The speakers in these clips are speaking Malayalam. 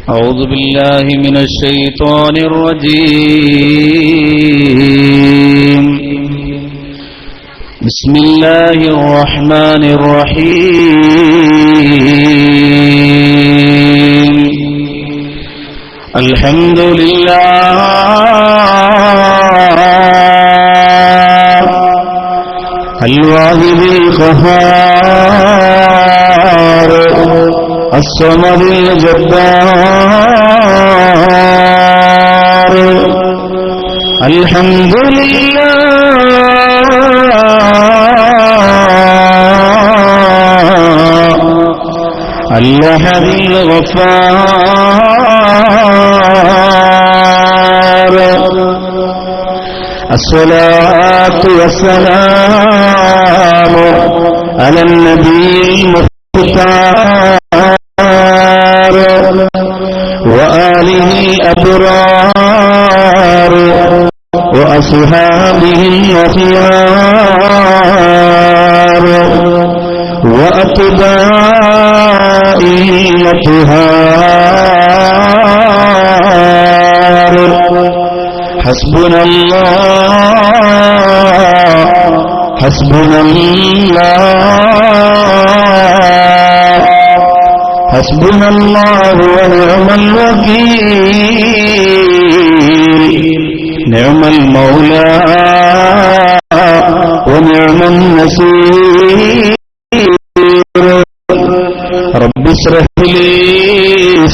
أعوذ بالله من الشيطان الرجيم. بسم الله الرحمن الرحيم. الحمد لله الواحد القهار الصمد الجبار. الحمد لله الأحد الغفار. الصلاة والسلام على النبي المختار وآله الأبرار وأصحابه الأخيار وأتباعه الأطهار. حسبنا الله حسبنا الله حسبنا الله ونعم الوكيل. نعم المولى ونعم النصير. رب اشرح لي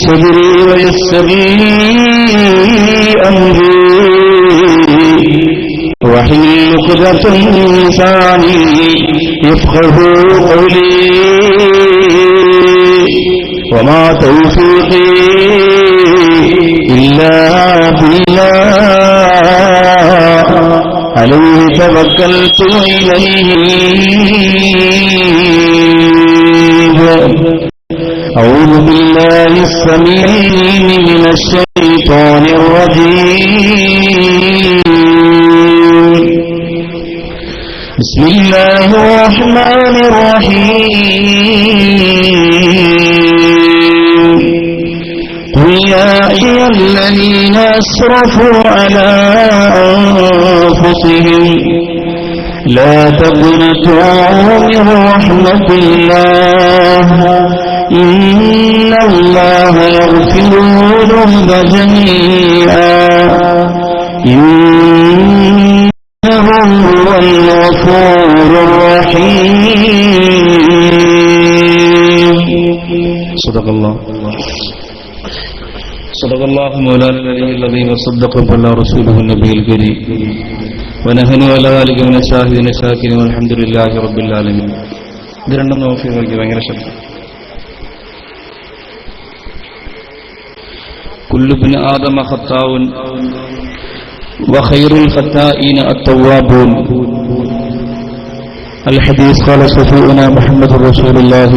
صدري ويسر لي أمري واحلل عقدة من لساني يفقهوا قولي. وما توفيقي إلا بالله عليه توكلت وإليه أنيب. أعوذ بالله السميع العليم من الشيطان الرجيم. بسم الله الرحمن الرحيم. قل يا أيها الذين أسرفوا على أنفسهم لا تقنطوا من رحمة الله إن الله يغفر الذنوب جميعا إنه هو الغفور الرحيم. صدق الله مولانا العلي العظيم وصدق بالله رسوله النبي الكريم ونحن على ذلك من الشاهدين الشاكرين والحمد لله رب العالمين. ഇത് രണ്ടും നോക്കി ഭയങ്കര ശബ്ദം. كل ابن آدم خطاء وخير الخطائين التوابون. الحديث قال شفيعنا محمد رسول الله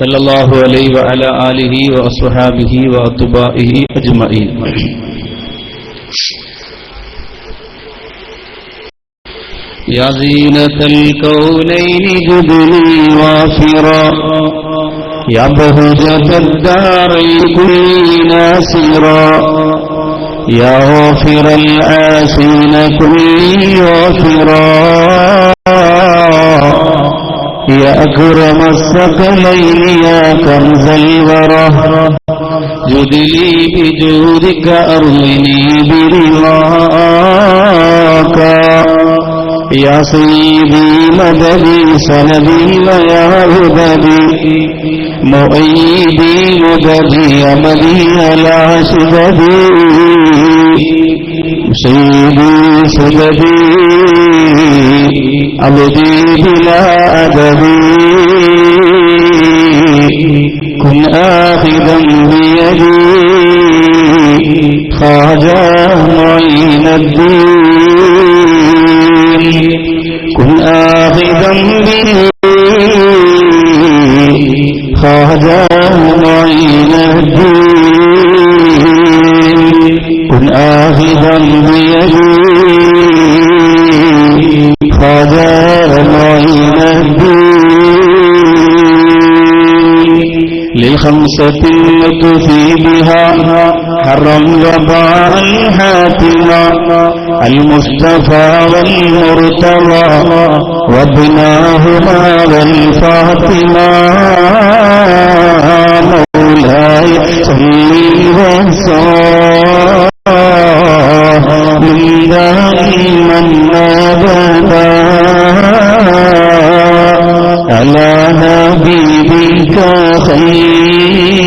صلى الله عليه وعلى آله وأصحابه وأتباعه أجمعين. يا زينة الكونين جدني وافرا يا بهجة الدارين كلي ناصرا يا غافر العاصين كلي غافرا يا أكرم الثقلين يا كنز الورى جد لي بجودك أرضني برضاك يا سيدي مددي سندي ويا هددي مؤيدي مددي أملي على شددي سيدي سددي عبدي بلا أدبي كن آخذا بيدي خواجة معين الدين كن آخذا بيدي خواجة معين الدين كن آخذا بيدي خواجة معين الدين للخمسة نكفي بها حرم وباء حاتما المصطفى والمرتضى وابناهما والفاطمة مولاي صل وسلم دائما أبدا على نبيك خير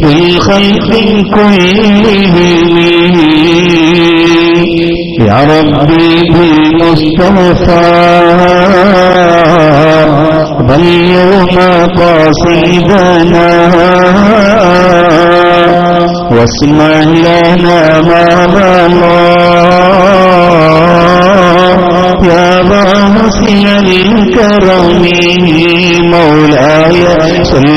الخلق كلهم يا ربي بالمصطفى بلغ مقاصدنا واسمع لنا ما مضى يا واسع الكرم مولاي صل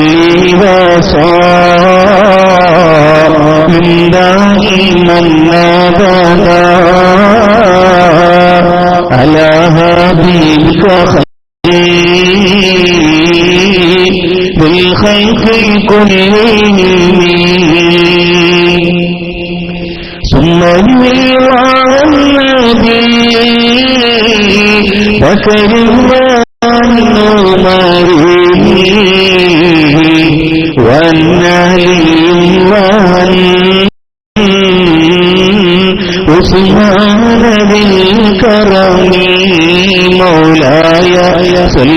وسلم دائما أبدا على حبيبك خير بالخلق كلهم ثم النبي بكر والنمر والنهي عثمان بالكرم مولاي صل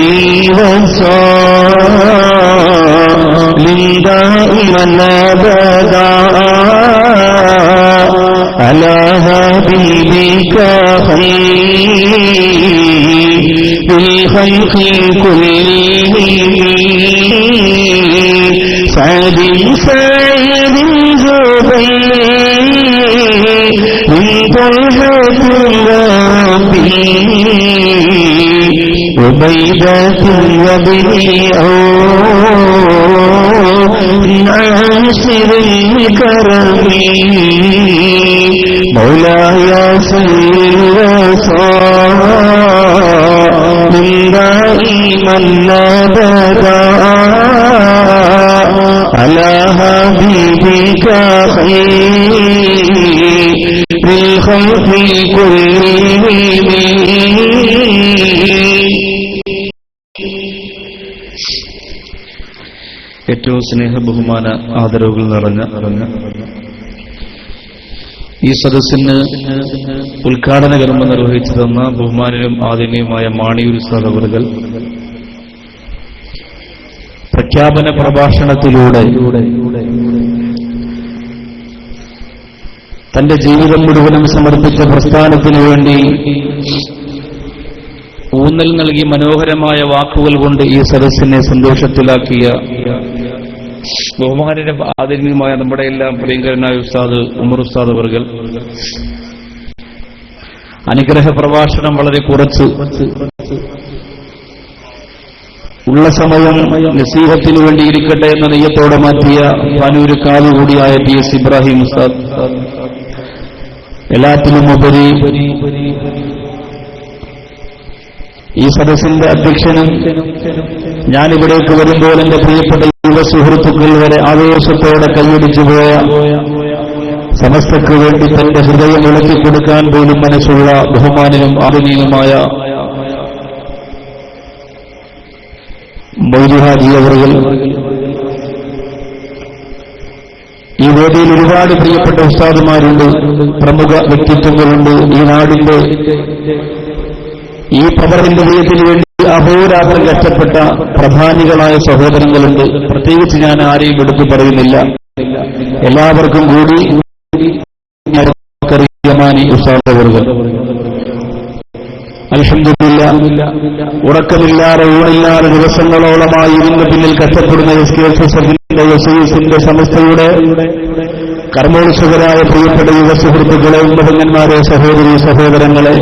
وسلم دائما أبدا على حبيبك خير بالخلق كلهم سعد سعيد زبير من طلحة ربي عبيدة وابني من عاشر الكرم مولاي صل وسلم دائما أبدا على حبيبك خير بالخلق كلهم ഏറ്റവും സ്നേഹ ബഹുമാന ആദരവുകൾ നിറഞ്ഞ ഈ സദസ്സിന് ഉദ്ഘാടന കർമ്മം നിർവഹിച്ചു തന്ന ബഹുമാനനും ആദരണീയമായ മാണിയൂർ ഉസ്താദ് അവറുകൾ പ്രഖ്യാപന പ്രഭാഷണത്തിലൂടെ തന്റെ ജീവിതം മുഴുവനും സമർപ്പിച്ച പ്രസ്ഥാനത്തിനു വേണ്ടി ഊന്നൽ നൽകി മനോഹരമായ വാക്കുകൾ കൊണ്ട് ഈ സദസ്സിനെ സന്തോഷത്തിലാക്കിയ ബഹുമാനനും ആദരണീയമായ നമ്മുടെ എല്ലാം പ്രിയങ്കരനായ ഉസ്താദ് ഉമർ ഉസ്താദ് അവറുകൾ അനുഗ്രഹ പ്രഭാഷണം വളരെ കുറച്ച് ഉള്ള സമയം നസീഹത്തിനു വേണ്ടി ഇരിക്കട്ടെ എന്ന നെയ്യത്തോടെ മാറ്റിയ പാനൂര് കാവി കൂടിയായ PS ഇബ്രാഹിം ഉസ്താദ് എല്ലാത്തിനുമുപരി ഈ സദസ്സിന്റെ അധ്യക്ഷനും ഞാനിവിടേക്ക് വരുമ്പോൾ എന്റെ പ്രിയപ്പെട്ട യുവ സുഹൃത്തുക്കൾ വരെ ആവേശത്തോടെ കൈയടിച്ചു പോയ സമസ്തയ്ക്ക് വേണ്ടി തന്റെ ഹൃദയം ഇളക്കിക്കൊടുക്കാൻ പോലും മനസ്സുള്ള ബഹുമാനനും ആദരണീയനുമായ മൗലൂഹാജി അവറുകൾ, ഈ വേദിയിൽ ഒരുപാട് പ്രിയപ്പെട്ട ഉസ്താദുമാരുണ്ട്, പ്രമുഖ വ്യക്തിത്വങ്ങളുണ്ട്. ഈ നാടിന്റെ ഈ പവറിന്റെ വിജയത്തിന് വേണ്ടി അഹോരാത്രം കഷ്ടപ്പെട്ട പ്രധാനികളായ സഹോദരങ്ങളുണ്ട്. പ്രത്യേകിച്ച് ഞാൻ ആരെയും എടുത്തു പറയുന്നില്ല. എല്ലാവർക്കും കൂടി ഉസ്താദുകൾ അൽഹംദുലില്ലാഹ് ഉറക്കമില്ലാതെ ഊണില്ലാതെ ദിവസങ്ങളോളമായി ഇതിന് പിന്നിൽ കഷ്ടപ്പെടുന്ന എസ്കെഎസ്എസിന്റെ സംസ്ഥയുടെ കർമ്മോത്സുകരായ പ്രിയപ്പെട്ട യുവ സുഹൃത്തുക്കളെ, ഉന്നതന്മാരെ, സഹോദരങ്ങളെ,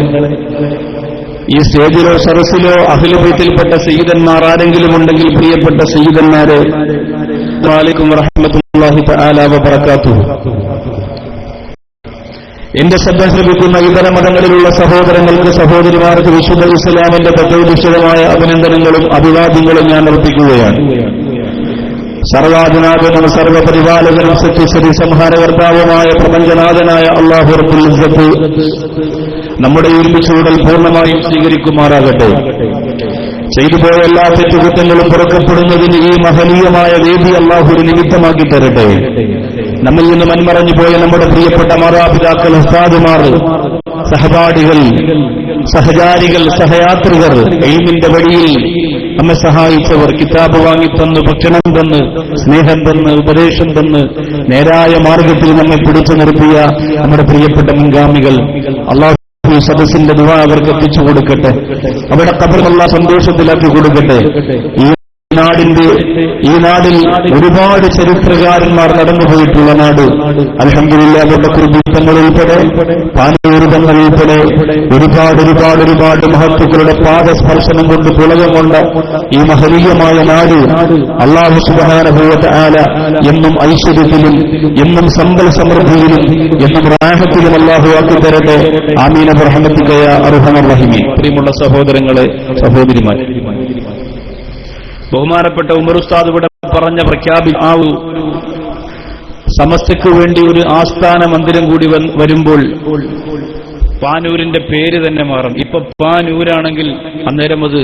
ഈ സ്റ്റേജിലോ സദസ്സിലോ അഹ്ലു ബൈത്തിൽപ്പെട്ട സയ്യിദന്മാർ ആരെങ്കിലും ഉണ്ടെങ്കിൽ പ്രിയപ്പെട്ട സയ്യിദന്മാരെ, അസ്സലാമു അലൈക്കും വറഹ്മത്തുള്ളാഹി തആല വബറകാതുഹു. എന്റെ ശബ്ദം ശ്രമിക്കുന്ന ഇതര മതങ്ങളിലുള്ള സഹോദരങ്ങൾക്ക്, സഹോദരിമാർക്ക് വിശുദ്ധ ഇസ്ലാമിന്റെ തത്വനിഷ്ഠമായ അഭിനന്ദനങ്ങളും അഭിവാദ്യങ്ങളും ഞാൻ അർപ്പിക്കുകയാണ്. സർവാധിനാഥനും സർവപരിപാലകനും സത്യശ്രീ സംഹാരകർത്താവുമായ പ്രപഞ്ചനാഥനായ അല്ലാഹു റബ്ബുൽ ഇസ്സത്ത് നമ്മുടെ ഒരുമിച്ചുകൂടൽ പൂർണ്ണമായും സ്വീകരിക്കുമാറാകട്ടെ. ചെയ്തുപോയ എല്ലാ തെറ്റുകുറ്റങ്ങളും പുറക്കപ്പെടുന്നതിന് ഈ മഹനീയമായ വേദി അല്ലാഹു ഒരു നിമിത്തമാക്കി തരട്ടെ. നമ്മിൽ നിന്ന് മൺമറഞ്ഞു പോയ നമ്മുടെ പ്രിയപ്പെട്ട മാതാപിതാക്കൾ, ഉസ്താദുമാർ, സഹപാഠികൾ, സഹചാരികൾ, സഹയാത്രികർ, ഇൽമിന്റെ വഴിയിൽ നമ്മെ സഹായിച്ചവർ, കിതാബ് വാങ്ങിത്തന്ന്, ഭക്ഷണം തന്ന്, സ്നേഹം തന്ന്, ഉപദേശം തന്ന്, നേരായ മാർഗത്തിൽ നമ്മെ പിടിച്ചു നിർത്തിയ നമ്മുടെ പ്രിയപ്പെട്ട മുൻഗാമികൾ, അല്ലാഹു സദസ്സിന്റെ ദുആ അവർക്ക് എത്തിച്ചു കൊടുക്കട്ടെ. അവിടെ ഖബറുള്ള സന്തോഷത്തിലാക്കി കൊടുക്കട്ടെ. ഈ നാടിൽ ഒരുപാട് ചരിത്രകാരന്മാർ നടന്നുപോയിട്ടുള്ള നാട്. അൽഹംദുലില്ലാഹ് അവരുടെ കുർബിത്തങ്ങൾ ഉൾപ്പെടെ, പാനൂർ തങ്ങൾ ഉൾപ്പെടെ ഒരുപാട് മഹത്തുക്കളുടെ പാദസ്പർശനം കൊണ്ട് പുളകം കൊണ്ട് ഈ മഹനീയമായ നാട് അല്ലാഹു സുബ്ഹാനഹു വ തആല എന്നും ഐശ്വര്യത്തിലും, എന്നും സമ്പൽ സമൃദ്ധിയിലും, എന്നും റാഹത്തിലും അല്ലാഹു ആക്കി തരട്ടെ. ആമീൻ ബിറഹ്മതിക യാ അർഹമർ റഹീമീൻ. പ്രിയമുള്ള സഹോദരങ്ങളെ, സഹോദരിമാരെ, ബഹുമാനപ്പെട്ട ഉമർ ഉസ്താദ് ഇവിടെ പറഞ്ഞ പ്രഖ്യാപിച്ചു സമസ്തയ്ക്ക് വേണ്ടി ഒരു ആസ്ഥാന മന്ദിരം കൂടി വരുമ്പോൾ പാനൂരിന്റെ പേര് തന്നെ മാറും. ഇപ്പൊ പാനൂരാണെങ്കിൽ അന്നേരം അത്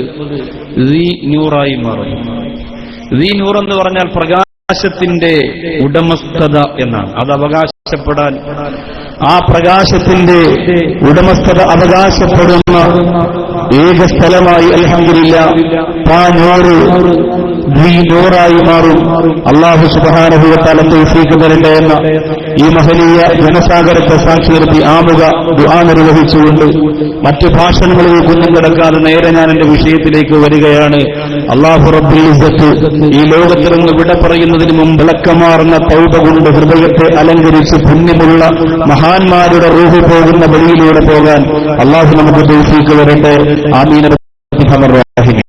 ദീ നൂറായി മാറും. ദീ നൂർ എന്ന് പറഞ്ഞാൽ പ്രകാശത്തിന്റെ ഉടമസ്ഥത എന്നാണ്. അത് അവകാശപ്പെടാൻ, ആ പ്രകാശത്തിന്റെ ഉടമസ്ഥത അവകാശപ്പെടുന്ന ഏക സ്ഥലമായി അൽഹംദുലില്ലാഹ് പാനൂര് നൂറായി മാറും. അല്ലാഹു സുബ്ഹാനഹു വ തആല തൗഫീഖ് തരട്ടെ എന്ന ഈ മഹനീയ ജനസാഗരത്തെ സാക്ഷി നിർത്തി ആമുഖ ദുആ നിർവഹിച്ചുകൊണ്ട് മറ്റ് ഭാഷണങ്ങളിലേക്ക് ഒന്നും കിടക്കാതെ നേരെ ഞാൻ എന്റെ വിഷയത്തിലേക്ക് വരികയാണ്. അല്ലാഹു റബ്ബുൽ ഇസ്സത്ത് ഈ ലോകത്തിൽ നിന്ന് വിട പറയുന്നതിന് മുമ്പ് വിളക്കമാർന്ന തൗബ കൊണ്ട് ഹൃദയത്തെ അലങ്കരിച്ച് പുണ്യമുള്ള മഹാന്മാരുടെ റൂഹ് പോകുന്ന വഴിയിലൂടെ പോകാൻ അല്ലാഹു നമുക്ക് തൗഫീഖ് തരട്ടെ. ആമീൻ അർഹമർ റഹീമീൻ.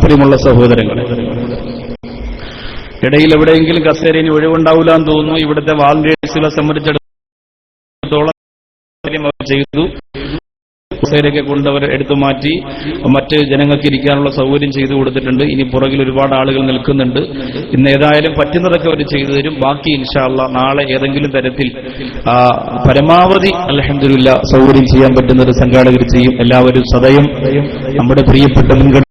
പ്രിയമുള്ള സഹോദരങ്ങളെ, ഇടയിൽ എവിടെയെങ്കിലും കസേരയിന് ഒഴിവുണ്ടാവില്ല എന്ന് തോന്നുന്നു. ഇവിടുത്തെ വാളണ്ടിയേഴ്സുകളെ സംബന്ധിച്ചിടത്തോളം ചെയ്തു, കസേരയൊക്കെ കൊണ്ടവർ എടുത്തു മാറ്റി മറ്റ് ജനങ്ങൾക്ക് ഇരിക്കാനുള്ള സൗകര്യം ചെയ്തു കൊടുത്തിട്ടുണ്ട്. ഇനി പുറകിൽ ഒരുപാട് ആളുകൾ നിൽക്കുന്നുണ്ട്. ഇന്ന് ഏതായാലും പറ്റുന്നതൊക്കെ അവർ ചെയ്തു തരും. ബാക്കി ഇൻഷാ അല്ലാഹ് നാളെ ഏതെങ്കിലും തരത്തിൽ പരമാവധി അൽഹംദുലില്ലാഹ് സൗകര്യം ചെയ്യാൻ പറ്റുന്നത് സംഘാടകർ ചെയ്യും. എല്ലാവരും സദയം നമ്മുടെ പ്രിയപ്പെട്ട മുൻഗണന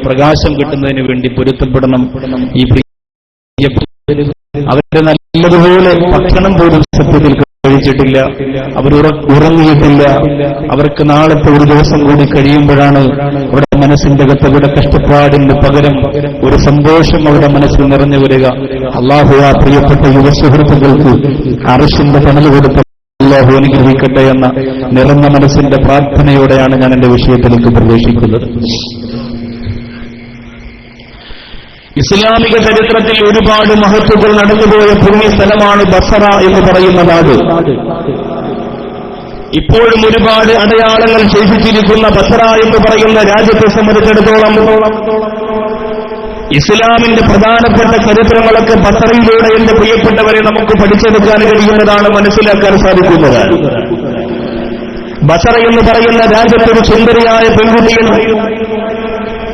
പ്രകാശം കിട്ടുന്നതിന് വേണ്ടി പൊരുത്തപ്പെടണം. ഈ അവരെ നല്ലതുപോലെ ഭക്ഷണം പോലും സത്യത്തിൽ കഴിച്ചിട്ടില്ല, അവർ ഉറങ്ങിയിട്ടില്ല. അവർക്ക് നാളത്തെ ഒരു ദിവസം കൂടി കഴിയുമ്പോഴാണ് അവരുടെ മനസ്സിന്റെ അകത്തവരുടെ കഷ്ടപ്പാടിന് പകരം ഒരു സന്തോഷം അവരുടെ മനസ്സിൽ നിറഞ്ഞു വരിക. അല്ലാഹു ആ പ്രിയപ്പെട്ട യുവ സുഹൃത്തുക്കൾക്ക് അർശിന്റെ തണൽ കൊടുത്ത അല്ലാഹു അനുഗ്രഹിക്കട്ടെ എന്ന നിറഞ്ഞ മനസ്സിന്റെ പ്രാർത്ഥനയോടെയാണ് ഞാൻ എന്റെ വിഷയത്തിലേക്ക് പ്രവേശിക്കുന്നത്. ഇസ്ലാമിക ചരിത്രത്തിൽ ഒരുപാട് മഹത്തുക്കൾ നടന്നുപോയ പുണ്യ സ്ഥലമാണ് ബസറ എന്ന് പറയുന്ന നാട്. ഇപ്പോഴും ഒരുപാട് അടയാളങ്ങൾ ശേഷിച്ചിരിക്കുന്ന ബസറ എന്ന് പറയുന്ന രാജ്യത്തെ സംബന്ധിച്ചിടത്തോളം ഇസ്ലാമിന്റെ പ്രധാനപ്പെട്ട ചരിത്രങ്ങളൊക്കെ ബസറയിലൂടെ എന്റെ പ്രിയപ്പെട്ടവരെ നമുക്ക് പഠിച്ചെടുക്കാൻ കഴിയുന്നതാണ്, മനസ്സിലാക്കാൻ സാധിക്കുന്നത്. ബസറ എന്ന് പറയുന്ന രാജ്യത്തൊരു സുന്ദരിയായ പെൺകുട്ടിയുണ്ട്.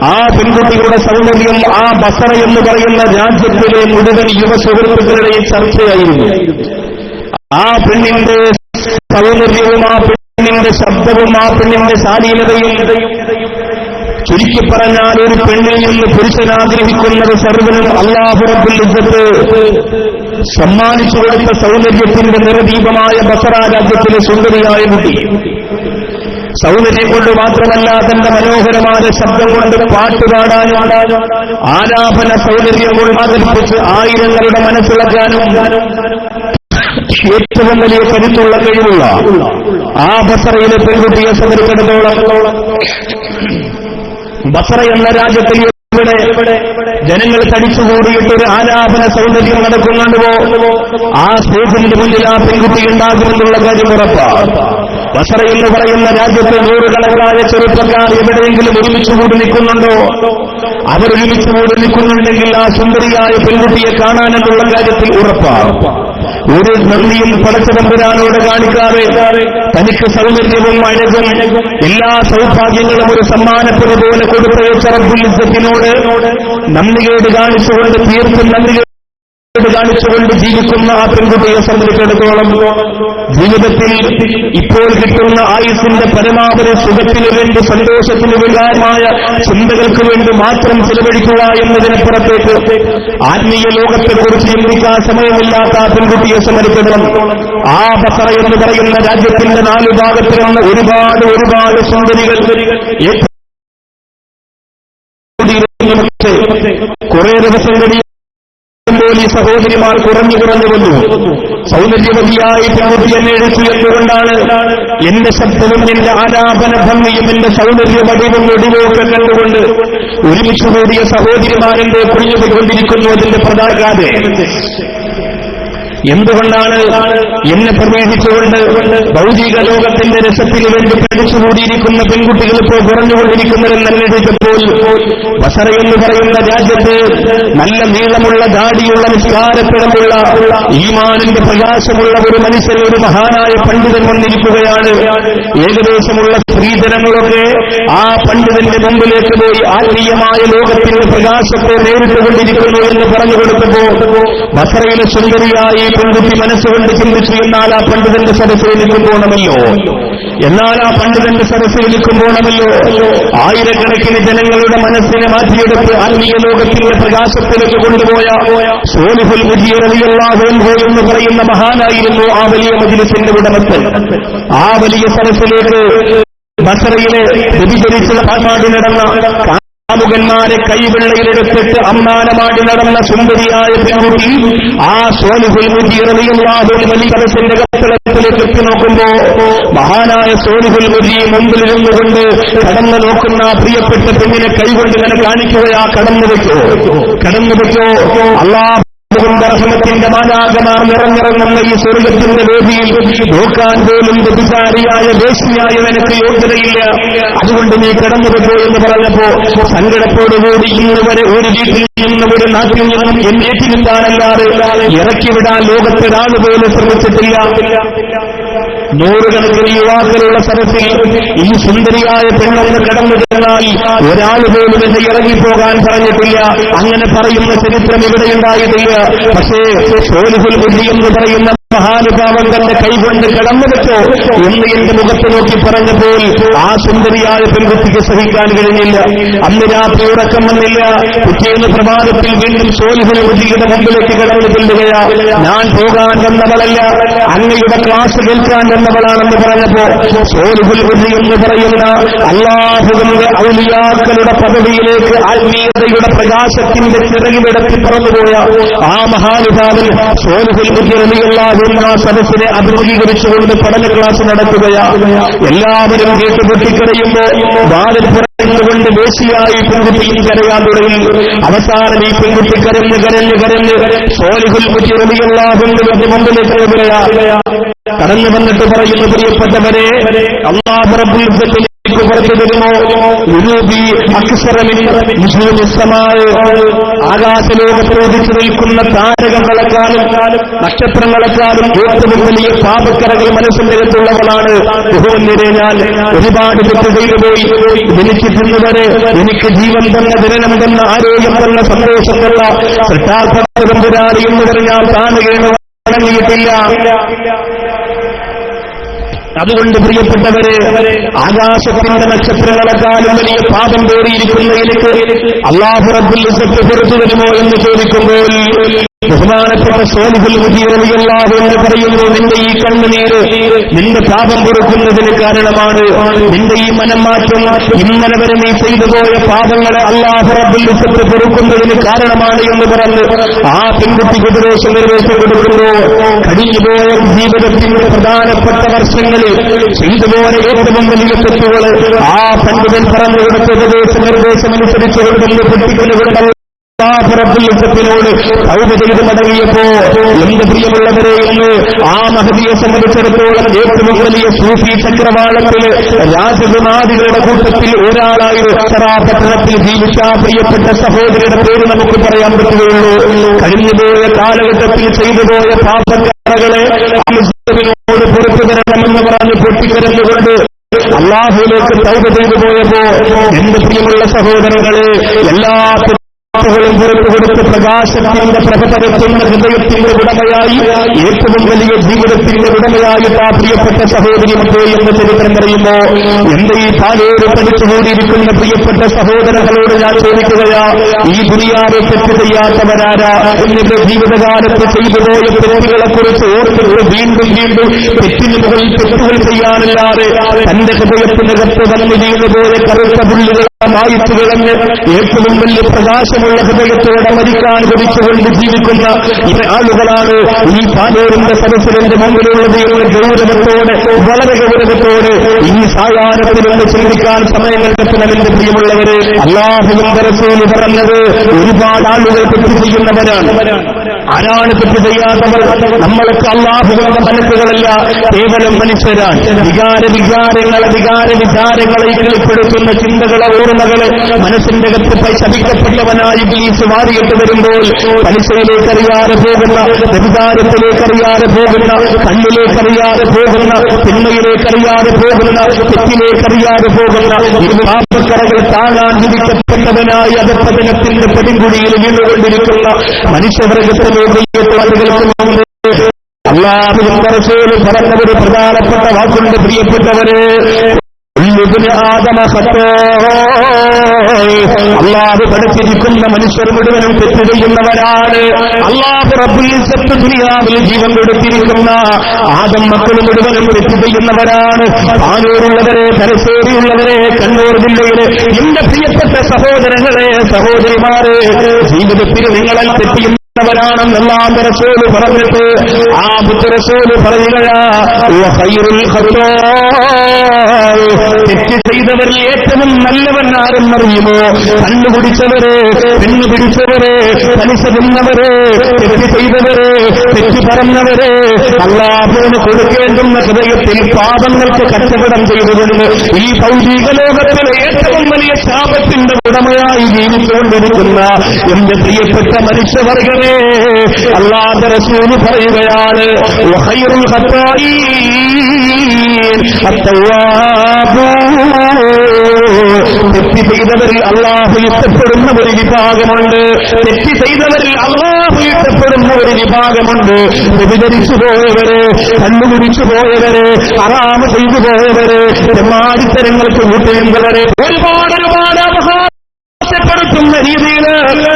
ആ പെൺകുട്ടിയുടെ സൗന്ദര്യം ആ ബസറ എന്ന് പറയുന്ന രാജ്യത്തിലെ മുഴുവൻ യുവ സുഹൃത്തുക്കളുടെയും ചർച്ചയായിരുന്നു. ആ പെണ്ണിന്റെ സൗന്ദര്യവും, ആ പെണ്ണിന്റെ ശബ്ദവും, ആ പെണ്ണിന്റെ ശാലീനതയും, ചുരുക്കി പറഞ്ഞാൽ ഒരു പെണ്ണിൽ നിന്ന് പുരുഷൻ ആഗ്രഹിക്കുന്നത് സർവ്വനും അല്ലാഹു റബ്ബുൽ ഇസ്സത്ത് സമ്മാനിച്ചു കൊടുത്ത സൗന്ദര്യത്തിന്റെ നിറദീപമായ ബസറ രാജ്യത്തിലെ സുന്ദരിയായ കുട്ടി. സൗന്ദര്യം കൊണ്ട് മാത്രമല്ല തന്റെ മനോഹരമായ ശബ്ദം കൊണ്ട് പാട്ടുപാടാനും ആലാപന സൗന്ദര്യം കൊണ്ട് ആകർഷിച്ച് ആയിരങ്ങളുടെ മനസ്സിളക്കാനും ഏറ്റവും വലിയ കരുത്തുള്ള കഴിവുള്ള ആ ബസറയിലെ പെൺകുട്ടിയെ സംബന്ധിച്ചിടത്തോളം ബസറ എന്ന രാജ്യത്തിൽ ഇവിടെ ജനങ്ങൾ തടിച്ചുകൂടിയിട്ട് ഒരു ആലാപന സൗന്ദര്യം നടക്കുന്നുണ്ടോ ആ സ്റ്റേജിന്റെ മുന്നിൽ ആ പെൺകുട്ടി ഉണ്ടാകുമെന്നുള്ള കാര്യം ഉറപ്പാണ്. ബസറ എന്ന് പറയുന്ന രാജ്യത്തെ നൂറുകണക്കായ ചെറുപ്പക്കാർ എവിടെയെങ്കിലും ഒരുമിച്ചുകൂടി നിൽക്കുന്നുണ്ടോ? അവർ ഒരുമിച്ചുകൂടി നിൽക്കുന്നുണ്ടെങ്കിൽ ആ സുന്ദരിയായ പെൺകുട്ടിയെ കാണാനെന്നുള്ള കാര്യത്തിൽ ഉറപ്പാണ്. ഒരു നന്ദിയും പടച്ചതമ്പുരാനോട് കാണിക്കാതെ തനിക്ക് സൗന്ദര്യവും അഴകും എല്ലാ സൗഭാഗ്യങ്ങളും ഒരു സമ്മാനപ്പെടുപോലെ കൊടുത്തയച്ച റബ്ബുൽ ഇസ്സത്തിനോട് നന്ദികേട് കാണിച്ചുകൊണ്ട് തീർത്തും നന്ദികേട് കാണിച്ചുകൊണ്ട് ജീവിക്കുന്ന ആ പെൺകുട്ടിയെ സംബന്ധിച്ചിടത്തോളം ജീവിതത്തിൽ ഇപ്പോൾ കിട്ടുന്ന ആയുസ്സിന്റെ പരമാവധി സുഖത്തിനു വേണ്ടി സന്തോഷത്തിന് വികാരമായ ചിന്തകൾക്ക് വേണ്ടി മാത്രം ചെലവഴിക്കുക എന്നതിനപ്പുറത്തേക്ക് ആത്മീയ ലോകത്തെക്കുറിച്ച് ചിന്തിക്കാൻ സമയമില്ലാത്ത ആ പെൺകുട്ടിയെ സംബന്ധിച്ചിടത്തോളം ആ ബസറ എന്ന് പറയുന്ന രാജ്യത്തിന്റെ 4 ഭാഗത്തിൽ നിന്ന് ഒരുപാട് സുന്ദരികൾ കുറെ ദിവസം കഴിഞ്ഞ് ഈ സഹോദരിമാർ കുറഞ്ഞു വന്നു. സൗന്ദര്യവതിയായി പെൺകുട്ടി എന്നെ എഴുത്തു എന്തുകൊണ്ടാണ്? എന്റെ ശബ്ദവും എന്റെ ആലാപന ഭംഗിയും എന്റെ സൗന്ദര്യ വടിവും ഒടിവൊക്കെ കണ്ടുകൊണ്ട് ഒരുമിച്ചുകൂടിയ സഹോദരിമാരെന്റെ കുഴിഞ്ഞുകൊണ്ടിരിക്കുന്നു. അതിന്റെ പ്രധാനകാതെ എന്തുകൊണ്ടാണ് എന്നെ പ്രവേശിച്ചുകൊണ്ട് ഭൗതിക ലോകത്തിന്റെ രസത്തിന് വേണ്ടി പഠിച്ചുകൂടിയിരിക്കുന്ന പെൺകുട്ടികൾ ഇപ്പോൾ കുറഞ്ഞുകൊണ്ടിരിക്കുന്നതെന്ന് അന്വേഷിച്ചപ്പോൾ ബസറ എന്ന് പറയുന്ന രാജ്യത്ത് നല്ല നീളമുള്ള ദാടിയുള്ള നിസ്കാരപ്പെടമുള്ള ഈമാനിന്റെ പ്രകാശമുള്ള ഒരു മനുഷ്യൻ, ഒരു മഹാനായ പണ്ഡിതൻ വന്നിരിക്കുകയാണ്. ഏകദേശമുള്ള സ്ത്രീജനങ്ങളൊക്കെ ആ പണ്ഡിതന്റെ മുമ്പിലേക്ക് പോയി ആത്മീയമായ ലോകത്തിന്റെ പ്രകാശത്തെ നേരിട്ടുകൊണ്ടിരിക്കുന്നു എന്ന് പറഞ്ഞു കൊടുത്തപ്പോ ബസറയിലെ സുന്ദരിയായി പെൺകുട്ടി മനസ്സുകൊണ്ട് ചിന്തിച്ചു, എന്നാൽ ആ പണ്ഡിതന്റെ സദസ്സിൽ നിൽക്കുമ്പോണമല്ലോ, ആയിരക്കണക്കിന് ജനങ്ങളുടെ മനസ്സിനെ മാറ്റിയെടുത്ത് ആത്മീയ ലോകത്തിന്റെ പ്രകാശത്തിലേക്ക് കൊണ്ടുപോയ സോലിഹുൽ മുജീർ റളിയല്ലാഹു അൻഹു എന്ന് പറയുന്ന മഹാനായിരുന്നു ആ വലിയ മജ്‌ലിസിന്റെ ഉടമസ്ഥൻ. ആ വലിയ സദസ്സിലേക്ക് ബസറയിലെ വ്യഭിചരിച്ചുള്ള പാമാടി നടന്ന കാമുകന്മാരെ കൈവെള്ളയിലെടുത്തിട്ട് അമ്മാനമാടി നടന്ന സുന്ദരിയായ പെൺകുട്ടി ആ സോലിഹുൽ മുജീർ റളിയല്ലാഹു അൻഹു വലിയ സദസ്സിന്റെ കത്തളത്തിലേക്ക് എത്തി നോക്കുമ്പോ മഹാനായ സോലിഹുൽ മുജീർ മുമ്പിൽ നിന്നുകൊണ്ട് കടന്നു നോക്കുന്ന പ്രിയപ്പെട്ട പെണ്ണിനെ കൈകൊണ്ട് ഇങ്ങനെ കാണിക്കുകയാ, കടന്നു വെച്ചോ അല്ലാഹ് റഹ്മത്തിന്റെ മാലാഖമാർ നിറഞ്ഞിറങ്ങുന്ന ഈ സ്വർഗത്തിന്റെ വേദിയിൽ നോക്കാൻ പോലും വ്യഭിചാരിയായ വേശ്യയായ നിനക്ക് യോഗ്യതയില്ല, അതുകൊണ്ട് നീ കടന്നുപോകൂ എന്ന് പറഞ്ഞപ്പോ സങ്കടത്തോടുകൂടി ഇന്ന് വരെ ഒരു വീട്ടിൽ നിന്നും ഒരു നാട്ടിൽ നിന്നും എന്നേറ്റിരുത്താനല്ലാതെ ഇറക്കിവിടാൻ ലോകത്തൊരാളുപോലും ശ്രമിച്ചിട്ടില്ല. നൂറുകണക്കിന് യുവാക്കളുള്ള സദസ്സിൽ ഈ സുന്ദരിയായ പെണ്ണൊന്ന് കടന്നു ചെന്നാൽ ഒരാൾ പോലും എന്നെ ഇറങ്ങിപ്പോകാൻ പറഞ്ഞിട്ടില്ല. അങ്ങനെ പറയുന്ന ചരിത്രം ഇവിടെയുണ്ടായിട്ടില്ല. പക്ഷേ സോലിഹുൽ മുജീർ എന്ന് പറയുന്ന മഹാനുഭാവൻ തന്റെ കൈകൊണ്ട് കടന്നു വെച്ചോ എന്ന് എന്റെ മുഖത്ത് നോക്കി പറഞ്ഞപ്പോൾ ആ സുന്ദരിയായ പെൺകുട്ടിക്ക് സഹിക്കാൻ കഴിഞ്ഞില്ല. അന്ന് രാത്രി ഉറക്കം വന്നില്ല. പിറ്റേന്ന് പ്രഭാതത്തിൽ വീണ്ടും സോലിഹുൽ മുജീറിന്റെ മുമ്പിലേക്ക് കടന്നു ചെല്ലുകയാ. ഞാൻ പോകാൻ വന്നവളല്ല, അങ്ങയുടെ ക്ലാസ് കേൾക്കാൻ വന്നവളാണെന്ന് പറഞ്ഞപ്പോ സോലിഹുൽ മുജീർ എന്ന് പറയുന്ന അല്ലാഹുവിന്റെ ഔലിയാക്കളുടെ പദവിയിലേക്ക് ആത്മീയതയുടെ പ്രകാശത്തിന്റെ ചിറകിലെടുത്ത് പറന്നുപോയ ആ മഹാനുഭാവൻ സോലിഹുൽ മുജീർ റളിയല്ലാഹു ആ സദസ്സിനെ അഭിമുഖീകരിച്ചുകൊണ്ട് പഠന ക്ലാസ് നടത്തുകയാണ്. എല്ലാവരും കേട്ട് പൊട്ടിക്കരയുമ്പോ വാതിൽ പുറത്തുകൊണ്ട് വേശിയായി പെൺകുട്ടിയും കരയാൻ തുടങ്ങി. അവസാനം ഈ പെൺകുട്ടി കരഞ്ഞ് സോലിഹുൽ മുജീർ റളിയല്ലാഹു അൻഹുവിന്റെ മുമ്പിലേക്ക് കടന്നു വന്നിട്ട് പറയുന്നു, പ്രിയപ്പെട്ടവരെ, അല്ലാഹു റബ്ബുൽ ഇസ്സത്തിൽ പുറത്തു തരുമോ? ആകാശലോകത്ത് ഉദിച്ചു നിൽക്കുന്ന താരകങ്ങളെക്കാളും നക്ഷത്രങ്ങളെക്കാളും ഏറ്റവും വലിയ പാപക്കറകൾ മനസ്സിനകത്തുള്ളവളാണ്. ഞാൻ ഒരുപാട് തെറ്റ് ചെയ്തു പോയി. ജനിച്ചിട്ടുന്നവരെ എനിക്ക് ജീവൻ തന്ന, ജനനം തന്ന, ആരോഗ്യം തന്ന, സന്തോഷം തന്ന തമ്പുരാനെ എന്ന് പറഞ്ഞാൽ കാണുകയാണ് അടങ്ങിയിട്ടില്ല. അതുകൊണ്ട് പ്രിയപ്പെട്ടവരെ, ആകാശത്തിന്റെ നക്ഷത്രങ്ങളെക്കാളും വലിയ പാപം പേറിയിരിക്കുന്ന എനിക്ക് അല്ലാഹു റബ്ബുൽ ഇസ്സത്ത് പുറത്തു തരുമോ എന്ന് ചോദിക്കുമ്പോൾ ബഹുമാനപ്പെട്ട സ്വാലിഹുൽ മുജീർ റളിയല്ലാഹു അൻഹു പറയുന്നു, നിന്റെ ഈ കണ്ണുനീര് നിന്റെ പാപം പൊറുക്കുന്നതിന് കാരണമാണ്. നിന്റെ ഈ മനംമാറ്റം ഇന്നലെ വരെ നീ ചെയ്തുപോയ പാപങ്ങളെ അല്ലാഹു റബ്ബുൽ ഇസ്സത്ത് പൊറുക്കുന്നതിന് കാരണമാണ് എന്ന് പറഞ്ഞ് ആ പെൺകുട്ടിക്ക് ഉപദേശം നിർദ്ദേശം കൊടുക്കുന്നു. കഴിഞ്ഞുപോയ ജീവിതത്തിന്റെ പ്രധാനപ്പെട്ട വർഷങ്ങളിൽ ചെയ്തുപോയ ഏറ്റവും വലിയ തെറ്റുകൾ ആ പണ്ഡിതൻ പറഞ്ഞു കൊടുത്ത ഉപദേശ നിർദ്ദേശം അനുസരിച്ച് കൊടുക്കുന്ന കുട്ടികളുടെ ോട് തൗബ ചെയ്ത് മടങ്ങിയപ്പോ എന്റെ പ്രിയമുള്ളവരെ ഇന്ന് ആ മഹദിയെ സംബന്ധിച്ചിടത്തോളം ഏറ്റവും വലിയ സൂഫി ചക്രവാളത്തില് രാജകുമാരികളുടെ കൂട്ടത്തിൽ ഒരാളായി പട്ടണത്തിൽ ജീവിച്ച പ്രിയപ്പെട്ട സഹോദരിയുടെ പേര് നമുക്ക് പറയാൻ പറ്റുകയുള്ളൂ. കഴിഞ്ഞുപോയ കാലഘട്ടത്തിൽ ചെയ്തുപോയ പാപക്കാരകളെ ോട് പുറത്തു തരണമെന്ന് പറഞ്ഞ് പൊട്ടിക്കരഞ്ഞുകൊണ്ട് അല്ലാഹുവിലേക്ക് തൗബ ചെയ്തു പോയപ്പോ എന്റെ പ്രിയമുള്ള സഹോദരങ്ങളെ എല്ലാ പുറത്തു കൊടുത്ത് പ്രകാശത്തിന്റെ പ്രഭ പരത്തുന്ന ഹൃദയത്തിന്റെ ഉടമയായി ഏറ്റവും വലിയ ജീവിതത്തിന്റെ ഉടമയായിട്ട് ആ പ്രിയപ്പെട്ട സഹോദരി പോയി എന്ന് ചരിത്രം പറയുമ്പോ എന്റെ ഈ പാലോട് പഠിച്ചുകൂടിയിരിക്കുന്ന പ്രിയപ്പെട്ട സഹോദരങ്ങളോട് ഞാൻ ചോദിക്കുകയാ, ഈ ദുനിയാവെ തെറ്റ് ചെയ്യാത്തവരാരാ? എന്നിന്റെ ജീവിതകാലത്ത് ചെയ്തുപോയ തെറ്റുകളെ കുറിച്ച് ഓർത്തിട്ട് വീണ്ടും വീണ്ടും തെറ്റിന് മുകളിൽ തെറ്റുകൾ ചെയ്യാനല്ലാതെ തന്റെ ഹൃദയത്തിനകത്ത് വന്നു വീണുപോയ കറുത്ത പുള്ളികൾ മായിച്ചു കിടന്ന് ഏറ്റവും വലിയ പ്രകാശമുള്ള ഹൃദയത്തോടെ മരിക്കാൻ കൊതിച്ചുകൊണ്ട് ജീവിക്കുന്ന ആളുകളാണ് ഈ പാനൂരിന്റെ സദസ്സിന്റെ മുമ്പിലുള്ളത് എന്ന ഗൗരവത്തോടെ, വളരെ ഗൗരവത്തോടെ ഈ സായാഹ്നത്തിലൊന്ന് ചിന്തിക്കാൻ സമയം കണ്ടെത്തണമെന്ന് പ്രിയമുള്ളവരെ. അല്ലാഹുവിന്റെ റസൂൽ പറഞ്ഞത് ഒരുപാട് ആളുകൾ തെറ്റ് ചെയ്യുന്നവരാണ്. ആരാണ് തെറ്റ് ചെയ്യാത്തവർ? നമ്മളൊക്കെ അല്ലാഹുവിന്റെ മലക്കുകളല്ല, കേവലം മനുഷ്യരാണ്. വികാരങ്ങളെ കീഴ്പ്പെടുത്തുന്ന ചിന്തകളെ ഓർമ്മകളെ മനസ്സിന്റെ അകത്ത് ശപിക്കപ്പെട്ടവനായി ഇബ്ലീസ് വാരിയിട്ട് വരുമ്പോൾ പലിശയിലേക്കറിയാതെ പോകുന്ന, വ്യഭിചാരത്തിലേക്കറിയാതെ പോകുന്ന, കണ്ണിലേക്കറിയാതെ പോകുന്ന, തിന്മയിലേക്കറിയാതെ പോകുന്ന, തെറ്റിലേക്കറിയാതെ പോകുന്ന പാപക്കറകൾ താങ്ങാൻ വിധിക്കപ്പെട്ടവനായി അധപ്പതനത്തിന്റെ പെടുങ്കുഴിയിൽ വീണുകൊണ്ടിരിക്കുന്ന മനുഷ്യവർഗത്തിലേക്ക് അല്ലാഹുവിന്റെ റസൂൽ പറഞ്ഞ ഒരു പ്രധാനപ്പെട്ട വാക്കുണ്ട് പ്രിയപ്പെട്ടവരെ. അല്ലാഹു പഠിച്ചിരിക്കുന്ന മനുഷ്യർ മുഴുവനും തെറ്റ് ചെയ്യുന്നവരാണ്. അല്ലാഹു റബ്ബുൽ ഇസ്സത്ത് ദുനിയാവിൽ ജീവൻ കൊടുത്തിരിക്കുന്ന ആദം മക്കൾ മുഴുവനും തെറ്റ് ചെയ്യുന്നവരാണ്. പാനൂരുള്ളവരെ, തലശ്ശേരിയുള്ളവരെ, കണ്ണൂർ ജില്ലയിലെ എന്റെ പ്രിയപ്പെട്ട സഹോദരങ്ങളെ, സഹോദരിമാരെ, ജീവിതത്തിൽ നിങ്ങളെ തെറ്റ് ാണെന്ന് അല്ലാഹുവിന്റെ റസൂൽ പറഞ്ഞിട്ട് ആ റസൂൽ പറയുകയാ, തെറ്റ് ചെയ്തവരിൽ ഏറ്റവും നല്ലവൻ ആരെന്നറിയുമോ? കണ്ണുപിടിച്ചവരെ, പെണ്ണു പിടിച്ചവരെ, പലിശ തിന്നവരെ, തെറ്റ് ചെയ്തവരെ, തെറ്റ് പറഞ്ഞവരെ, അല്ലാഹുവിന് കൊടുക്കേണ്ടുന്ന ഹൃദയത്തിൽ പാപങ്ങൾക്ക് കച്ചവടം ചെയ്തുകൊണ്ട് ഈ ഭൗതിക ലോകത്തിലെ ഏറ്റവും വലിയ ശാപത്തിന്റെ ഉടമയായി ജീവിച്ചുകൊണ്ടിരിക്കുന്ന എന്റെ പ്രിയപ്പെട്ട മനുഷ്യവർഗമേ, അല്ലാഹുവിന്റെ റസൂൽ പറയുകയാണ്, വഖൈറുൽ ഖത്താഈൻ അത്തവാബൂൻ. തെറ്റ് ചെയ്തവരിൽ അല്ലാഹു ഇഷ്ടപ്പെടുന്ന ഒരു വിഭാഗമുണ്ട്. തെറ്റ് ചെയ്തവരിൽ അല്ലാഹു ഇഷ്ടപ്പെടുന്ന ഒരു വിഭാഗമുണ്ട്. വ്യഭിചരിച്ചു പോയവരെ, കണ്ണുകുടിച്ചു പോയവരെ, ഹറാമ് ചെയ്തു പോയവരെ, തെമ്മാടിത്തരങ്ങൾക്ക് കൂട്ടുന്നവരെ, ഒരുപാട് പ്പെടുത്തുന്ന രീതിയിൽ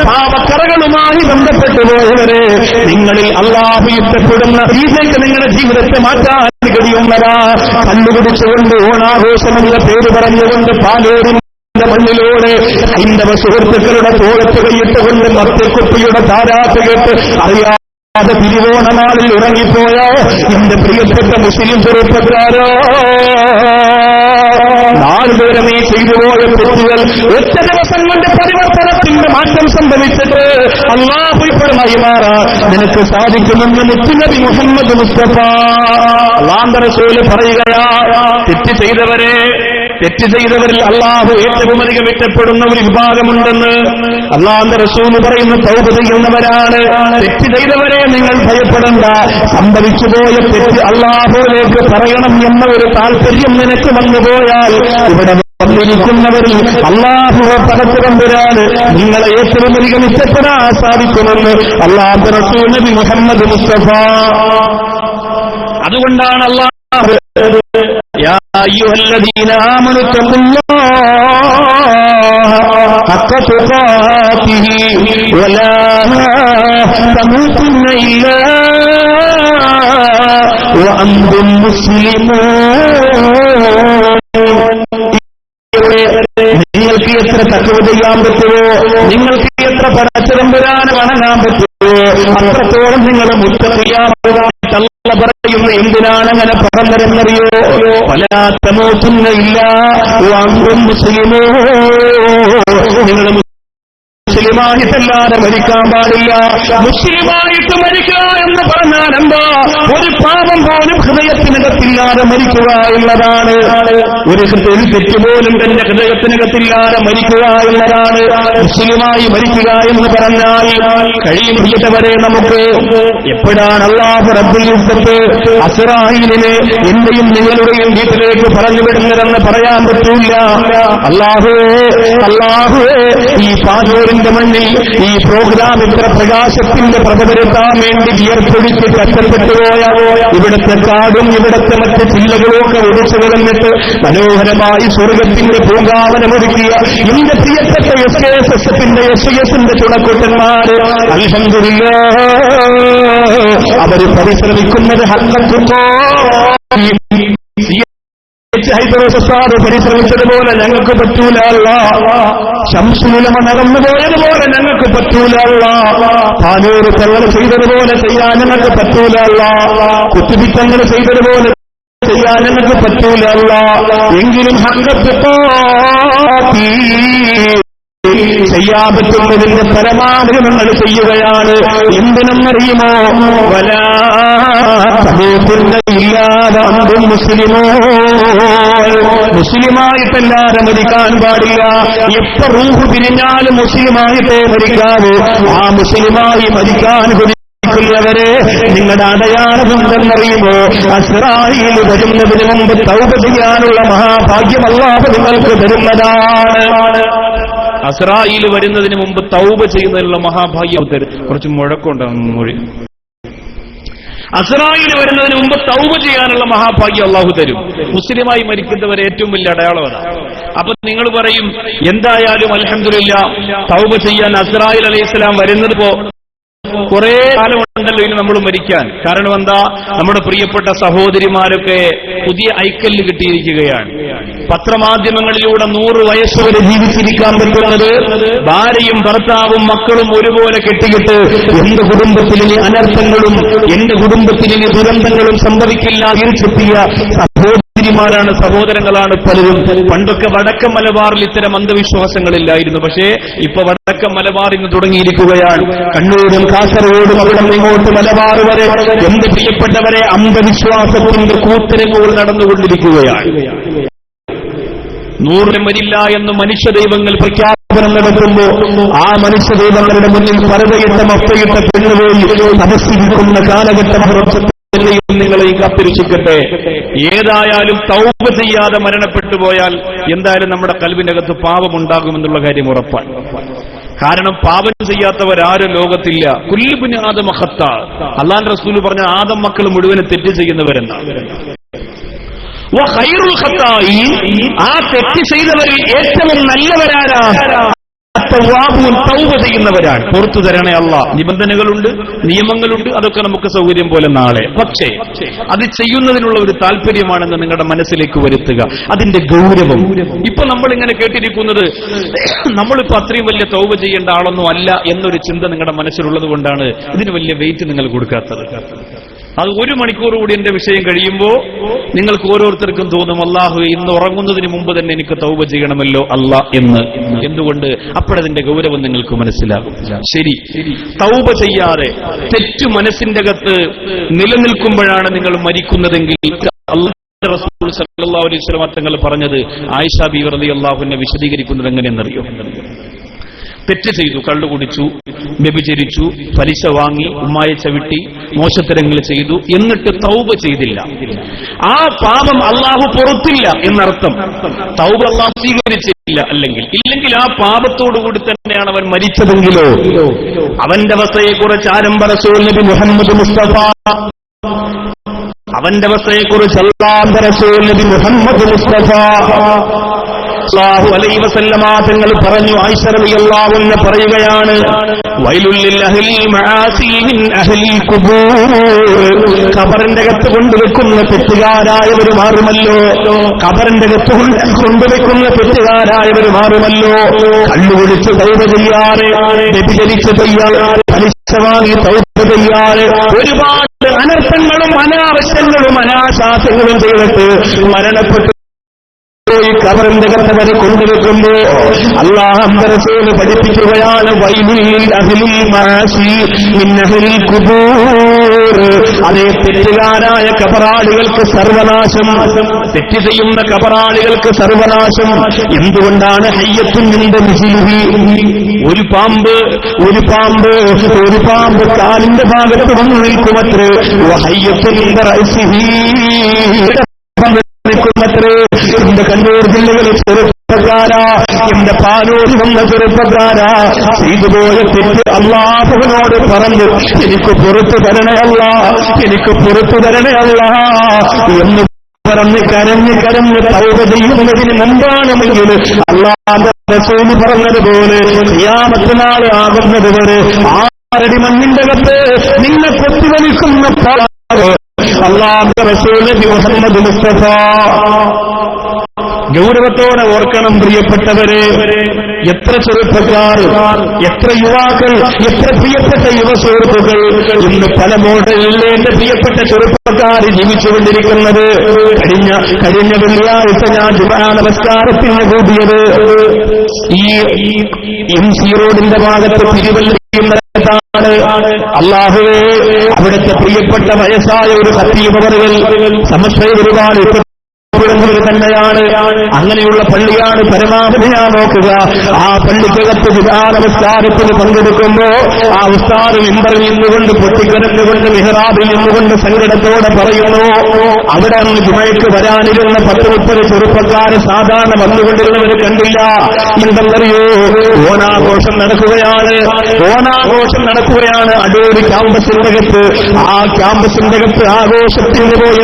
പാപക്കറകളുമായി ബന്ധപ്പെട്ടു പോയവരെ, നിങ്ങളിൽ അല്ലാഹു ഇഷ്ടപ്പെടുന്ന രീതിയിലേക്ക് നിങ്ങളുടെ ജീവിതത്തെ മാറ്റാൻ കഴിയുന്നതാ. കണ്ണുപിടിച്ചുകൊണ്ട് ഓണാഘോഷമെന്ന പേര് പറഞ്ഞുകൊണ്ട് പാലൂരിന്റെ മണ്ണിലൂടെ ഹൈന്ദവ സുഹൃത്തുക്കളുടെ തോളത്ത് കൈയിട്ടുകൊണ്ട് മത്യക്കുപ്പിയുടെ താരാട്ട് കേട്ട് അറിയാതെ തിരുവോണനാളിൽ ഉറങ്ങിപ്പോയ എന്റെ പ്രിയപ്പെട്ട മുസ്ലിം ചെറുപ്പക്കാരോ, നാളുപേരമേ ചെയ്തുപോയ തെറ്റുകൾ ഒറ്റ ദിവസം കൊണ്ട് പരിവർത്തനത്തിന്റെ മാറ്റം സംഭവിച്ചിട്ട് അല്ലാഹു ഇപ്പോഴുമായി മാറാൻ നിനക്ക് സാധിക്കുമെന്ന് മുത്തുനബി മുഹമ്മദ് മുസ്തഫ അല്ലാഹുവിന്റെ റസൂൽ പറയുകയാ. തെറ്റ് ചെയ്തവരിൽ അല്ലാഹു ഏറ്റവും അധികം ഇഷ്ടപ്പെടുന്ന ഒരു വിഭാഗമുണ്ടെന്ന് അല്ലാഹുവിന്റെ റസൂൽ പറയുന്നു. തൗബ ചെയ്യുന്നവരാണ്. തെറ്റ് ചെയ്തവരെ നിങ്ങൾ ഭയപ്പെടണ്ട. സംഭവിച്ചുപോയ തെറ്റ് അല്ലാഹുവിലേക്ക് പറയണം എന്ന ഒരു താല്പര്യം നിനക്ക് വന്നുപോയാൽ ഇവിടെ വന്നിരിക്കുന്നവരിൽ അല്ലാഹു പടച്ചുകൊണ്ടുവരാന് നിങ്ങളെ ഏറ്റവും അധികം ഇഷ്ടപ്പെടാൻ സാധിക്കുമെന്ന് അല്ലാഹുവിന്റെ റസൂൽ നബി മുഹമ്മദ് മുസ്തഫ. അതുകൊണ്ടാണ് അല്ലാഹു യാ അയ്യുഹല്ലദീന ആമനൂ തഖുല്ലാഹ ഹഖ തുഖാതിഹി വലാ തമൂതുന്ന ഇല്ലാ വഅൻതും മുസ്ലിമൂൻ. നിങ്ങൾക്ക് എത്ര തഖ്വ ചെയ്യാൻ പറ്റുമോ, നിങ്ങൾക്ക് എത്ര പടച്ചതമ്പുരാനെ വണങ്ങാൻ പറ്റുമോ, അത്രത്തോളം നിങ്ങൾ മുത്തഖിയാവുക പറയുന്ന. എന്തിനാണ് അങ്ങനെ പറഞ്ഞതെന്നറിയോ? വലാ തമൂതുന്ന ഇല്ലാ വഅൻതും മുസ്ലിമൂൻ. നിങ്ങൾ മുസ്ലിമായിട്ടല്ലാതെ മരിക്കാൻ പാടില്ല. മുസ്ലിമായിട്ട് മരിക്കുക എന്ന് പറഞ്ഞാൽ എന്താ? ഒരു പാപം പോലും ഹൃദയത്തിനകത്തില്ലാതെ മരിക്കുക എന്നതാണ്. ഒരു തെറ്റ് പോലും തന്റെ ഹൃദയത്തിനകത്തില്ലാതെ മരിക്കുക എന്നതാണ് മുസ്ലിമായി മരിക്കുക എന്ന് പറഞ്ഞാൽ. കഴിയുന്നവരെ നമുക്ക് എപ്പോഴാണ് അല്ലാഹു റബ്ബുൽ ഇസ്സത്ത് അസ്റായീലിനെ എന്റെയും നിങ്ങളുടെയും വീട്ടിലേക്ക് പറഞ്ഞു വിടുന്നതെന്ന് പറയാൻ പറ്റൂല. അല്ലാഹുവേ ഈ പാനൂരിന്റെ മണ്ണിൽ ഈ പ്രോഗ്രാം ഇത്ര പ്രകാശത്തിന്റെ പ്രഭ വരുത്താൻ വേണ്ടി വിയർപ്പൊഴിച്ച് കഷ്ടപ്പെട്ടുപോയ ഇവിടുത്തെ കാടും ഇവിടുത്തെ മറ്റ് ചില്ലകളും ഒക്കെ ഒടിച്ചു കളഞ്ഞിട്ട് മനോഹരമായി സ്വർഗത്തിന്റെ പൂങ്കാവനമൊരുക്കിയ എന്റെ പ്രിയപ്പെട്ട SKSSന്റെ SISന്റെ ചുണക്കൂട്ടന്മാര് അൽഹംദുലില്ലാഹ് അവര് പരിശ്രമിക്കുന്നത് ഹഖ്ഖത്തുള്ളാ. പരിശ്രമിച്ചതുപോലെ ഞങ്ങൾക്ക് പറ്റൂല അല്ലാഹ്. ശംസുലമ നടന്നുപോയതുപോലെ ഞങ്ങൾക്ക് പറ്റൂല അല്ലാഹ്. പാനൂർ തങ്ങൾ ചെയ്തതുപോലെ ചെയ്യാൻ ഞങ്ങൾക്ക് പറ്റൂല അല്ലാഹ്. കുത്തുബി തങ്ങൾ ചെയ്തതുപോലെ ചെയ്യാൻ ഞങ്ങൾക്ക് പറ്റൂല അല്ലാഹ്. എങ്കിലും ചെയ്യാൻ പറ്റുന്നതിന്റെ പരമാവധി നമ്മൾ ചെയ്യുകയാണ്. എന്തിനെന്നറിയുമോ? വലാ തമൂതുന്ന ഇല്ലാ വഅൻതും മുസ്ലിമൂൻ. മുസ്ലിമായിട്ടല്ലാതെ മരിക്കാൻ പാടില്ല. എപ്പോ റൂഹ് പിരിഞ്ഞാലും മുസ്ലിമായിട്ടേ മരിക്കാവൂ. ആ മുസ്ലിമായി മരിക്കാൻ ുന്നവരെ നിങ്ങളുടെ അടയാളം എന്തെന്നറിയുമോ? അസ്റായീൽ വരുന്നതിന് മുമ്പ് തൗബ ചെയ്യാനുള്ള മഹാഭാഗ്യം അല്ലാഹു നിങ്ങൾക്ക് തരുന്നതാണ്. അസ്റായീൽ വരുന്നതിന് മുമ്പ് തൗബ ചെയ്യുന്നതിനുള്ള മഹാഭാഗ്യം തരും. കുറച്ച് മുഴക്കമുണ്ടാകും മൊഴി. അസ്റായീൽ വരുന്നതിന് മുമ്പ് തൗബ ചെയ്യാനുള്ള മഹാഭാഗ്യം അല്ലാഹു തരും. മുസ്ലിമായി മരിക്കുന്നവരെ ഏറ്റവും വലിയ അടയാളം അതാണ്. അപ്പൊ നിങ്ങൾ പറയും എന്തായാലും അൽഹംദുലില്ലാ തൗബ ചെയ്യാൻ അസ്റായീൽ അലൈഹിസ്സലാം വരുന്നത് കുറെ കാലമുണ്ടല്ലോ ഇനി നമ്മൾ മരിക്കാൻ. കാരണം എന്താ? നമ്മുടെ പ്രിയപ്പെട്ട സഹോദരിമാരൊക്കെ പുതിയ ഐക്കല്ല് കിട്ടിയിരിക്കുകയാണ്. പത്രമാധ്യമങ്ങളിലൂടെ 100 വയസ്സുവരെ ജീവിച്ചിരിക്കാൻ പറ്റുന്നത് ഭാര്യയും ഭർത്താവും മക്കളും ഒരുപോലെ കെട്ടിയിട്ട് എന്റെ കുടുംബത്തിലിനി അനർത്ഥങ്ങളും എന്റെ കുടുംബത്തിലിനി ദുരന്തങ്ങളും സംഭവിക്കില്ല തിരിച്ചെത്തിയ സഹോദരിമാരാണ്, സഹോദരങ്ങളാണ് പലരും. പണ്ടൊക്കെ വടക്കൻ മലബാറിൽ ഇത്തരം അന്ധവിശ്വാസങ്ങളില്ലായിരുന്നു. പക്ഷേ ഇപ്പൊ വടക്കൻ മലബാർ ഇന്ന് തുടങ്ങിയിരിക്കുകയാണ്. കണ്ണൂരും കാസർഗോഡും അവിടെ ഇങ്ങോട്ട് മലബാർ വരെ എന്റെ പ്രിയപ്പെട്ടവരെ അന്ധവിശ്വാസത്തിന്റെ കൂത്തരങ്ങുകൾ നടന്നുകൊണ്ടിരിക്കുകയാണ്. 100 മരില്ല എന്ന് മനുഷ്യദൈവങ്ങൾ പ്രഖ്യാപനം നടത്തുമ്പോ ആ മനുഷ്യദൈവങ്ങളുടെ മുന്നിൽ പരതയിട്ട മൊത്തയിട്ട പെണ്ണുപോയി തപസ്സിരിക്കുന്ന കാലഘട്ടം നിങ്ങളെ കാത്തിരക്ഷിക്കട്ടെ. ഏതായാലും തൗബ ചെയ്യാതെ മരണപ്പെട്ടു പോയാൽ എന്തായാലും നമ്മുടെ കൽബിനകത്ത് പാപമുണ്ടാകുമെന്നുള്ള കാര്യം ഉറപ്പാണ്. കാരണം പാപം ചെയ്യാത്തവരാരും ലോകത്തില്ല. കുല്ലു ബനി ആദമ ഖത്താ. അല്ലാഹുവിന്റെ റസൂൽ പറഞ്ഞ ആദം മക്കൾ മുഴുവനും തെറ്റ് ചെയ്യുന്നവരെന്നാണ്. വഖൈറുൽ ഖത്താഈൻ, ആ തെറ്റ് ചെയ്തവരിൽ ഏറ്റവും നല്ലവരാരാ? തൗബ ചെയ്യുന്നവരാണ്. പുറത്തു തരണേ അല്ലാഹ്. നിബന്ധനകളുണ്ട്, നിയമങ്ങളുണ്ട്, അതൊക്കെ നമുക്ക് സൗകര്യം പോലെ നാളെ. പക്ഷേ അത് ചെയ്യുന്നതിനുള്ള ഒരു താല്പര്യമാണെന്ന് നിങ്ങളുടെ മനസ്സിലേക്ക് വരുത്തുക. അതിന്റെ ഗൗരവം ഇപ്പൊ നമ്മളിങ്ങനെ കേട്ടിരിക്കുന്നത് നമ്മളിപ്പോ അത്രയും വലിയ തൗബ ചെയ്യേണ്ട ആളൊന്നും അല്ല എന്നൊരു ചിന്ത നിങ്ങളുടെ മനസ്സിലുള്ളത് കൊണ്ടാണ് ഇതിന് വലിയ വെയിറ്റ് നിങ്ങൾ കൊടുക്കാത്തത്. അത് 1 മണിക്കൂർ കൂടി എന്റെ വിഷയം കഴിയുമ്പോൾ നിങ്ങൾക്ക് ഓരോരുത്തർക്കും തോന്നും അല്ലാഹുവേ ഇന്ന് ഉറങ്ങുന്നതിന് മുമ്പ് തന്നെ എനിക്ക് തൗബ ചെയ്യണമല്ലോ അല്ലാ എന്ന്. എന്തുകൊണ്ട്? അപ്പോഴതിന്റെ ഗൗരവം നിങ്ങൾക്ക് മനസ്സിലാകും. ശരി, തൗബ ചെയ്യാതെ തെറ്റ് മനസ്സിന്റെ അകത്ത് നിലനിൽക്കുമ്പോഴാണ് നിങ്ങൾ മരിക്കുന്നതെങ്കിൽ അല്ലാഹുവിന്റെ റസൂൽ സല്ലല്ലാഹു അലൈഹി വസല്ലം തങ്ങൾ പറഞ്ഞത് ആയിഷ ബീവി റളിയല്ലാഹു അൻഹ വിശദീകരിക്കുന്നത് എങ്ങനെയെന്നറിയോ? തെറ്റ് ചെയ്തു, കള്ളു കുടിച്ചു, വ്യഭിചരിച്ചു, പലിശ വാങ്ങി, ഉമ്മായെ ചവിട്ടി, മോശത്തരങ്ങൾ ചെയ്തു, എന്നിട്ട് തൗബ ചെയ്തില്ല. ആ പാപം അല്ലാഹു പൊറുത്തില്ല എന്നർത്ഥം. തൗബ അല്ലാഹു സ്വീകരിച്ചില്ല. ഇല്ലെങ്കിൽ ആ പാപത്തോടുകൂടി തന്നെയാണ് അവൻ മരിച്ചതെങ്കിലോ അവന്റെ അവസ്ഥയെക്കുറിച്ച് ആരംഭ റസൂൽ നബി മുഹമ്മദ് മുസ്തഫ, അവന്റെ അവസ്ഥയെക്കുറിച്ച് അല്ലാഹുവിന്റെ റസൂൽ നബി മുഹമ്മദ് മുസ്തഫ സല്ലല്ലാഹു അലൈഹി വസല്ലമ തങ്ങൾ പറഞ്ഞു, ആയിഷ റളിയല്ലാഹു അൻഹ പറയുകയാണ്, വൈലുൽ ലിൽ അഹ്ലിൽ മആസി മിൻ അഹ്ലിൽ ഖുബൂർ. ഖബറിന്റെ അകത്ത് കൊണ്ടുവെക്കുന്ന തെറ്റുകാരായവർ മാറുമല്ലോ, ഖബറിന്റെ അകത്ത് കൊണ്ടുവെക്കുന്ന തെറ്റുകാരായവർ മാറുമല്ലോ. കള്ളുകുടിച്ച് തൗബ ചെയ്യാറ്, വ്യഭിചരിച്ച് തയ്യാറ്, പലിശ വാങ്ങി തൗബ ചെയ്യാറ്, ഒരുപാട് അനർത്ഥങ്ങളും അനാവശ്യങ്ങളും അനാശാസ്യങ്ങളും ചെയ്തിട്ട് മരണപ്പെട്ടു ഈ ഖബറിന്റെ അകത്ത് വരെ കൊണ്ടുവെക്കുമ്പോ അല്ലാഹുവിന്റെ റസൂൽ പഠിപ്പിക്കുകയാണ്, വൈലുൽ അഹ്ലിൽ മആസി മിൻ അഹ്ലിൽ ഖുബൂർ. അതേ തെറ്റുകാരായ ഖബറാളികൾക്ക് സർവനാശം, തെറ്റ് ചെയ്യുന്ന ഖബറാളികൾക്ക് സർവനാശം. എന്തുകൊണ്ടാണ്? ഹയ്യത്തുൻ മിൻ മിസ്ലിഹി. ഒരു പാമ്പ് കാലിന്റെ ഭാഗത്ത് വന്നു നിൽക്കുമത്രേ. വഹയ്യത്തുൻ മിൻ റഅസിഹി. എന്റെ കണ്ണൂർ ജില്ലയിലെ ചെറുപ്പക്കാരാ, എന്റെ പാനൂരിൽ വന്ന ചെറുപ്പക്കാരാ, ചെയ്തുപോയ തെറ്റ് അല്ലാഹുവിനോട് പറഞ്ഞു, എനിക്ക് പുറത്തു തരണേ അല്ലാ, എനിക്ക് പുറത്തു തരണേ അല്ലാ എന്ന് പറഞ്ഞ് കരഞ്ഞ് തൗബ ചെയ്യുന്നതിന് മുമ്പാണെങ്കിൽ അല്ലാഹുവിന്റെ റസൂൽ പറഞ്ഞതുപോലെ ഖിയാമത്ത് നാൾ ആകുന്നതുവരെ 6 അടി മണ്ണിന്റെ അകത്ത് നിന്നെ കൊത്തിവലിക്കുന്ന അല്ലാഹുവിന്റെ റസൂൽ മുഹമ്മദ് മുസ്തഫ. ഗൗരവത്തോടെ ഓർക്കണം പ്രിയപ്പെട്ടവരെ, എത്ര ചെറുപ്പക്കാർ, എത്ര യുവാക്കൾ, എത്ര പ്രിയപ്പെട്ട യുവസുഹൃത്തുക്കൾ ഇന്ന് പല മോഡലിൽ എന്റെ പ്രിയപ്പെട്ട ചെറുപ്പക്കാർ ജീവിച്ചുകൊണ്ടിരിക്കുന്നത്. കഴിഞ്ഞ വെള്ളിയാഴ്ച ഞാൻ ജുമാ നമസ്കാരത്തിന് കൂടിയത് ഈ MC റോഡിന്റെ ഭാഗത്ത് തിരുവല്ലയാണ്. അല്ലാഹുവേ, അവിടുത്തെ പ്രിയപ്പെട്ട വയസ്സായ ഒരു ഖത്തീബവറുകൾ സമസ്ത ഒരുപാട് തന്നെയാണ്. അങ്ങനെയുള്ള പള്ളിയാണ് പരമാവധി ഞാൻ നോക്കുക. ആ പള്ളിക്കകത്ത് ജുമാ നമസ്കാരത്തിന് പങ്കെടുക്കുമ്പോ ആ ഉസ്താദ് മിമ്പറിൽ നിന്നുകൊണ്ട് പൊട്ടിക്കരഞ്ഞുകൊണ്ട് മിഹ്റാബിൽ നിന്നുകൊണ്ട് സങ്കടത്തോടെ പറയുന്നു, അവിടെ നിന്ന് ജുമയ്ക്ക് വരാനിരുന്ന 10-30 ചെറുപ്പക്കാർ സാധാരണ വന്നുകൊണ്ടിരുന്നവർ കണ്ടില്ല. എന്തെന്നറിയോ? ഓണാഘോഷം നടക്കുകയാണ്. അടൂർ ക്യാമ്പസിന്റെ അകത്ത്. ആ ക്യാമ്പസിന്റെ അകത്ത് ആഘോഷത്തിന് പോയ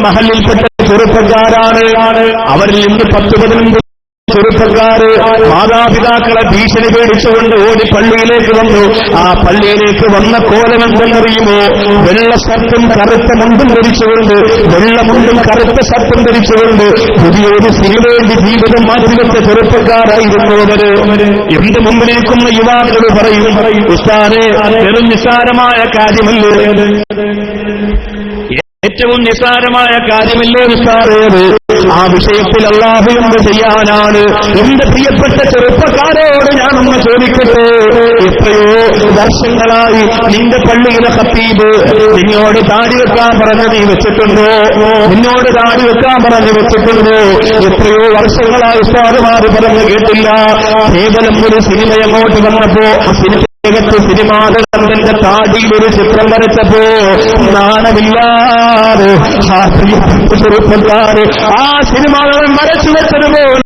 മഹലിൽപ്പെട്ട ചെറുപ്പക്കാരാണ്. അവരിൽ നിന്ന് 10-15 ചെറുപ്പക്കാര് മാതാപിതാക്കളെ ഭീഷണി പേടിച്ചുകൊണ്ട് ഓടി പള്ളിയിലേക്ക് വന്നു. ആ പള്ളിയിലേക്ക് വന്ന കോലം എന്തെന്നറിയുമോ? വെള്ള ഷർട്ടും കറുത്ത മുണ്ടും ധരിച്ചുകൊണ്ട്, വെള്ളമുണ്ടും കറുത്ത ഷർട്ടും ധരിച്ചുകൊണ്ട് പുതിയൊരു സിനിമേന്റെ ജീവിതം മാറ്റിവെച്ച ചെറുപ്പക്കാരായിരുന്നു അവര്. എന്റെ മുമ്പിലിരിക്കുന്ന യുവാക്കൾ പറയും, ഉസ്താദേ, വെറും നിസ്സാരമായ കാര്യമല്ലേ, ഏറ്റവും നിസ്സാരമായ കാര്യമല്ലേ ഉസ്താദേ? ആ വിഷയത്തിൽ അല്ലാഹു എന്ത് ചെയ്യാനാണ്? എന്റെ പ്രിയപ്പെട്ട ചെറുപ്പക്കാരോട് ഞാനൊന്ന് ചോദിക്കട്ടെ, എത്രയോ വർഷങ്ങളായി നിന്റെ പള്ളിയിലെ ഖത്തീബ് നിന്നോട് താടി വെക്കാൻ പറഞ്ഞ് നീ വെച്ചിട്ടുണ്ടോ? നിന്നോട് താടി വെക്കാൻ പറഞ്ഞ് വെച്ചിട്ടുണ്ടോ? എത്രയോ വർഷങ്ങളായി ഉസ്താദുമാർ പറഞ്ഞ് കേട്ടില്ല. കേവലം ഒരു സിനിമ അങ്ങോട്ട് വന്നപ്പോ സിനിമാതന്റെ താടിയിൽ ഒരു ചിത്രം വരച്ചപ്പോ നാണമില്ലാതെ ആ പ്രിയപ്പെട്ട ചെറുപ്പക്കാര് ആ സിനിമാതൻ വരച്ചു വെച്ചതുപോലെ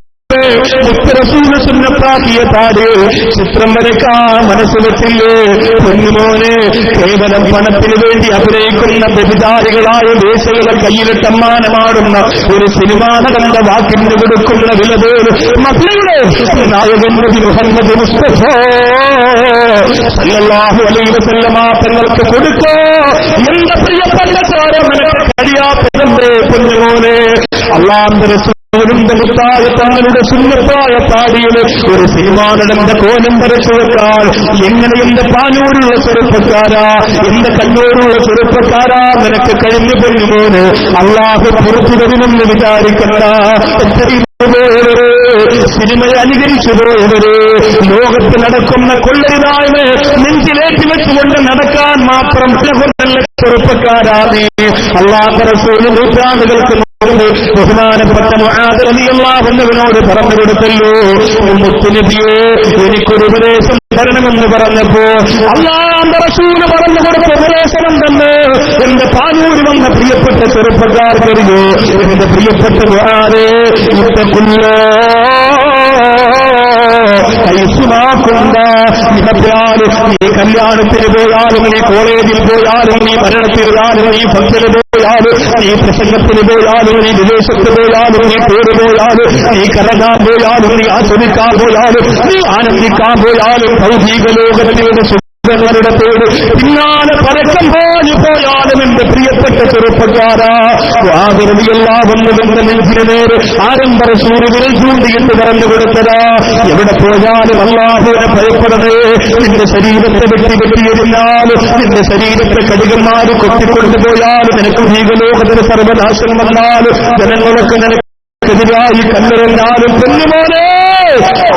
സുന്നത്താക്കിയ താടി ചിത്രം വരയ്ക്കാൻ മനസ്സ് വെച്ചില്ലേ? പൊന്നുമോനെ, കേവലം പണത്തിന് വേണ്ടി അഭിനയിക്കുന്ന വ്യഭിചാരികളായ വേശ്യകളെ കയ്യിലിട്ടമ്മാനമാടുന്ന ഒരു സിനിമാ നടന്റെ വാക്കിന് കൊടുക്കുന്ന വില പോലും മക്കളുടെ നായകൻ നബി മുഹമ്മദ് മുസ്തഫ സല്ലല്ലാഹു അലൈഹി വസല്ലമ തങ്ങൾക്ക് കൊടുക്കോ? എന്റെ പ്രിയപ്പെട്ട ചോരം നിനക്ക് കഴിയാത്തതെന്തേ പൊന്നുമോനെ? അല്ലാഹുവിന്റെ റസൂൽ മുത്തായ തങ്ങളുടെ സുന്നത്തായ താടിയിൽ ഒരു സിനിമാനടന്റെ കോലം വരച്ചു വെക്കാൻ എങ്ങനെ എന്റെ പാനൂരുള്ള ചെറുപ്പക്കാരാ, എന്റെ കണ്ണൂരുള്ള ചെറുപ്പക്കാരാ നിനക്ക് കഴിഞ്ഞു പൊന്നുമോന്? അല്ലാഹു പുറത്തു വരുമെന്ന് വിചാരിക്കണ്ട. സിനിമയെ അനുകരിച്ചു പോയവര്, ലോകത്ത് നടക്കുന്ന കൊള്ളരുതായ്മ നെഞ്ചിലേറ്റി വെച്ചുകൊണ്ട് നടക്കാൻ മാത്രം ചെറുപ്പക്കാരാണ്. അല്ലാഹു റസൂൽ നൂറ്റാണ്ടുകൾക്ക് ബഹുമാനപ്പെട്ട മുആദ് റളിയല്ലാഹു അൻഹുവിനോട് പറഞ്ഞു കൊടുത്തല്ലോ, മുത്തുനബിയെ എനിക്കൊരു ഉപദേശം തരണമെന്ന് പറഞ്ഞപ്പോ അല്ലാഹുവിന്റെ റസൂൽ പറഞ്ഞു കൊടുത്ത ഉപദേശം തന്നെ എന്റെ പാനൂര് വന്ന പ്രിയപ്പെട്ട ചെറുപ്പക്കാർക്കറിയോ? എന്റെ പ്രിയപ്പെട്ട മുആദേ, ഇത്തഖുല്ലാ നീ കല്യാണത്തിന് പോയാലും, നീ കോളേജിൽ പോയാലും, നീ മരണത്തിലാലും, നീ ഫംഗ്ഷന് പോയാലും, നീ പ്രസംഗത്തിന് പോയാലും, നീ വിദേശത്ത് പോയാലും, നീ ടൂറ് പോയാലും, നീ കറങ്ങാൻ പോയാലും, നീ ആസ്വദിക്കാൻ പോയാലും, നീ ആനന്ദിക്കാൻ പോയാലും, ഭൗതിക ലോകത്തിലൂടെ ങ്ങളുടെ പേര് പിന്നാലെ പരക്കം പോയാലും എന്റെ പ്രിയപ്പെട്ട ചെറുപ്പക്കാരാ, വന്നതിന്റെ നെഞ്ചിന് നേരെ ആരംഭ സൂര്യവിരൽ ചൂണ്ടിയിട്ട് പറഞ്ഞു കൊടുത്തതാ. എവിടെ പോയാലും അല്ലാഹുവിനെ ഭയപ്പെടണേ. നിന്റെ ശരീരത്തെ വെട്ടിയെറിഞ്ഞാലും, നിന്റെ ശരീരത്തെ കടികന്മാര് കൊത്തിക്കൊണ്ടുപോയാലും, നിനക്ക് ഭീകലോകത്തിന് സർവനാശം വന്നാലും, ജനങ്ങളൊക്കെ നിനക്കെതിരായി കല്ലെറിഞ്ഞാലും, പൊന്നുമോനെ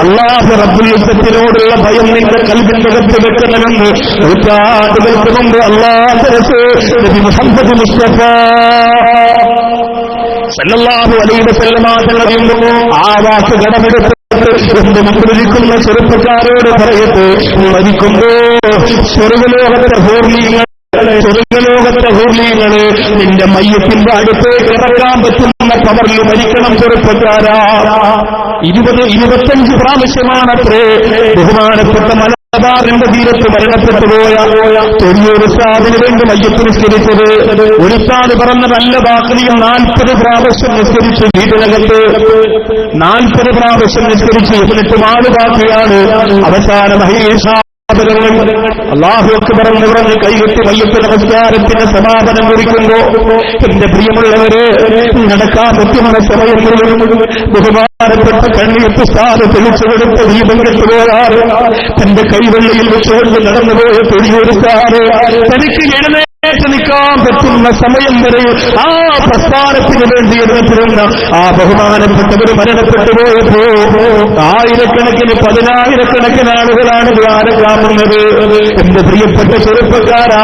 അല്ലാഹു റബ്ബുൽ ഇസ്സത്തിനോടുള്ള ഭയം നിന്റെ കൽബിന്റെ അകത്ത് വെക്കണമെന്ന് നൂറ്റാണ്ടുകൾക്ക് മുമ്പ് അല്ലാഹുവിന്റെ റസൂൽ നബി മുഹമ്മദ് മുസ്തഫ സല്ലല്ലാഹു അലൈഹി വസല്ലം പറയുന്നു. ആ വാക്ക് കടമെടുത്ത് എന്റെ മുമ്പിലിരിക്കുന്ന ചെറുപ്പക്കാരോട് പറയട്ടെ, മരിക്കുമ്പോ സ്വർഗ്ഗലോകത്തെ ഹൂർലീങ്ങള് നിന്റെ മയ്യത്തിന്റെ അടുത്തേക്ക് ഇറക്കാൻ പറ്റുന്ന പവറിൽ മരിക്കണം ചെറുപ്പക്കാരാ. 20-25 പ്രാവശ്യമാണത്രേ ബഹുമാനപ്പെട്ട മലബാറിന്റെ തീരത്ത് മരണപ്പെട്ടു പോയ ചെറിയൊരു ഉസ്താദിന് വേണ്ടി മയ്യത്ത് നിസ്കരിച്ചത്. ഒരു ഉസ്താദ് പറഞ്ഞ നല്ല വാക്കിനെയും 40 പ്രാവശ്യം നിസ്കരിച്ചു. വീട്ടിനകത്ത് 40 പ്രാവശ്യം നിസ്കരിച്ചു. 18 ആള് ബാക്കിയാണ്. അവസാന മഹേഷ അല്ലാഹു അക്ബർ എന്ന് പറഞ്ഞ് കൈകെട്ടി മയ്യത്ത് നമസ്കാരത്തിന്റെ സമാപനം കുറിക്കുമ്പോ എന്റെ പ്രിയമുള്ളവരെ, നടക്കാൻ പറ്റുന്ന സമയങ്ങളിൽ ബഹുമാനപ്പെട്ട കണ്ണീർത്ത് സ്ഥാനം തെളിച്ചു കൊടുത്ത ദീപം കെട്ടുപോയാറ് തന്റെ കൈവെള്ളയിൽ വെച്ചുകൊണ്ട് നടന്നുപോയ തൊഴിയൊരു സ്ഥാനം തനിക്ക് എഴുന്നേറ്റ് നിൽക്കാൻ പറ്റുന്ന സമയം വരെ ആ പ്രസ്ഥാനത്തിന് വേണ്ടി എഴുന്നേറ്റിരുന്ന ആ ബഹുമാനപ്പെട്ടവർ മരണപ്പെട്ടു പോയപ്പോ ആയിരക്കണക്കിന് 10,000-കണക്കിന് ആളുകളാണ് ദ്വാരം കാണുന്നത്. എന്റെ പ്രിയപ്പെട്ട ചെറുപ്പക്കാരാ,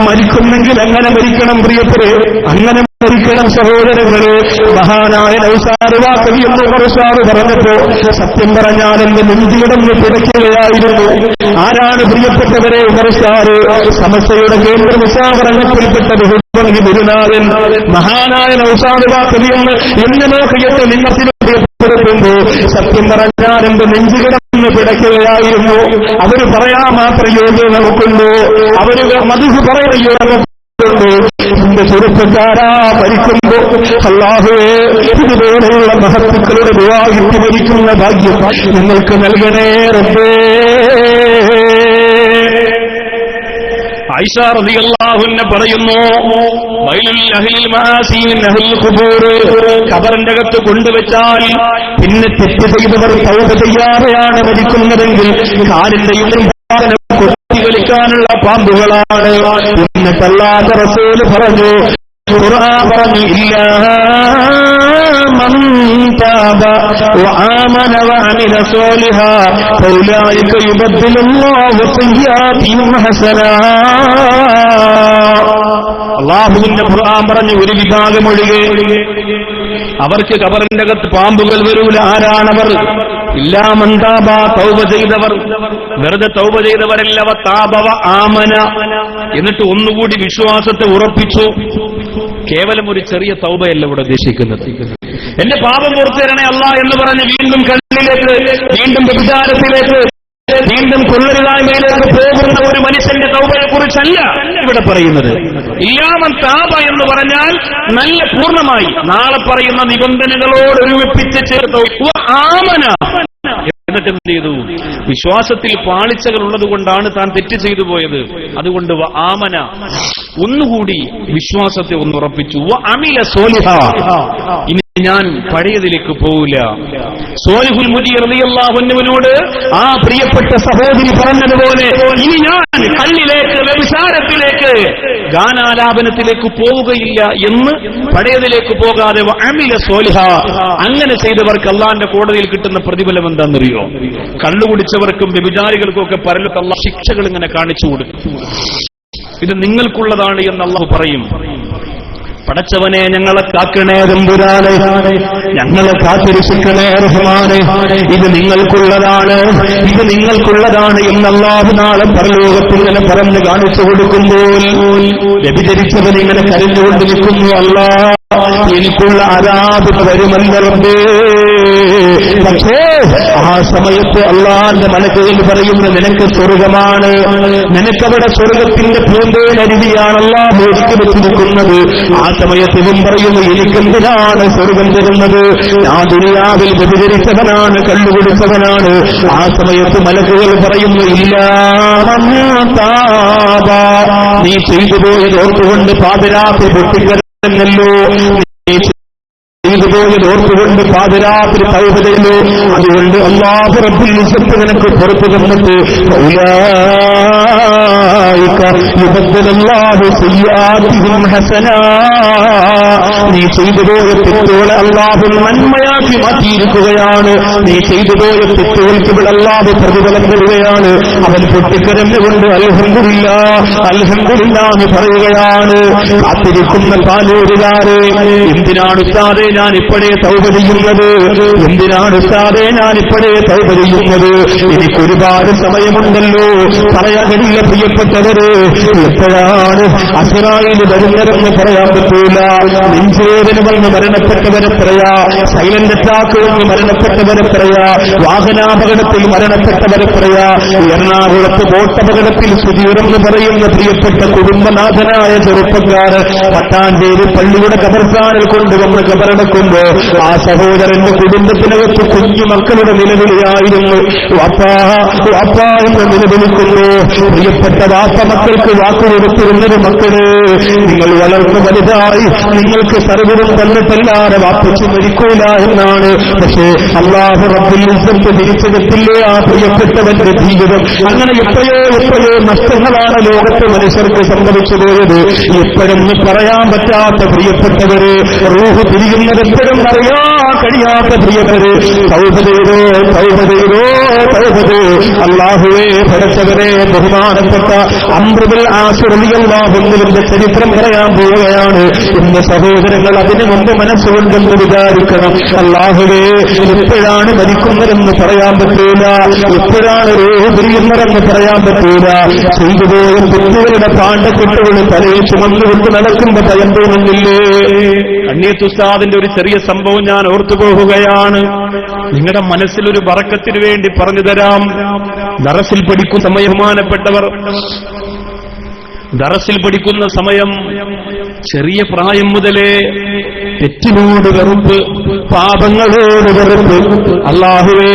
മരിക്കുന്നെങ്കിൽ അങ്ങനെ മരിക്കണം പ്രിയപ്പെട്ടവരെ, അങ്ങനെ മരിക്കണം സഹോദരങ്ങളെ. മഹാനായ നൗസാദ് വാഖി എന്ന് ഉമർ പറഞ്ഞപ്പോ സത്യം പറഞ്ഞാൽ എന്റെ നെഞ്ചിടന്ന് പിടയ്ക്കുകയായിരുന്നു. ആരാണ് പ്രിയപ്പെട്ടവരെ? ഉമർ സമസ്തയുടെ കേന്ദ്ര നിസാകരണത്തിൽപ്പെട്ട ഗുരുനാഥൻ മഹാനായ നൗസാദ് വാഖി എന്ന് നോക്കിയിട്ട് നിന്നത്തിന് പ്രിയപ്പെടുത്തുമ്പോ സത്യം പറഞ്ഞാൽ എന്റെ നെഞ്ചിടന്ന് പിടയ്ക്കുകയായിരുന്നു. അവര് പറയാൻ മാത്രം യോഗ്യത നമുക്കുണ്ടോ? അവര് മധു പറയുകയോ എന്റെ ചെറുപ്പക്കാരാ, മരിക്കുമ്പോ അല്ലാഹുവേ ഇതുപോലെയുള്ള മഹത്തുക്കളുടെ ദുആഇട്ട് മരിക്കുന്ന ഭാഗ്യം നിങ്ങൾക്ക് നൽകണേ റബ്ബേ. ആയിഷ റളിയല്ലാഹു അൻഹ പറയുന്നു, വൈലുൽ അഹ്ലിൽ മആസി മിൻ അഹ്ലിൽ ഖുബൂർ, ഖബറിന്റെ അകത്ത് കൊണ്ടുവച്ചാൽ പിന്നെ തെറ്റ് ചെയ്തവർ തൗബ ചെയ്യാതെയാണ് മരിക്കുന്നതെങ്കിൽ കാലിന്റെയും കളിക്കാനുള്ള പാമ്പുകളാണ്. എന്നിട്ട് അല്ലാഹു റസൂൽ പറഞ്ഞു, ഖുർആൻ പറഞ്ഞു, ഇല്ലാ മൻ താബ വആമന വഅമില സ്വാലിഹാ ഫൗലൈക യുബദ്ദിലുല്ലാഹു സയ്യിആതിഹിം ഹസനാ. അല്ലാഹുവിന്റെ ഖുർആൻ പറഞ്ഞു, ഒരു വിഭാഗം ഒഴികെ അവർക്ക് ഖബറിന്റെ അകത്ത് പാമ്പുകൾ വരൂല. ആരാണവർ? ഇല്ലാ മൻ താബ, തൗബ ചെയ്തവർ. വെറുതെ തൗബ ചെയ്തവരല്ല. വ താബ വ ആമന, എന്നിട്ട് ഒന്നുകൂടി വിശ്വാസത്തെ ഉറപ്പിച്ചു. കേവലം ഒരു ചെറിയ തൗബയല്ല ഇവിടെ ഉദ്ദേശിക്കുന്നത്. എന്റെ പാപം പുറത്തു തരണേ അല്ലാ എന്ന് പറഞ്ഞ് വീണ്ടും കണ്ണിലേക്ക്, വീണ്ടും വ്യഭിചാരത്തിലേക്ക്, വീണ്ടും കൊള്ളരുതായ്മയിലേക്ക് പോകുന്ന ഒരു മനുഷ്യന്റെ തൗബയെ കുറിച്ചല്ല ഇവിടെ പറയുന്നത്. ഇല്ലാമൻ താബ എന്ന് പറഞ്ഞാൽ നല്ല പൂർണ്ണമായി നാളെ പറയുന്ന നിബന്ധനകളോട് ഒരുമിപ്പിച്ച് ചേർത്ത് ആമന. എന്നിട്ട് എന്ത് ചെയ്തു? വിശ്വാസത്തിൽ പാളിച്ചകൾ ഉള്ളതുകൊണ്ടാണ് താൻ തെറ്റ് ചെയ്തു പോയത്. അതുകൊണ്ട് ആമന, ഒന്നുകൂടി വിശ്വാസത്തെ ഒന്നുറപ്പിച്ചു. അമില സോലിഹ, ഇനി ഞാൻ പഴയതിലേക്ക് പോവില്ല. സോലിഹുൽ മുജി റളിയല്ലാഹു അൻഹുവിനോട് ആ പ്രിയപ്പെട്ട സഹോദരി പറഞ്ഞതുപോലെ ഇനി ഞാൻ കള്ളിലേക്ക്, വ്യഭിചാരത്തിലേക്ക്, ഗാനാലാപനത്തിലേക്ക് പോവുകയില്ല എന്ന് പഴയതിലേക്ക് പോകാതെ അമില സോലിഹ. അങ്ങനെ ചെയ്തവർക്ക് അല്ലാഹുവിന്റെ കോടതിയിൽ കിട്ടുന്ന പ്രതിഫലം എന്താണെന്നറിയോ? കള്ളുകുടിച്ചവർക്കും വ്യഭിചാരികൾക്കും ഒക്കെ പരലോകത്ത് അല്ലാഹു ശിക്ഷകൾ ഇങ്ങനെ കാണിച്ചു കൊടുക്കും. ഇത് നിങ്ങൾക്കുള്ളതാണ് എന്ന് അല്ലാഹു പറയും. പടച്ചവനെ, ഞങ്ങളെ കാക്കണേ തമ്പുരാനെ, ഞങ്ങളെ കാത്തിരക്ഷിക്കണേ റഹ്മാനെ, ഇത് നിങ്ങൾക്കുള്ളതാണ്, ഇത് നിങ്ങൾക്കുള്ളതാണ് എന്ന് അല്ലാഹു നാളെ പരലോകത്തിൽ ഇങ്ങനെ പറഞ്ഞു കാണിച്ചു കൊടുക്കുമ്പോൾ വ്യഭിചരിച്ചവൻ ഇങ്ങനെ കരഞ്ഞുകൊണ്ട് നിൽക്കുന്നു, അല്ലാഹ് എനിക്കുള്ള അദാബ് വരുമല്ല റബ്ബേ. പക്ഷേ ആ സമയത്ത് അള്ളാന്റെ മലക്കുകൾ പറയുന്ന നിനക്ക് സ്വർഗമാണ്, നിനക്കവിടെ സ്വർഗത്തിന്റെ പൂന്തേനരുവിയാണ് അല്ലാഹു ഒരുക്കി വെച്ചിരിക്കുന്നത്. ആ സമയത്ത് ഇവൻ പറയുന്നു എനിക്കെന്തിനാണ് സ്വർഗം തരുന്നത്, ഞാൻ ദുനിയാവിൽ വ്യഭിചരിച്ചവനാണ്, കള്ളുകുടിച്ചവനാണ്. ആ സമയത്ത് മലക്കുകൾ പറയുന്നു ഇല്ല, നീ ചെയ്തു പോയത് ഓർത്തുകൊണ്ട് പാതിരാത്രി പൊട്ടിക്കരഞ്ഞല്ലോ, ചെയ്തുപോയത് ഓർത്തുകൊണ്ട് പാതിരാത്രി തൗബ ചെയ്തു, അതുകൊണ്ട് അല്ലാഹു റബ്ബുൽ ഇസ്സത്ത് നിനക്ക് പുറത്തു തന്നിട്ട് നീ ചെയ്തുപോയ തെറ്റുകളെ അല്ലാഹു നന്മയാക്കി മാറ്റിയിരിക്കുകയാണ്. നീ ചെയ്തുപോയ തെറ്റുകൾക്ക് അല്ലാഹു പ്രതിഫലം തരികയാണ്. അവൻ പൊട്ടിക്കരഞ്ഞുകൊണ്ട് അൽഹംദുലില്ലാഹ് അൽഹംദുലില്ലാഹ് പറയുകയാണ്. കാത്തിരിക്കുന്ന പാലൂരുകാരെ, എന്തിനാണ് ഉസ്താദേ ഞാൻ ഇപ്പോഴേ തൗബ ചെയ്യുന്നത്, എന്തിനാണ് ഉസ്താദേ ഞാൻ ഇപ്പോഴേ തൗബ ചെയ്യുന്നത്, എനിക്കൊരുപാട് സമയമുണ്ടല്ലോ. പറയാനില്ല പ്രിയപ്പെട്ടവര്, എപ്പോഴാണ് അസ്റായിൽ വരുന്നതെന്ന് പറയാൻ പറ്റൂല. നെഞ്ചുവേദന വന്ന് മരണപ്പെട്ടവരെത്രയാ, സൈലന്റ് അറ്റാക്ക് വന്ന് മരണപ്പെട്ടവരെത്രയാ, വാഹനാപകടത്തിൽ മരണപ്പെട്ടവരെത്രയാ. എറണാകുളത്ത് ബോട്ടപകടത്തിൽ സുധീറെന്ന് പറയുന്ന പ്രിയപ്പെട്ട കുടുംബനാഥനായ ചെറുപ്പക്കാരൻ പട്ടാഞ്ചേരി പള്ളിയുടെ കബർസ്ഥാനിൽ കൊണ്ടുവന്ന് കബറടക്കുമ്പോ ആ സഹോദരന്റെ കുടുംബത്തിനകത്ത് കുഞ്ഞു മക്കളുടെ നിലവിളിയായിരുന്നു. വാപ്പാ വാപ്പാ എന്ന് നിലവിളിക്കുന്നു. പ്രിയപ്പെട്ട വാപ്പ മക്കൾക്ക് വാക്കുകൊടുത്തിരുന്നത്, മക്കള് നിങ്ങൾ വളർന്നു വലുതായി നിങ്ങൾക്ക് സർവ്വതും തന്നിട്ടല്ലാതെ വാപ്പിച്ച് മരിക്കൂല എന്നാണ്. പക്ഷേ അല്ലാഹു റബ്ബുൽ ഇസ്സത്ത് തിരിച്ചെടുത്തില്ലേ ആ പ്രിയപ്പെട്ടവന്റെ ജീവിതം. അങ്ങനെ എത്രയോ നഷ്ടങ്ങളാണ് ലോകത്ത് മനുഷ്യർക്ക് സംഭവിച്ചു പോയത്. എപ്പോഴെന്ന് പറയാൻ പറ്റാത്ത പ്രിയപ്പെട്ടവര്, റൂഹ് തിരിയുന്നത് എപ്പോഴും അറിയാൻ കഴിയാത്ത പ്രിയപ്പെട്ടവര്, തൗബ ചെയ്തോ തൗബ ചെയ്തോ തൗബ ചെയ്തോ. അല്ലാഹുവേ പടച്ചവനെ, ബഹുമാനപ്പെട്ട അംറു ബിൻ ആസ് റളിയല്ലാഹു അൻഹുവിന്റെ ചരിത്രം പറയാൻ പോവുകയാണ്. എന്റെ സഹോദരങ്ങൾ, അതിനു മുമ്പ് മനസ്സുകൊണ്ടെന്ന് വിചാരിക്കണം, അല്ലാഹുവേ എപ്പോഴാണ് മരിക്കുന്നതെന്ന് പറയാൻ പറ്റൂല, എപ്പോഴാണ് റൂഹ് പിരിയുന്നതെന്ന് പറയാൻ പറ്റൂല. ചെയ്തുപോയ തെറ്റുകളുടെ പാണ്ഡക്കെട്ടുകൾ തലയിൽ ചുമന്നുകൊണ്ട് നടക്കുമ്പോ ഭയം തോന്നുന്നില്ലേ? അന്യത്തുസ്താദിന്റെ ഒരു ചെറിയ സംഭവം ഞാൻ ഓർത്തുപോകുകയാണ്. നിങ്ങളുടെ മനസ്സിലൊരു ബറക്കത്തിന് വേണ്ടി പറഞ്ഞു തരാം. ദറസിൽ പഠിക്കുന്ന ബഹുമാനപ്പെട്ടവർ, ദറസിൽ പഠിക്കുന്ന സമയം ചെറിയ പ്രായം മുതലേ തെറ്റിനോട് വെറുപ്പ്, പാപങ്ങളോട് വെറുപ്പ്, അല്ലാഹുവേ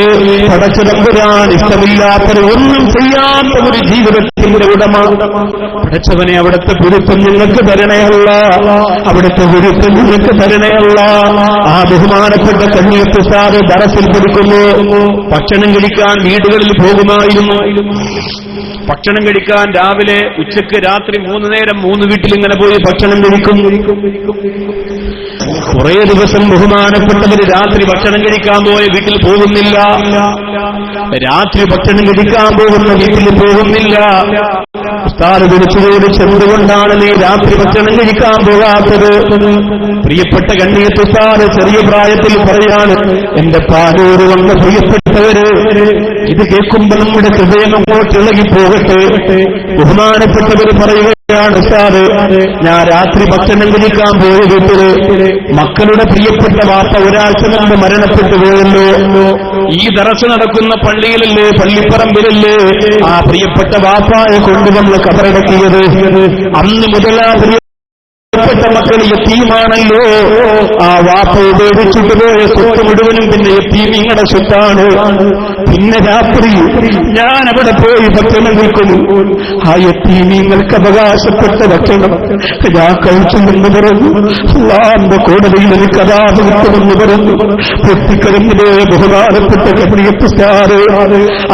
പടച്ചതമ്പുരാൻ ഇഷ്ടമില്ലാത്തൊരു ഒന്നും ചെയ്യാത്ത ഒരു ജീവിതത്തിന്റെ ഉടമ. പടച്ചവനെ, അവിടുത്തെ ഗുരുത്വം നിങ്ങൾക്ക് തരണയല്ല, അവിടുത്തെ ഗുരുത്വം നിങ്ങൾക്ക് തരണയല്ല. ആ ബഹുമാനപ്പെട്ട കന്യത്തുസ്താദ് ദറസിൽ പഠിക്കുന്നു. ഭക്ഷണം കഴിക്കാൻ വീടുകളിൽ പോകുമായിരുന്നു. ഭക്ഷണം കഴിക്കാൻ രാവിലെ ഉച്ചക്ക് രാത്രി 3 നേരം 3 വീട്ടിൽ ഇങ്ങനെ പോയി ഭക്ഷണം കഴിക്കും. കുറേ ദിവസം ബഹുമാനപ്പെട്ടവര് രാത്രി ഭക്ഷണം കഴിക്കാൻ പോയ വീട്ടിൽ പോകുന്നില്ല, രാത്രി ഭക്ഷണം കഴിക്കാൻ പോകുന്ന വീട്ടിൽ പോകുന്നില്ല. ഉസ്താദ് വിളിച്ചുകൊണ്ട് എന്തുകൊണ്ടാണ് നീ രാത്രി ഭക്ഷണം കഴിക്കാൻ പോകാത്തത്? പ്രിയപ്പെട്ട കണ്ണിയത്ത് ഉസ്താദ് ചെറിയ പ്രായത്തിൽ പറയാണ്, എന്റെ പാലൂര് വന്ന പ്രിയപ്പെട്ടവര്, ഇത് കേൾക്കുമ്പോൾ നമ്മുടെ ഹൃദയം അങ്ങോട്ട് ഇളകിപ്പോകട്ടെ. ബഹുമാനപ്പെട്ടവര് പറയുകയാണ്, ഉസ്താദ് ഞാൻ രാത്രി ഭക്ഷണം കഴിക്കാൻ പോയ വീട്ടില് മക്കളുടെ പ്രിയപ്പെട്ട വാപ്പ ഒരാഴ്ച മുമ്പ് മരണപ്പെട്ടു പോയല്ലോ. ഈ ദറസ് നടക്കുന്ന പള്ളിയിലല്ലേ, പള്ളിപ്പറമ്പിലല്ലേ ആ പ്രിയപ്പെട്ട വാപ്പായെ കൊണ്ടുവന്ന് കബറടക്കിയത്. അന്ന് മുതൽ ആ പ്രിയപ്പെട്ട മക്കൾ യത്തീമാണല്ലോ. ആ വാപ്പ ഉപയോഗിച്ചിട്ട് പോയ സ്വത്ത് മുഴുവനും പിന്നെ യത്തീമിങ്ങളുടെ സ്വത്താണ്. പിന്നെ രാത്രി ഞാൻ അവിടെ പോയി ഭക്ഷണം കഴിക്കുന്നു. ആ യത്തീമീങ്ങൾക്ക് അവകാശപ്പെട്ട ഭക്ഷണം ഞാൻ കഴിച്ചുമെന്ന് പറഞ്ഞു. അല്ലാഹുവിന്റെ കോടതിയിൽ എനിക്ക് അതാത് കിട്ടുമെന്ന് പറഞ്ഞു. പൊട്ടിക്കരഞ്ഞിലെ ബഹുമാനപ്പെട്ട കബറിയത്തുസ്താദ്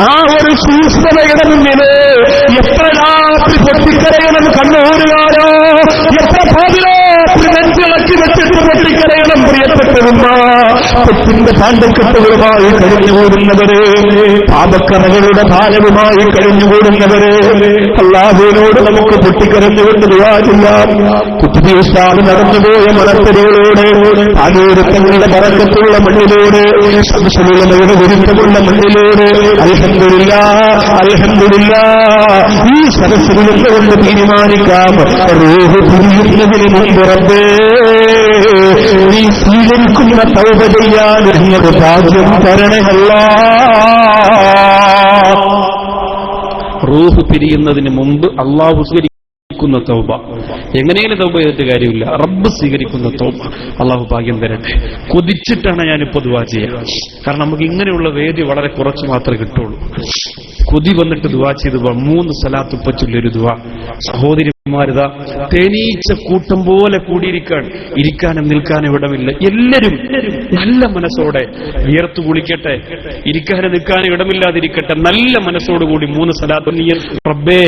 ആ ഒരു സൂക്ഷ്മതയുടെ മുന്നില് എത്ര രാത്രി പൊട്ടിക്കരയണം കണ്ണൂരുകാരോ, എത്ര പാതിരാത്രി നെഞ്ചിളക്കി വെച്ചിട്ട് പൊട്ടിക്കരയണം പ്രിയപ്പെട്ടവരുമ്മ. തെറ്റിന്റെ പാണ്ഡക്കെട്ടുകളുമായി കഴിഞ്ഞുകൂടുന്നവര്, പാപക്കറകളുടെ ഭാരവുമായി കഴിഞ്ഞുകൂടുന്നവര്, അല്ലാഹുവിനോട് നമുക്ക് പൊട്ടിക്കരഞ്ഞുകൊണ്ട് ദുആചെയ്യാം. കുത്തുബി ഉസ്താദ് നടന്നുപോയ മണത്തരികളോട്, ആരോരുത്തങ്ങളുടെ ബറക്കത്തുള്ള മണ്ണിലൂടെ, ശംസുലുലമയുടെ ഗുരുത്വമുള്ള മണ്ണിലൂടെ, അൽഹംദുലില്ലാഹ് അൽഹംദുലില്ലാഹ് ഈ സദസ്സിൽ നിന്നുകൊണ്ട് തീരുമാനിക്കാം, റൂഹ് പിരിയുന്നതിന് മുമ്പ് റബ്ബേ നീ സ്വീകരിക്കുന്ന തൗബ ചെയ്യാൻ ഞങ്ങൾക്ക് ഭാഗ്യം തരണേ അല്ലാഹ്. റൂഹ് പിരിയുന്നതിന് മുമ്പ് അള്ളാഹു സ്വീകരിക്കുന്ന തൗബ. എങ്ങനെയും തൗബ ചെയ്തിട്ട് കാര്യമില്ല. റബ്ബ് സ്വീകരിക്കുന്ന തൗബ അള്ളാഹു ഭാഗ്യം തരട്ടെ. കൊതിച്ചിട്ടാണ് ഞാനിപ്പോ ദുആ ചെയ്യുക. കാരണം നമുക്ക് ഇങ്ങനെയുള്ള വേദി വളരെ കുറച്ച് മാത്രമേ കിട്ടുള്ളൂ. കൊതി വന്നിട്ട് ദുആ ചെയ്ത് 3 സലാത്ത് ഉപ്പച്ചുള്ളൊരു ദുആ. സഹോദരിമാരിതാ തേനീച്ച കൂട്ടം പോലെ ഇരിക്കാനും നിൽക്കാനും ഇടമില്ല. എല്ലാവരും നല്ല മനസ്സോടെ വിയർത്തു കുളിക്കട്ടെ, ഇരിക്കാനും നിൽക്കാനും ഇടമില്ലാതിരിക്കട്ടെ. നല്ല മനസ്സോടുകൂടി 3 സലാത്ത് റബ്ബേ,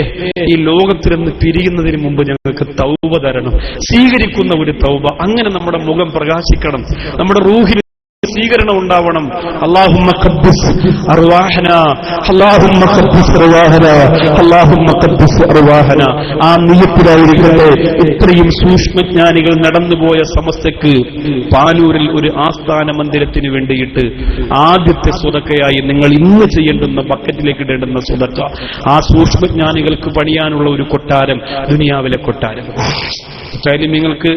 ഈ ലോകത്തിൽ നിന്ന് പിരിയുന്നതിന് മുമ്പ് ഞങ്ങൾക്ക് തൗബ തരണം, സ്വീകരിക്കുന്ന ഒരു തൗബ. അങ്ങനെ നമ്മുടെ മുഖം പ്രകാശിക്കണം, നമ്മുടെ റൂഹിൽ സ്വീകരണം ഉണ്ടാവണം. അല്ലാഹുമ്മ ഖദ്ദിസ് അർവാഹന, അല്ലാഹുമ്മ ഖദ്ദിസ് അർവാഹന, അല്ലാഹുമ്മ ഖദ്ദിസ് അർവാഹന. ആ നിയ്യത്തിലായിരിക്കട്ടെ. ഇത്രയും സൂക്ഷ്മജ്ഞാനികൾ നടന്നുപോയ സമസ്തക്ക് പാനൂരിൽ ഒരു ആസ്ഥാന മന്ദിരത്തിന് വേണ്ടിയിട്ട് ആദ്യത്തെ സ്വതക്കയായി നിങ്ങൾ ഇന്ന് ചെയ്യേണ്ടുന്ന ബക്കറ്റിലേക്ക് ഇടേണ്ടുന്ന സ്വതക്ക, ആ സൂക്ഷ്മജ്ഞാനികൾക്ക് പണിയാനുള്ള ഒരു കൊട്ടാരം, ദുനിയാവിലെ കൊട്ടാരം. നിങ്ങൾക്ക്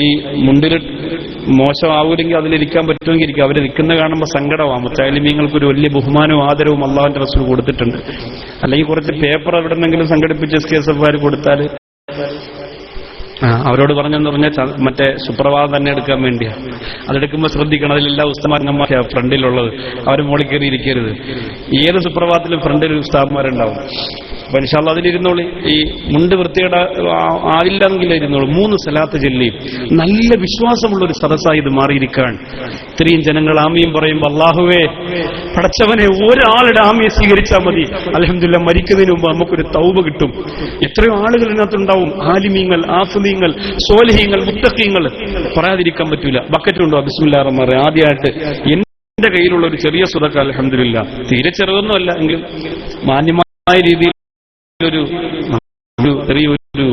ഈ മുണ്ടിൽ മോശമാവൂലെങ്കിൽ അതിലിരിക്കാൻ പറ്റുമെങ്കിൽ ഇരിക്കും. അവര് നിൽക്കുന്ന കാണുമ്പോൾ സങ്കടമാകും. മുത്താലിമീങ്ങൾക്ക് ഒരു വലിയ ബഹുമാനവും ആദരവും അള്ളാഹുവിന്റെ റസൂൽ കൊടുത്തിട്ടുണ്ട്. അല്ലെങ്കിൽ കുറച്ച് പേപ്പർ എവിടെന്നെങ്കിലും സംഘടിപ്പിച്ച് SKSF കൊടുത്താൽ അവരോട് പറഞ്ഞെന്ന് പറഞ്ഞാൽ മറ്റേ സുപ്രഭാതം തന്നെ എടുക്കാൻ വേണ്ടിയാ. അതെടുക്കുമ്പോൾ ശ്രദ്ധിക്കണം, അതിലെല്ലാ ഉസ്താദന്മാർ ഫ്രണ്ടിലുള്ളത്. അവർ മോളിൽ കയറി ഇരിക്കരുത്. ഏത് സുപ്രഭാതത്തിലും ഫ്രണ്ടിൽ ഉസ്താദന്മാരുണ്ടാവും. അപ്പൊ ഇൻഷാ അല്ലാഹ് അതിലിരുന്നോളി. ഈ മുണ്ട് വൃത്തിയുടെ ആവില്ലെങ്കിലും ഇരുന്നോളൂ. 3 സലാത്ത് ചൊല്ലി നല്ല വിശ്വാസമുള്ള ഒരു സദസ്സായി ഇത് മാറിയിരിക്കാൻ. ഇത്രയും ജനങ്ങൾ ആമീൻ പറയുമ്പോൾ അല്ലാഹുവേ പടച്ചവനെ ഒരാളുടെ ആമീൻ സ്വീകരിച്ചാൽ മതി. അൽഹംദുലില്ലാഹ് മരിക്കുന്നതിന് മുമ്പ് നമുക്കൊരു തൗബ കിട്ടും. എത്രയോ ആളുകൾ ഇതിനകത്തുണ്ടാവും. ആലിമീങ്ങൾ, ആഫിദീങ്ങൾ, സ്വാലിഹീങ്ങൾ, മുത്തഖീങ്ങൾ. പറയാതിരിക്കാൻ പറ്റൂല. ബക്കറ്റുണ്ടോ? ബിസ്മില്ലാഹിർ റഹ്മാനിർ റഹീം. ആദ്യമായിട്ട് എന്റെ കയ്യിലുള്ള ഒരു ചെറിയ സുദഖ, അൽഹംദുലില്ലാഹ് തീരെ ചെറുതൊന്നുമല്ല എങ്കിലും മാന്യമായ രീതിയിൽ ഒരു ചെറിയൊരു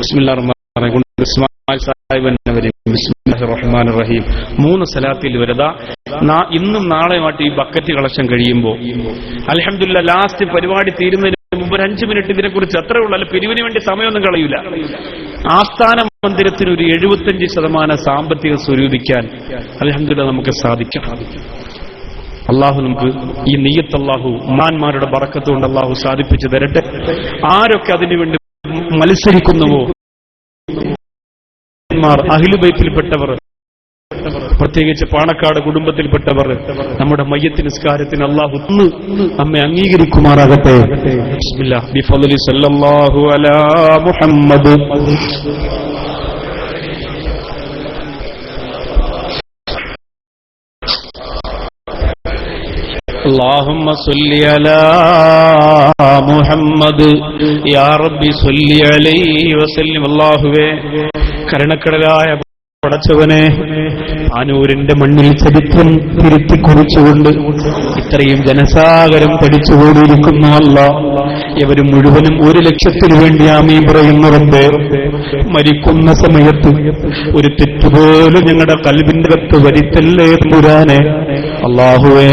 ബിസ്മില്ലാഹിർ റഹ്മാനിർ റഹീം, ഇസ്മായിൽ സാഹിബിന്റെ വരി ബിസ്മില്ലാഹിർ റഹ്മാനിർ റഹീം 3 സലാത്തിൽ വരദ. ഇന്നും നാളെയുമായിട്ട് ഈ ബക്കറ്റ് കളക്ഷൻ കഴിയുമ്പോൾ അൽഹംദുലില്ലാഹ് ലാസ്റ്റ് പരിപാടി തീരുന്നതിന് മുമ്പ് ഒരു 5 മിനിറ്റ് ഇതിനെക്കുറിച്ച് അത്രേ ഉള്ളൂ. അല്ല പിരിവിന് വേണ്ടി സമയമൊന്നും കളയൂല. ആസ്ഥാന മന്ദിരത്തിന് ഒരു 75% സാമ്പത്തിക സ്വരൂപിക്കാൻ അൽഹംദുലില്ലാഹ് നമുക്ക് സാധിക്കണം. അള്ളാഹു നമുക്ക് ഈ നിയ്യത്ത് അള്ളാഹു ഉമ്മാന്മാരുടെ ബറക്കത്ത് കൊണ്ട് അള്ളാഹു സാധിപ്പിച്ചു തരട്ടെ. ആരൊക്കെ അതിനുവേണ്ടി മത്സരിക്കുന്നുവോ, അഹ്ലു ബൈത്തിൽപ്പെട്ടവർ, പ്രത്യേകിച്ച് പാണക്കാട് കുടുംബത്തിൽപ്പെട്ടവർ, നമ്മുടെ മയ്യത്ത് നിസ്കാരത്തിന് അള്ളാഹു നമ്മെ അംഗീകരിക്കുമാറാകട്ടെ. ബിസ്മില്ലാഹ് ബിഫളലി സല്ലല്ലാഹു അലാ മുഹമ്മദ്. اللهم صل على محمد يا ربي صل عليه وسلم. അല്ലാഹുവേ കരുണക്കടലായ പടച്ചവനെ, പാനൂരിന്റെ മണ്ണിൽ ചരിത്രം തിരുത്തിക്കുറിച്ചുകൊണ്ട് ഇത്രയും ജനസാഗരം പഠിച്ചുകൂടിയിരിക്കുന്നു അല്ലാഹ്. ഇവരും മുഴുവനും 1 ലക്ഷത്തിന് വേണ്ടി ആമീൻ പറയുന്നവന്റെ മരിക്കുന്ന സമയത്ത് ഒരു തെറ്റുപോലും ഞങ്ങളുടെ കൽബിന്റെ അകത്ത് വരുത്തല്ലേ തമ്പുരാനെ. അല്ലാഹുവേ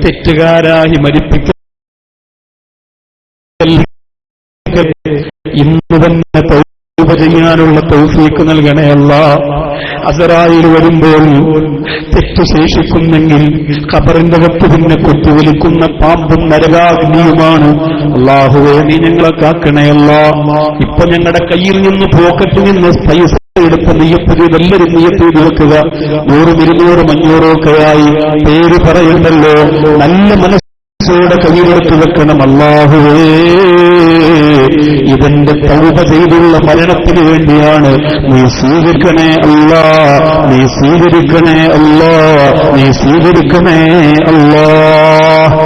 തെറ്റുകാരായി മരിപ്പിക്ക ഇന്ന് തന്നെ തൗബ ചെയ്യാനുള്ള തൗഫീക്ക് നൽകണേ അല്ലാഹ്. അസറായിൽ വരുമ്പോൾ തെറ്റു ശേഷിക്കുന്നെങ്കിൽ ഖബറിന്റെ അകത്ത് പിന്നെ കുത്തിവലിക്കുന്ന പാമ്പും നരകാഗ്നിയുമാണ്. അല്ലാഹുവേ നീ ഞങ്ങളെ കാക്കണേ അല്ലാഹ്. ഇപ്പൊ ഞങ്ങളുടെ കയ്യിൽ നിന്ന് പോക്കറ്റിൽ നിന്ന് പൈസ എടുത്ത് നിയ്യത്ത് ചെയ്ത് എല്ലാവരും നിയ്യത്ത് ചെയ്ത് വെക്കുക. 100, 200, 500 ഒക്കെയായി പേര് പറയണ്ടല്ലോ. നല്ല മനസ്സോടെ കയ്യിലെടുത്ത് വെക്കണം. അല്ലാഹുവേ ഇവന്റെ തൗബ ചെയ്തുള്ള മരണത്തിന് വേണ്ടിയാണ്. നീ സ്വീകരിക്കണേ അല്ലാഹ്, നീ സ്വീകരിക്കണേ അല്ലാഹ്, നീ സ്വീകരിക്കണേ അല്ലാഹ്.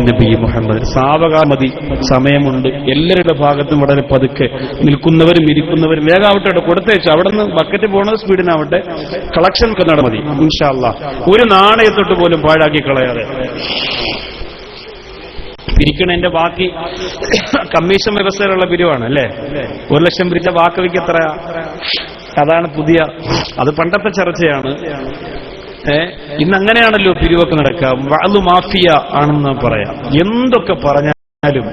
നബി മുഹമ്മദ്. സാവകാമതി, സമയമുണ്ട്. എല്ലാവരുടെ ഭാഗത്തും വളരെ പതുക്കെ നിൽക്കുന്നവരും ഇരിക്കുന്നവരും വേഗാവട്ടെ കൊടുത്തേച്ചു. അവിടെ നിന്ന് ബക്കറ്റ് പോണത് സ്പീഡിനാവട്ടെ. കളക്ഷൻ ഒക്കെ നടമതി ഇൻഷാ അല്ലാഹ്. ഒരു നാണയത്തൊട്ട് പോലും പാഴാക്കി കളയാതെ പിരിക്കണതിന്റെ ബാക്കി കമ്മീഷൻ വ്യവസ്ഥയിലുള്ള പിരിവാണ് അല്ലേ. 1 ലക്ഷം പിരിച്ച ബാക്കി എത്രയാ? അതാണ് പുതിയ, അത് പണ്ടത്തെ ചർച്ചയാണ്. ഇന്നങ്ങനെയാണല്ലോ പിരിവൊക്കെ നടക്കുക. വഅ്ലു മാഫിയ ആണെന്ന് പറയാം. എന്തൊക്കെ പറഞ്ഞാലും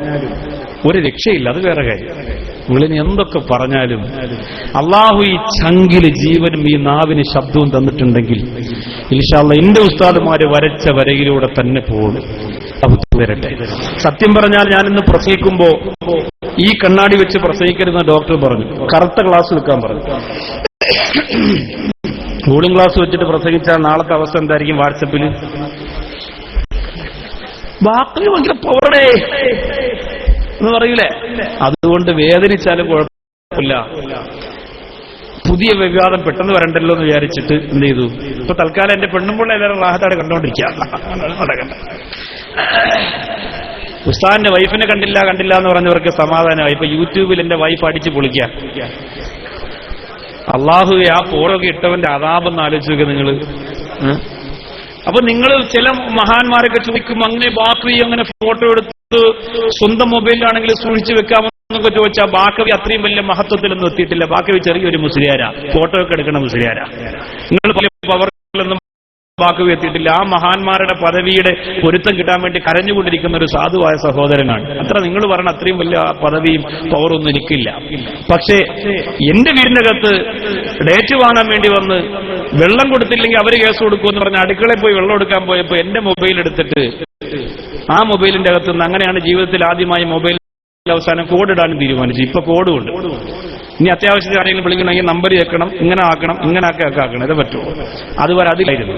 ഒരു രക്ഷയില്ല, അത് വേറെ കാര്യം. നിങ്ങളിനി എന്തൊക്കെ പറഞ്ഞാലും അള്ളാഹു ഈ ചങ്കില് ജീവനും ഈ നാവിന് ശബ്ദവും തന്നിട്ടുണ്ടെങ്കിൽ ഇൻഷാ അല്ലാഹ് എന്റെ ഉസ്താദുമാര് വരച്ച വരയിലൂടെ തന്നെ പോകും. വരട്ടെ. സത്യം പറഞ്ഞാൽ ഞാനിന്ന് പ്രസംഗിക്കുമ്പോ ഈ കണ്ണാടി വെച്ച് പ്രസംഗിക്കരുതെന്ന് ഡോക്ടർ പറഞ്ഞു. കറുത്ത ഗ്ലാസ് വെക്കാൻ പറഞ്ഞു. കൂളിംഗ് ഗ്ലാസ് വെച്ചിട്ട് പ്രസംഗിച്ചാൽ നാളത്തെ അവസ്ഥ എന്തായിരിക്കും? വാട്സപ്പിൽ ബാക്കി ഭയങ്കര പവറടേ എന്ന് പറയൂലേ? അതുകൊണ്ട് വേദനിച്ചാലും കുഴപ്പമില്ല, പുതിയ വിവാദം പെട്ടെന്ന് വരണ്ടല്ലോ എന്ന് വിചാരിച്ചിട്ട് എന്ത് ചെയ്തു, ഇപ്പൊ തൽക്കാലം എന്റെ പെണ്ണുമ്പോൾ എല്ലാവരും റാഹത്താണ് കണ്ടോണ്ടിരിക്കുക. ഉസ്താദിന്റെ വൈഫിനെ കണ്ടില്ല എന്ന് പറഞ്ഞവർക്ക് സമാധാനമായി. ഇപ്പൊ യൂട്യൂബിൽ എന്റെ വൈഫ് അടിച്ച് പൊളിക്കുക. അള്ളാഹു ആ ഫോട്ടോക്കെ ഇട്ടവന്റെ അതാപെന്ന് ആലോചിക്കുക നിങ്ങള്. അപ്പൊ നിങ്ങൾ ചില മഹാന്മാരൊക്കെ ചോദിക്കും, അങ്ങനെ ബാക്കി അങ്ങനെ ഫോട്ടോ എടുത്ത് സ്വന്തം മൊബൈലിലാണെങ്കിൽ സൂക്ഷിച്ചു വെക്കാമെന്നൊക്കെ ചോദിച്ചാൽ ബാക്കവി അത്രയും വലിയ മഹത്വത്തിലൊന്നും എത്തിയിട്ടില്ല. ബാക്കവി ചെറിയൊരു മുസ്ലിയാരാ, ഫോട്ടോ ഒക്കെ എടുക്കണ മുസ്ലിയാരാ. നിങ്ങൾ പല പവറിലൊന്നും ബാക്കവി എത്തിയിട്ടില്ല. ആ മഹാന്മാരുടെ പദവിയുടെ പൊരുത്തം കിട്ടാൻ വേണ്ടി കരഞ്ഞുകൊണ്ടിരിക്കുന്ന ഒരു സാധുവായ സഹോദരനാണ്. അത്ര നിങ്ങൾ പറഞ്ഞ അത്രയും വലിയ പദവിയും പവറൊന്നും എനിക്കില്ല. പക്ഷേ എന്റെ വീടിനകത്ത് ഡേറ്റ് വാങ്ങാൻ വേണ്ടി വന്ന് വെള്ളം കൊടുത്തില്ലെങ്കിൽ അവര് കേസ് കൊടുക്കുമെന്ന് പറഞ്ഞ് അടുക്കളയിൽ പോയി വെള്ളം എടുക്കാൻ പോയപ്പോ എന്റെ മൊബൈൽ എടുത്തിട്ട് ആ മൊബൈലിന്റെ അകത്ത് നിന്ന്, അങ്ങനെയാണ് ജീവിതത്തിൽ ആദ്യമായി മൊബൈൽ അവസാനം കോഡ് ഇടാനും തീരുമാനിച്ചു. ഇപ്പൊ കോഡും ഉണ്ട്. ഇനി അത്യാവശ്യത്തിൽ ആരെങ്കിലും വിളിക്കണമെങ്കിൽ നമ്പർ വെക്കണം, ഇങ്ങനെ ആക്കണം, ഇങ്ങനെ ആക്കണം, ഇത് പറ്റുമോ? അതുവരെ അതിലായിരുന്നു.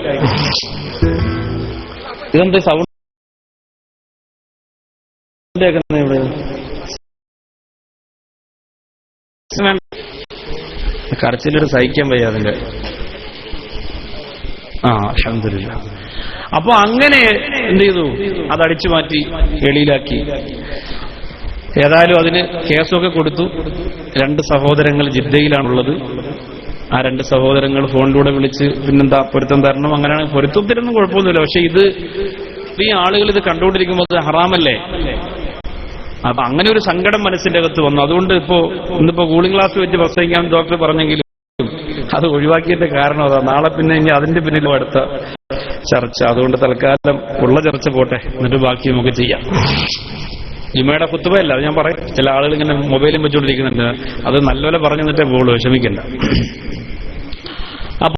ഇതെന്ത് സൗണ്ട് ഇവിടെ? കരച്ചിലൊരു സഹിക്കാൻ വയ്യ അതിന്റെ. അൽഹംദുലില്ലാഹ്. അപ്പൊ അങ്ങനെ എന്ത് ചെയ്തു, അതടിച്ചു മാറ്റി വെളിയിലാക്കി. ഏതായാലും അതിന് കേസൊക്കെ കൊടുത്തു. 2 സഹോദരങ്ങൾ ജിദ്ദയിലാണുള്ളത്. ആ 2 സഹോദരങ്ങൾ ഫോണിലൂടെ വിളിച്ച് പിന്നെന്താ പൊരുത്തം തരണം, അങ്ങനെയാണ്. പൊരുത്തത്തിനൊന്നും കുഴപ്പമൊന്നുമില്ല. പക്ഷെ ഈ ആളുകൾ ഇത് കണ്ടുകൊണ്ടിരിക്കുമ്പോൾ അത് ഹറാമല്ലേ? അപ്പൊ അങ്ങനെ ഒരു സങ്കടം മനസ്സിന്റെ അകത്ത് വന്നു. അതുകൊണ്ട് ഇന്നിപ്പോ കൂളിംഗ് ഗ്ലാസ് വെച്ച് പ്രസംഗിക്കാൻ ഡോക്ടർ പറഞ്ഞെങ്കിലും അത് ഒഴിവാക്കിയിട്ട് കാരണം അതാ. നാളെ പിന്നെ ഇനി അതിന്റെ പിന്നിലും അടുത്ത ചർച്ച. അതുകൊണ്ട് തൽക്കാലം ഉള്ള ചർച്ച പോട്ടെ, എന്നിട്ട് ബാക്കി നമുക്ക് ചെയ്യാം. ജുമയുടെ ഖുത്ബയല്ല, അത് ഞാൻ പറയും. ചില ആളുകൾ ഇങ്ങനെ മൊബൈലും വെച്ചുകൊണ്ടിരിക്കുന്നുണ്ട്. അത് നല്ലപോലെ പറഞ്ഞു തന്നിട്ടേ പോകുള്ളൂ, വിഷമിക്കണ്ട. അപ്പോ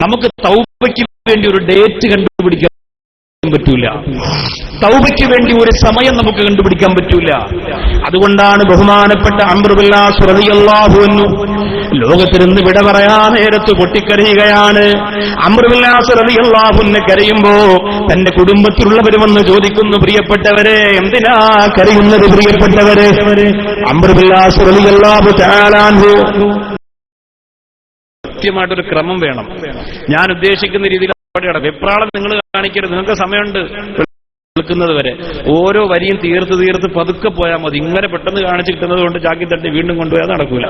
നമുക്ക് തൗബയ്ക്ക് വേണ്ടി ഒരു ഡേറ്റ് കണ്ടുപിടിക്കാൻ പറ്റൂല. തൗബയ്ക്ക് വേണ്ടി ഒരു സമയം നമുക്ക് കണ്ടുപിടിക്കാൻ പറ്റൂല. അതുകൊണ്ടാണ് ബഹുമാനപ്പെട്ട അംർ ബിൻ ആസ് റളിയല്ലാഹു അൻഹു ലോകത്തിൽ നിന്ന് വിട പറയാ നേരത്ത് പൊട്ടിക്കരയുകയാണ്. അംർ ബിൻ ആസ് റളിയല്ലാഹു അൻഹു കരയുമ്പോ തന്റെ കുടുംബത്തിലുള്ളവർ വന്ന് ചോദിക്കുന്നു, പ്രിയപ്പെട്ടവരെ എന്തിനാ കരയുന്നത് പ്രിയപ്പെട്ടവരെ? അംർ ബിൻ ആസ് റളിയല്ലാഹു തആല അൻഹു കൃത്യമായിട്ടൊരു ക്രമം വേണം. ഞാൻ ഉദ്ദേശിക്കുന്ന രീതിയിൽ വെപ്രാളം നിങ്ങൾ കാണിക്കരുത്. നിങ്ങൾക്ക് സമയമുണ്ട് വിളിക്കുന്നത് വരെ. ഓരോ വരിയും തീർത്ത് പതുക്കെ പോയാൽ മതി. ഇങ്ങനെ പെട്ടെന്ന് കാണിച്ചു കിട്ടുന്നത് കൊണ്ട് ചാക്കി തട്ടി വീണ്ടും കൊണ്ടുപോയാൽ നടക്കൂല.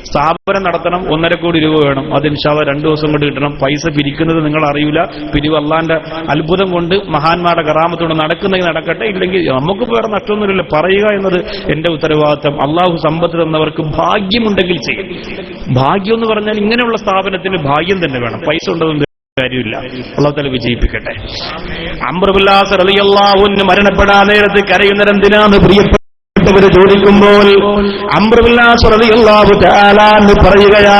സ്ഥാപനം നടത്തണം, 1.5 കോടി രൂപ വേണം. അത് ഇൻഷാ അല്ലാഹ് 2 ദിവസം കൊണ്ട് കിട്ടണം. പൈസ പിരിക്കുന്നത് നിങ്ങൾ അറിയില്ല. പിരിവ് അള്ളാന്റെ അത്ഭുതം കൊണ്ട് മഹാന്മാരുടെ കറാമത്തോടെ നടക്കുന്നെങ്കിൽ നടക്കട്ടെ, ഇല്ലെങ്കിൽ നമുക്ക് വേറെ നഷ്ടമൊന്നുമില്ല. പറയുക എന്നത് എന്റെ ഉത്തരവാദിത്തം. അള്ളാഹു സമ്പത്ത് തന്നവർക്ക് ഭാഗ്യമുണ്ടെങ്കിൽ ചെയ്യും. ഭാഗ്യം എന്ന് പറഞ്ഞാൽ ഇങ്ങനെയുള്ള സ്ഥാപനത്തിന് ഭാഗ്യം തന്നെ വേണം. പൈസ ഉണ്ടതെന്ന് കാര്യമില്ല. അല്ലാഹു തആല വിജയിപ്പിക്കട്ടെ. അംർ ബിൻ ആസ് റളിയല്ലാഹു അൻഹു മരണപ്പെടാൻ നേരത്ത് കരയുന്നതെന്തിനാണ് പ്രിയപ്പെട്ടവർ ചോദിക്കുമ്പോൾ അംർ ബിൻ ആസ് റളിയല്ലാഹു തആല അൻഹു പറയുകയാ,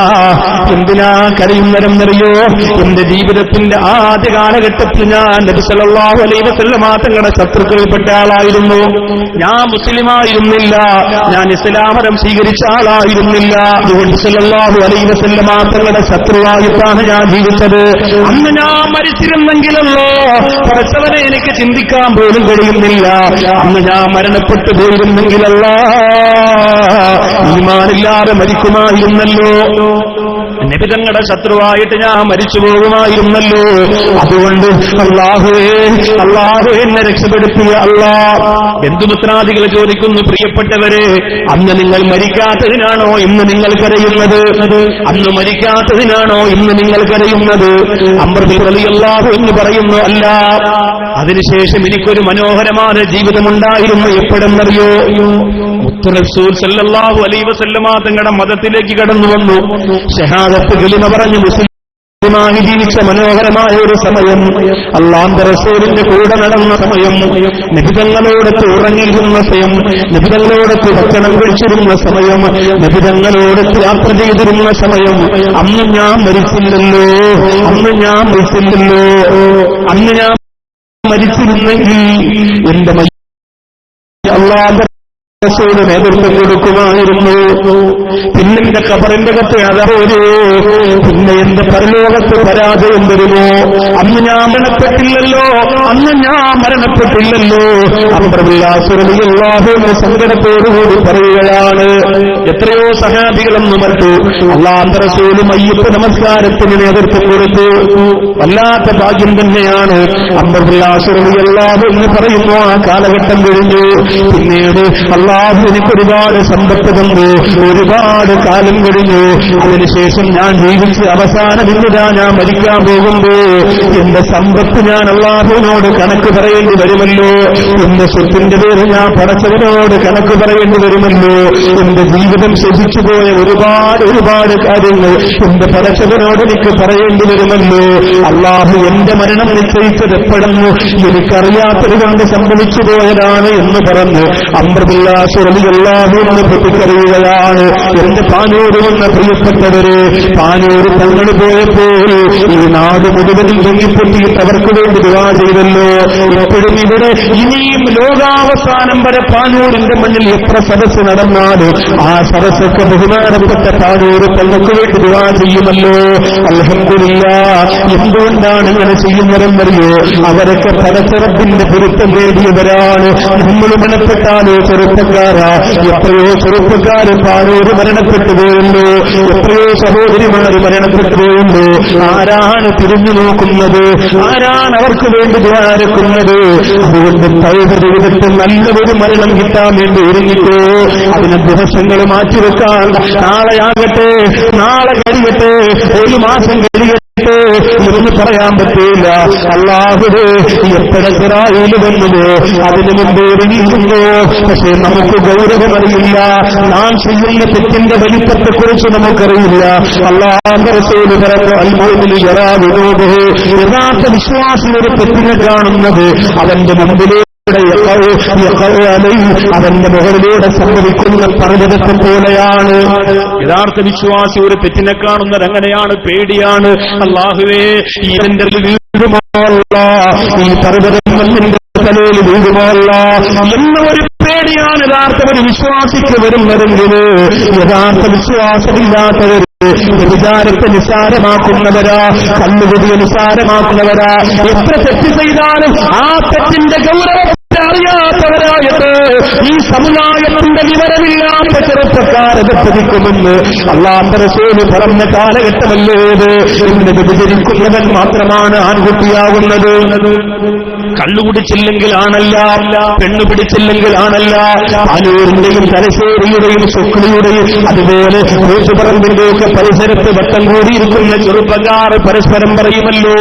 എന്തിനാ കരയുന്നതെന്നറിയോ? എന്റെ ജീവിതത്തിന്റെ ആദ്യ കാലഘട്ടത്തിൽ ഞാൻ നബി സല്ലല്ലാഹു അലൈഹി വസല്ലമ തങ്ങളുടെ ശത്രുക്കളിൽപ്പെട്ട ആളായിരുന്നു. ഞാൻ മുസ്ലിമായിരുന്നില്ല. ഞാൻ ഇസ്ലാം മതം സ്വീകരിച്ച ആളായിരുന്നില്ല. അതുകൊണ്ട് സല്ലല്ലാഹു അലൈഹി വസല്ലമ തങ്ങളുടെ ശത്രുവായിട്ടാണ് ഞാൻ ജീവിച്ചത്. അന്ന് ഞാൻ മരിച്ചിരുന്നെങ്കിലല്ലോ പടച്ചവനെ എനിക്ക് ചിന്തിക്കാൻ പോലും കഴിയുന്നില്ല. അന്ന് ഞാൻ മരണപ്പെട്ടു പോയിരുന്നെങ്കിലല്ല ഈമാനില്ലാതെ മരിക്കുമായിരുന്നല്ലോ. നബി തങ്ങളുടെ ശത്രുവായിട്ട് ഞാൻ മരിച്ചു പോകുമായിരുന്നല്ലോ. അതുകൊണ്ട് അല്ലാഹുവേ എന്നെ രക്ഷപ്പെടുത്തിയ അല്ലാഹ്. ബന്ധുമിത്രാദികൾ ചോദിക്കുന്നു, പ്രിയപ്പെട്ടവരെ അന്ന് നിങ്ങൾ മരിക്കാത്തതിനാണോ ഇന്ന് നിങ്ങൾ കരയുന്നത്? അന്ന് മരിക്കാത്തതിനാണോ ഇന്ന് നിങ്ങൾ കരയുന്നത്? അംർ റളിയല്ലാഹു എന്ന് പറയുന്നു, അല്ല. അതിനുശേഷം എനിക്കൊരു മനോഹരമായ ജീവിതമുണ്ടായിരുന്നു. എപ്പോഴെന്നറിയോ? മുത്ത് റസൂൽ സല്ലല്ലാഹു അലൈഹി വസല്ലമ തങ്ങളുടെ മതത്തിലേക്ക് കടന്നു വന്നു. ഷഹാദത്ത് കലിമ പറഞ്ഞു മുസ്ലിം ായി ജീവിച്ച മനോഹരമായ ഒരു സമയം, അല്ലാഹുവിന്റെ റസൂലിന്റെ കൂടെ നടന്ന സമയം, നബിതങ്ങളോടൊത്ത് ഉറങ്ങിയിരുന്ന സമയം, നബിതങ്ങളോടൊത്ത് ഭക്ഷണം കഴിച്ചിരുന്ന സമയം, നബിതങ്ങളോടൊത്ത് യാത്ര ചെയ്തിരുന്ന സമയം. അന്ന് ഞാൻ മരിച്ചില്ലല്ലോ, അന്ന് ഞാൻ മരിച്ചിരുന്നെങ്കിൽ എന്റെ അല്ലാഹുവിന്റെ റസൂല് നേതൃത്വം കൊടുക്കുമായിരുന്നു. പിന്നെ എന്റെ ഖബറിന്റെ കത്ത് അതറിയോ, പിന്നെ എന്റെ പരലോകത്ത് പരാജയം വരുമോ? അന്ന് ഞാൻ മരണപ്പെട്ടില്ലല്ലോ, അള്ളാഹുവിന്റെ സങ്കടത്തോടുകൂടി പറയുകയാണ്. എത്രയോ സഹാബികളെന്ന് മറ്റു അല്ലാഹുവിന്റെ റസൂല് മയ്യിത്ത് നമസ്കാരത്തിന് നേതൃത്വം കൊടുത്തു. വല്ലാത്ത ഭാഗ്യം തന്നെയാണ്. അല്ലാഹു എന്ന് പറയുന്നു. ആ കാലഘട്ടം കഴിഞ്ഞു. പിന്നീട് അല്ലാഹു എനിക്ക് ഒരുപാട് സമ്പത്ത് തന്നു, ഒരുപാട് കാലം കഴിഞ്ഞു. അതിനുശേഷം ഞാൻ ജീവിച്ച് അവസാന ബിന്ദുതാ ഞാൻ മരിക്കാൻ പോകുമ്പോ എന്റെ സമ്പത്ത് ഞാൻ അല്ലാഹുവിനോട് കണക്ക് പറയേണ്ടി വരുമല്ലോ, എന്റെ സ്വത്തിന്റെ പേര് ഞാൻ പടച്ചവനോട് കണക്ക് പറയേണ്ടി വരുമല്ലോ, എന്റെ ജീവിതം ശോഭിച്ചുപോയ ഒരുപാട് കാര്യങ്ങൾ എന്റെ പടച്ചവനോട് എനിക്ക് പറയേണ്ടി വരുമല്ലോ. അല്ലാഹു എന്റെ മരണം നിശ്ചയിച്ചത് എപ്പോഴെന്ന് എനിക്കറിയാത്തത് കൊണ്ട് സംഭവിച്ചു പോയതാണ് എന്ന് പറഞ്ഞു അല്ലാഹുവിനെ പൊട്ടിക്കറിയുകയാണ്. എന്റെ പാനൂര് വന്ന പ്രിയപ്പെട്ടവര്, പാനൂര് തങ്ങൾ പോയപ്പോൾ ഈ നാട് മുഴുവനും പൊങ്ങിപ്പൊട്ടിയിട്ട് അവർക്ക് വേണ്ടി ദുആ ചെയ്തല്ലോ. ഇപ്പോഴും ഇവിടെ ഇനിയും ലോകാവസാനം വരെ പാനൂരിന്റെ മണ്ണിൽ എത്ര സദസ്സ് നടന്നാലും ആ സദസ്സൊക്കെ ബഹുമാനപ്പെട്ട പാനൂര് തങ്ങൾക്ക് വേണ്ടി ദുആ ചെയ്യുമല്ലോ. അൽഹംദുലില്ലാഹ്. എന്തുകൊണ്ടാണ് ഇങ്ങനെ ചെയ്യുന്നതെന്നറിയോ? അവരൊക്കെ പരസ്പരത്തിന്റെ പൊരുത്തം നേടിയവരാണ്. നമ്മൾ മരണപ്പെട്ടാലോ ചെറുപ്പക്കാരാ, എത്രയോ ചെറുപ്പക്കാര് പാനൂര് മരണപ്പെട്ടു പോയുള്ളൂ, എത്രയോ സഹോദരിമാര് മരണപ്പെട്ടു പോയുള്ളൂ. ആരാണ് തിരിഞ്ഞു നോക്കുന്നത്? ആരാണ് അവർക്ക് വേണ്ടി ദ്വാരക്കുന്നത്? അതുകൊണ്ട് തൗബ ചെയ്തിട്ട് നല്ലൊരു മരണം കിട്ടാൻ വേണ്ടി ഒരുങ്ങിക്കോ. അതിന് ദിവസങ്ങൾ മാറ്റിവെക്കാൻ, നാളെയാകട്ടെ, നാളെ കഴിയട്ടെ, ഒരു മാസം കഴിയട്ടെ എന്ന് പറയാൻ പറ്റില്ല. അല്ലാഹുവേ എപ്പോഴായിൽ വന്നത് അതിനു മുമ്പ് ഒരുങ്ങിയിരുന്നു. പക്ഷേ നമുക്ക് ഗൗരവമറിയില്ല, നാം ചെയ്യുന്ന തെറ്റിന്റെ വലിപ്പത്തെക്കുറിച്ച് നമുക്കറിയില്ല. അല്ലാഹുവിന്റെ റസൂൽ പറഞ്ഞു, അൽ-മുഅ്മിനു യറാ ദുനൂബഹു. യഥാർത്ഥ വിശ്വാസി ഒരു തെറ്റിനെ കാണുന്നത് അവന്റെ മുമ്പിലേ അവന്റെ മുകളിലൂടെ സംഭവിക്കുന്ന പർവ്വതത്തെ പോലെയാണ്. യഥാർത്ഥ വിശ്വാസി ഒരു തെറ്റിനെ കാണുന്നത് അങ്ങനെയാണ്, പേടിയാണ്. അല്ലാഹുവേ ഇതിന്റെ വീടുമോ അല്ല, ഈ പർവ്വതം നിന്റെ തലയിൽ വീടുമോ അല്ല എന്ന ഒരു പേടിയാണ് യഥാർത്ഥ ഒരു വിശ്വാസിക്ക് വരുന്നതെങ്കില്. യഥാർത്ഥ വിശ്വാസമില്ലാത്തവർ വിചാരത്തെ നിസ്സാരമാക്കുന്നവരാ, കണ്ണുകുടിയെ നിസ്സാരമാക്കുന്നവരാ, എത്ര തെറ്റ് ചെയ്താലും ആ തെറ്റിന്റെ ഗൗരവം അറിയാത്തവരായിട്ട് ഈ സമുദായത്തിന്റെ വിവരമില്ലാത്ത ചെറുപ്പക്കാരത് പ്രതിക്കുമെന്ന് അല്ലാഹുവിന്റെ റസൂൽ പറഞ്ഞ കാലഘട്ടമല്ലേ ഇത്. ഇന്ന് വ്യഭിചരിക്കുന്നവൻ മാത്രമാണ് ആൺകുട്ടിയാകുന്നത്. കള്ളുകുടിച്ചില്ലെങ്കിൽ ആണല്ല, പെണ്ണു പിടിച്ചില്ലെങ്കിൽ ആണല്ല. പാനൂരിന്റെയും തലശ്ശേരിയുടെയും സുക്ലിയുടെയും അതുപോലെ കൂത്തുപറമ്പിന്റെയും ഒക്കെ പരിസരത്ത് വട്ടം കൂടിയിരിക്കുന്ന ചെറുപ്പക്കാർ പരസ്പരം പറയുമല്ലോ,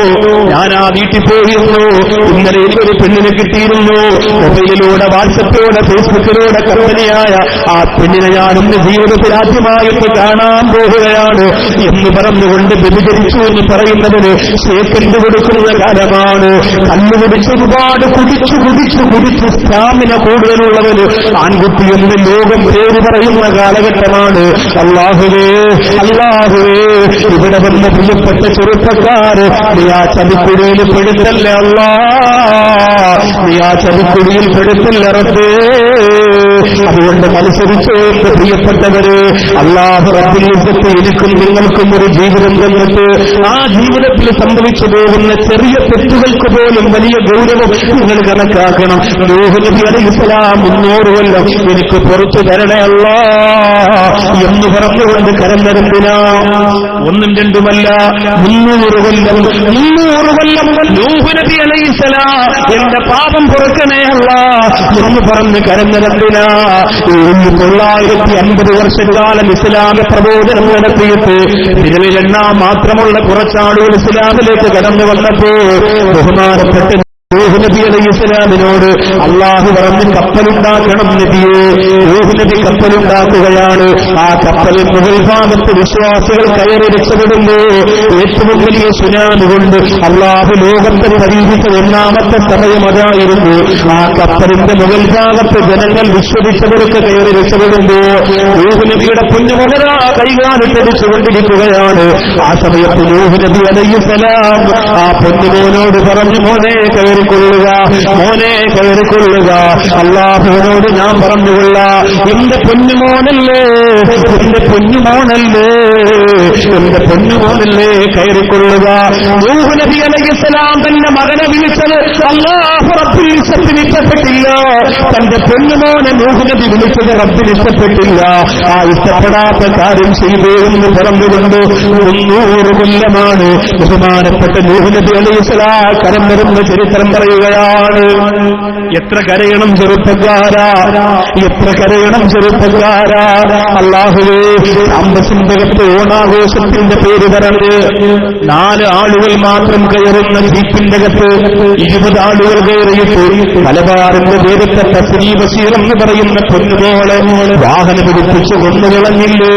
ഞാൻ ആ വീട്ടിൽ പോയിരുന്നു, ഇന്നലെ എനിക്കൊരു പെണ്ണിനെ കിട്ടിയിരുന്നു, മൊബൈലിലൂടെ, വാട്സപ്പിലൂടെ, ഫേസ്ബുക്കിലൂടെ കമ്പനിയായ ആ പെണ്ണിനെ ഞാൻ ഇന്ന് ജീവിതത്തിൽ ആദ്യമായിട്ട് കാണാൻ പോവുകയാണ് എന്ന് പറഞ്ഞുകൊണ്ട് വ്യഭിചരിച്ചു എന്ന് പറയുന്നതിന് ശേഖരിച്ചു കൊടുക്കുന്ന കാലമാണ്. കണ്ണുകുടിച്ച് ഒരുപാട് കുടിച്ചു സ്റ്റാമിന കൂടുതലുള്ളവന് ആൺകുട്ടി എന്ന് ലോകം പേര് പറയുന്ന കാലഘട്ടമാണ്. അല്ലാഹുവേ ഇവിടെ വന്ന പ്രിയപ്പെട്ട ചെറുപ്പക്കാര്, നീ ആ ചതിക്കുടിയിൽ പെടുത്തല്ല അല്ലാ, നീ ആ ചതിക്കുടിയിൽ പെടുത്തല്ല റബ്ബേ. അതുകൊണ്ട് മത്സരിച്ചോ പ്രിയപ്പെട്ടവര്, അല്ലാഹു റബ്ബുൽ ഇസ്സത്ത് എനിക്കും നിങ്ങൾക്കും ഒരു ജീവിതം തന്നിട്ട് ആ ജീവിതത്തിൽ സംഭവിച്ചു പോകുന്ന ചെറിയ തെറ്റുകൾക്ക് പോലും വലിയ ഗൗരവം നിങ്ങൾ കണക്കാക്കണം. നൂഹ് നബി അലൈഹിസ്സലാം 300 കൊല്ലം എനിക്ക് പുറത്തു തരണേ അല്ലാ എന്ന് പറഞ്ഞുകൊണ്ട് കരഞ്ഞതെന്തിനാ? ഒന്നും രണ്ടുമല്ല, 300 കൊല്ലം നൂഹ് നബി അലൈഹിസ്സലാം എന്റെ പാപം പുറക്കണേ അല്ലാ എന്ന് പറഞ്ഞ് കരഞ്ഞതെന്തിനാ? 950 വർഷക്കാലം ഇസ്ലാമിക പ്രബോധനം നടത്തിയിട്ട് വിരലിലെണ്ണാൻ മാത്രമുള്ള കുറച്ചാളുകൾ ഇസ്ലാമിലേക്ക് കടന്നു വന്നപ്പോ ബഹുമാനപ്പെട്ട നൂഹ് നബി അലൈഹിസ്സലാമിനോട് അള്ളാഹു പറഞ്ഞു കപ്പലുണ്ടാക്കണം നബിയെ. നൂഹ് നബി കപ്പലുണ്ടാക്കുകയാണ്. ആ കപ്പലിൽ മുകൾ ഭാഗത്ത് വിശ്വാസികൾ കയറി രക്ഷപ്പെടുന്നു. ഏറ്റവും വലിയ സുനാമി കൊണ്ട് അള്ളാഹു ലോകത്തെ പരീക്ഷിച്ച ഒന്നാമത്തെ സമയം അതായിരുന്നു. ആ കപ്പലിന്റെ മുകൾ ഭാഗത്ത് ജനങ്ങൾ വിശ്വസിച്ചവർക്ക് കയറി രക്ഷപ്പെടുന്നു. നൂഹ് നബിയുടെ പൊന്നുമകനാ കൈകാലിട്ടടിച്ചുകൊണ്ടിരിക്കുകയാണ്. ആ സമയത്ത് നൂഹ് നബി അലൈഹിസ്സലാം ആ പൊന്നുമോനോട് പറഞ്ഞു, മോനെ കയറിക്കൊള്ളുക, മോനെ കയറിക്കൊള്ളുക. അള്ളാഹുവിനോട് ഞാൻ പറഞ്ഞുകൊള്ളാം, എന്റെ പൊന്നുമോനല്ലേ, എന്റെ പൊന്നുമോനല്ലേ, എന്റെ പൊന്നുമോനല്ലേ, കയറിക്കൊള്ളുക. നൂഹ് നബി അലൈഹിസ്സലാം തന്റെ മകനെ വിളിച്ചത് അല്ലാഹു റബ്ബിൽ ഇഷ്ടത്തിന് ഇഷ്ടപ്പെട്ടില്ല. തന്റെ പൊന്നുമോനെ നൂഹ് നബി വിളിച്ചത് റബ്ബിന് ഇഷ്ടപ്പെട്ടില്ല. ആ ഇഷ്ടപ്പെടാത്ത കാര്യം ചെയ്തു എന്ന് പറഞ്ഞുകൊണ്ട് 300 കൊല്ലമാണ് ബഹുമാനപ്പെട്ട നൂഹ് നബി അലൈഹിസ്സലാം കരം വരുന്ന ചരിത്രം പറയുകയാണ്. എത്ര കരയണം ചെറുപ്പക്കാരാ, എത്ര കരയണം ചെറുപ്പക്കാരാ. അല്ലാഹുവേ, ക്യാമ്പസിന്റെ അകത്ത് ഓണാഘോഷത്തിന്റെ പേര് പറഞ്ഞ് 4 ആളുകൾ മാത്രം കയറുന്ന ജീപ്പിന്റെ അകത്ത് 20 ആളുകൾ കയറിയിട്ട് മലബാറിന്റെ പേരത്തെ തസ്രീ ബഷീർ എന്ന് പറയുന്ന പൊന്നുമോളെ വാഹനം പിടിപ്പിച്ച് കൊന്നുകളഞ്ഞില്ലേ,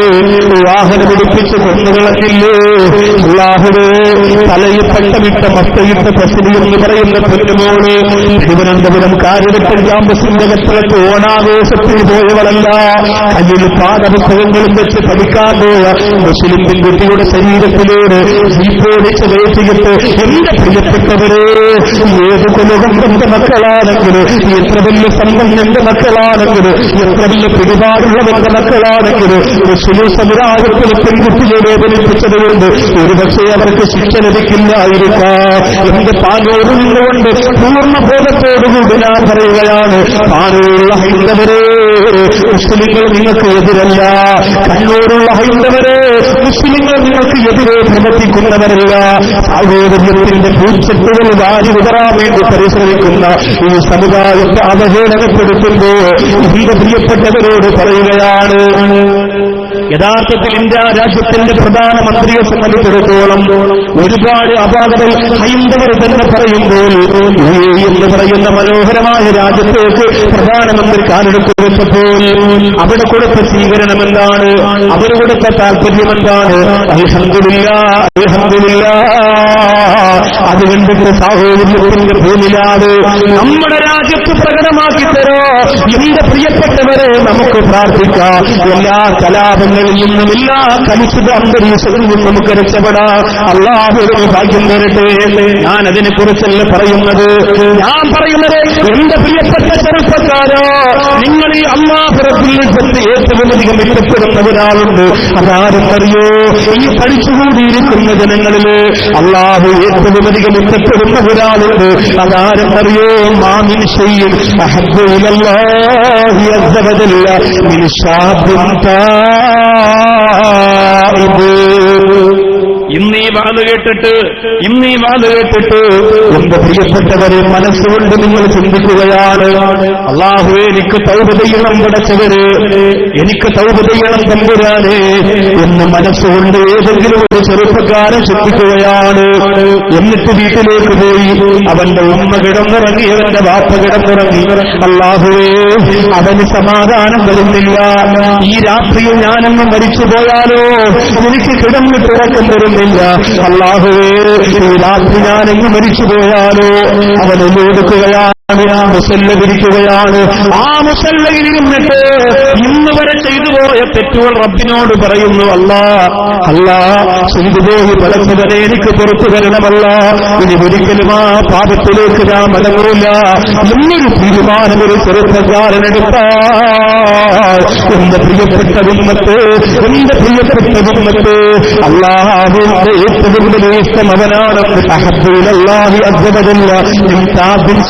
വാഹനം പിടിപ്പിച്ച് കൊന്നുകളഞ്ഞില്ലേ. അല്ലാഹുവേ, തലയിൽ പട്ടമിട്ട മസ്തയിട്ട തസ്രീ എന്ന് പറയുന്ന പൊന്നുമോള് തിരുവനന്തപുരം കാര്യവട്ടം ക്യാമ്പസിന്റെ അകത്ത് ഓണാഘോഷത്തിന് പോയവളല്ല, കയ്യിൽ പാഠപുസ്തകങ്ങളും വെച്ച് പഠിക്കാൻ പോയ മുസ്ലിം പെൺകുട്ടിയുടെ ശരീരത്തിലൂടെ ജീപ്പോടിച്ച് കയറ്റിയിട്ട് എന്റെ പ്രിയപ്പെട്ടവരെ, ഏത് കൊലകം എന്റെ മക്കളാണെങ്കിലും, എത്ര വലിയ സമ്പന്ന എന്റെ മക്കളാണെങ്കിലും, എത്ര വലിയ പിടിപാടുള്ളവന്റെ മക്കളാണെങ്കിലും മുസ്ലിം സമുദായത്തിലെ പെൺകുട്ടിയെ വേദനിപ്പിച്ചതുകൊണ്ട് ഒരുപക്ഷെ അവർക്ക് ശിക്ഷ ലഭിക്കില്ലായിരിക്കാം. എന്റെ പാനൂരിൽ നിന്നുകൊണ്ട് പൂർണ്ണ ബോധത്തോടുകൂടി ഞാൻ പറയുകയാണ്, പാനൂരുള്ള ഹൈന്ദവരെ, മുസ്ലിങ്ങൾ നിങ്ങൾക്ക് എതിരല്ല. കണ്ണൂരുള്ള ഹൈന്ദവരെ, മുസ്ലിങ്ങൾ നിങ്ങൾക്ക് എതിരെ പ്രവർത്തിക്കുന്നവരല്ല. സാഹോദര്യത്തിന്റെ പൂച്ചെട്ടുകൾ വാരി വിതറാൻ വേണ്ടി പരിശ്രമിക്കുന്ന ഈ സമുദായത്തെ അവഹേളനപ്പെടുത്തുമ്പോ എന്റെ പ്രിയപ്പെട്ടവരോട് പറയുകയാണ്, യഥാർത്ഥത്തിൽ ഇന്ത്യ രാജ്യത്തിന്റെ പ്രധാനമന്ത്രിയെ സംബന്ധിച്ചിടത്തോളം ഒരുപാട് അപാകതകൾ ഹൈന്ദവർ തന്നെ പറയുമ്പോൾ എന്ന് പറയുന്ന മനോഹരമായ രാജ്യത്തേക്ക് പ്രധാനമന്ത്രി കാലെടുത്ത് വെച്ചപ്പോൾ അവിടെ കൊടുത്ത സ്വീകരണം എന്താണ്, അവർ കൊടുത്ത താല്പര്യം എന്താണ്? അൽഹംദുലില്ലാഹ്, അൽഹംദുലില്ലാഹ്. അത് കണ്ടിട്ട് സാഹോദര്യത്തിന്റെ ഭൂമിയിലാണ് നമ്മുടെ രാജ്യത്ത് പ്രകടമാക്കി തരോ. എന്റെ പ്രിയപ്പെട്ടവരെ, നമുക്ക് പ്രാർത്ഥിക്കാം. എല്ലാ കലാപങ്ങളിൽ നിന്നും, എല്ലാ കലുഷിത അന്തരീക്ഷത്തിൽ നിന്നും നമുക്ക് രക്ഷപ്പെടാം. അല്ലാഹുവിന് ഭാഗ്യം തരട്ടെ. ഞാൻ അതിനെക്കുറിച്ചല്ല പറയുന്നത്. ഞാൻ പറയുന്നത് എന്റെ പ്രിയപ്പെട്ട ചെറുപ്പക്കാരോ, നിങ്ങൾ ഈ അല്ലാഹു റബ്ബുൽ ഇസ്സത്ത് ഏറ്റവും അധികം ഇഷ്ടപ്പെടുന്ന ഒരാളുണ്ട്. അതാരെന്നറിയോ? ഈ പഠിച്ചുകൂടിയിരിക്കുന്ന ജനങ്ങളില് അല്ലാഹു ഏറ്റവും അധികം ഇഷ്ടപ്പെടുന്ന ഒരാളുണ്ട്. അതാരെന്നറിയോ? മാ മിൻ ശൈഇൻ അഹബ്ബു ഇലല്ലാഹി അസ്സ വജല്ല മിൻ ശാബിൻ താഇബ്. ഇന്നീ വാത് കേട്ടിട്ട് എന്റെ പ്രിയപ്പെട്ടവരെ, മനസ്സുകൊണ്ട് നിങ്ങൾ ചിന്തിക്കുകയാണ്, അല്ലാഹുവേ, എനിക്ക് തൗബ ചെയ്യണം പടച്ചവരെ, എനിക്ക് തൗബ ചെയ്യണം തമ്പുരാനെ എന്ന് മനസ്സുകൊണ്ട് ഏതെങ്കിലും ഒരു ചെറുപ്പക്കാരൻ ചിന്തിക്കുകയാണ്. എന്നിട്ട് വീട്ടിലേക്ക് പോയി അവന്റെ ഉമ്മ കിടന്നിറങ്ങി, അവന്റെ വാപ്പ കിടന്നിറങ്ങി. അല്ലാഹുവേ, അവന് സമാധാനം വരുന്നില്ല. ഈ രാത്രിയിൽ ഞാനങ്ങ് മരിച്ചു പോയാലോ, എനിക്ക് കിടന്നിട്ട് ഉറക്കം വരുന്നില്ല. അല്ലാഹുവേ, ഈ രാത്രി ഞാനെങ്ങ് മരിച്ചു പോയാലോ. അവനെ കൊടുക്കുകയാണ്, മുസല്ല വിരിക്കുകയാണ്. ആ മുസല്ലയിൽ ഇരുന്നിട്ട് ഇന്ന് വരെ ചെയ്തു പോയ തെറ്റുകൾ റബ്ബിനോട് പറയുന്നു, അല്ലാ ചെയ്തു പോയി പലപ്പോഴെ എനിക്ക് പുറത്തു വരണമല്ല, ഇനി ഒരിക്കലും ആ പാപത്തിലേക്ക് ഞാൻ മടങ്ങൂല എന്നൊരു തീരുമാനം ഒരു ചെറുപ്പക്കാരനെടുത്താൽ എന്റെ പ്രിയപ്പെട്ട ഉമ്മത്ത്, എന്റെ പ്രിയപ്പെട്ട ഉമ്മത്ത്, അല്ലാഹുവിന്റെ ഏറ്റവും വലിയ ഇഷ്ടം അവനാണെന്ന് അഹബ്ബു ഇലല്ലാഹി അസ്സ വജല്ല മിൻ താബിൻ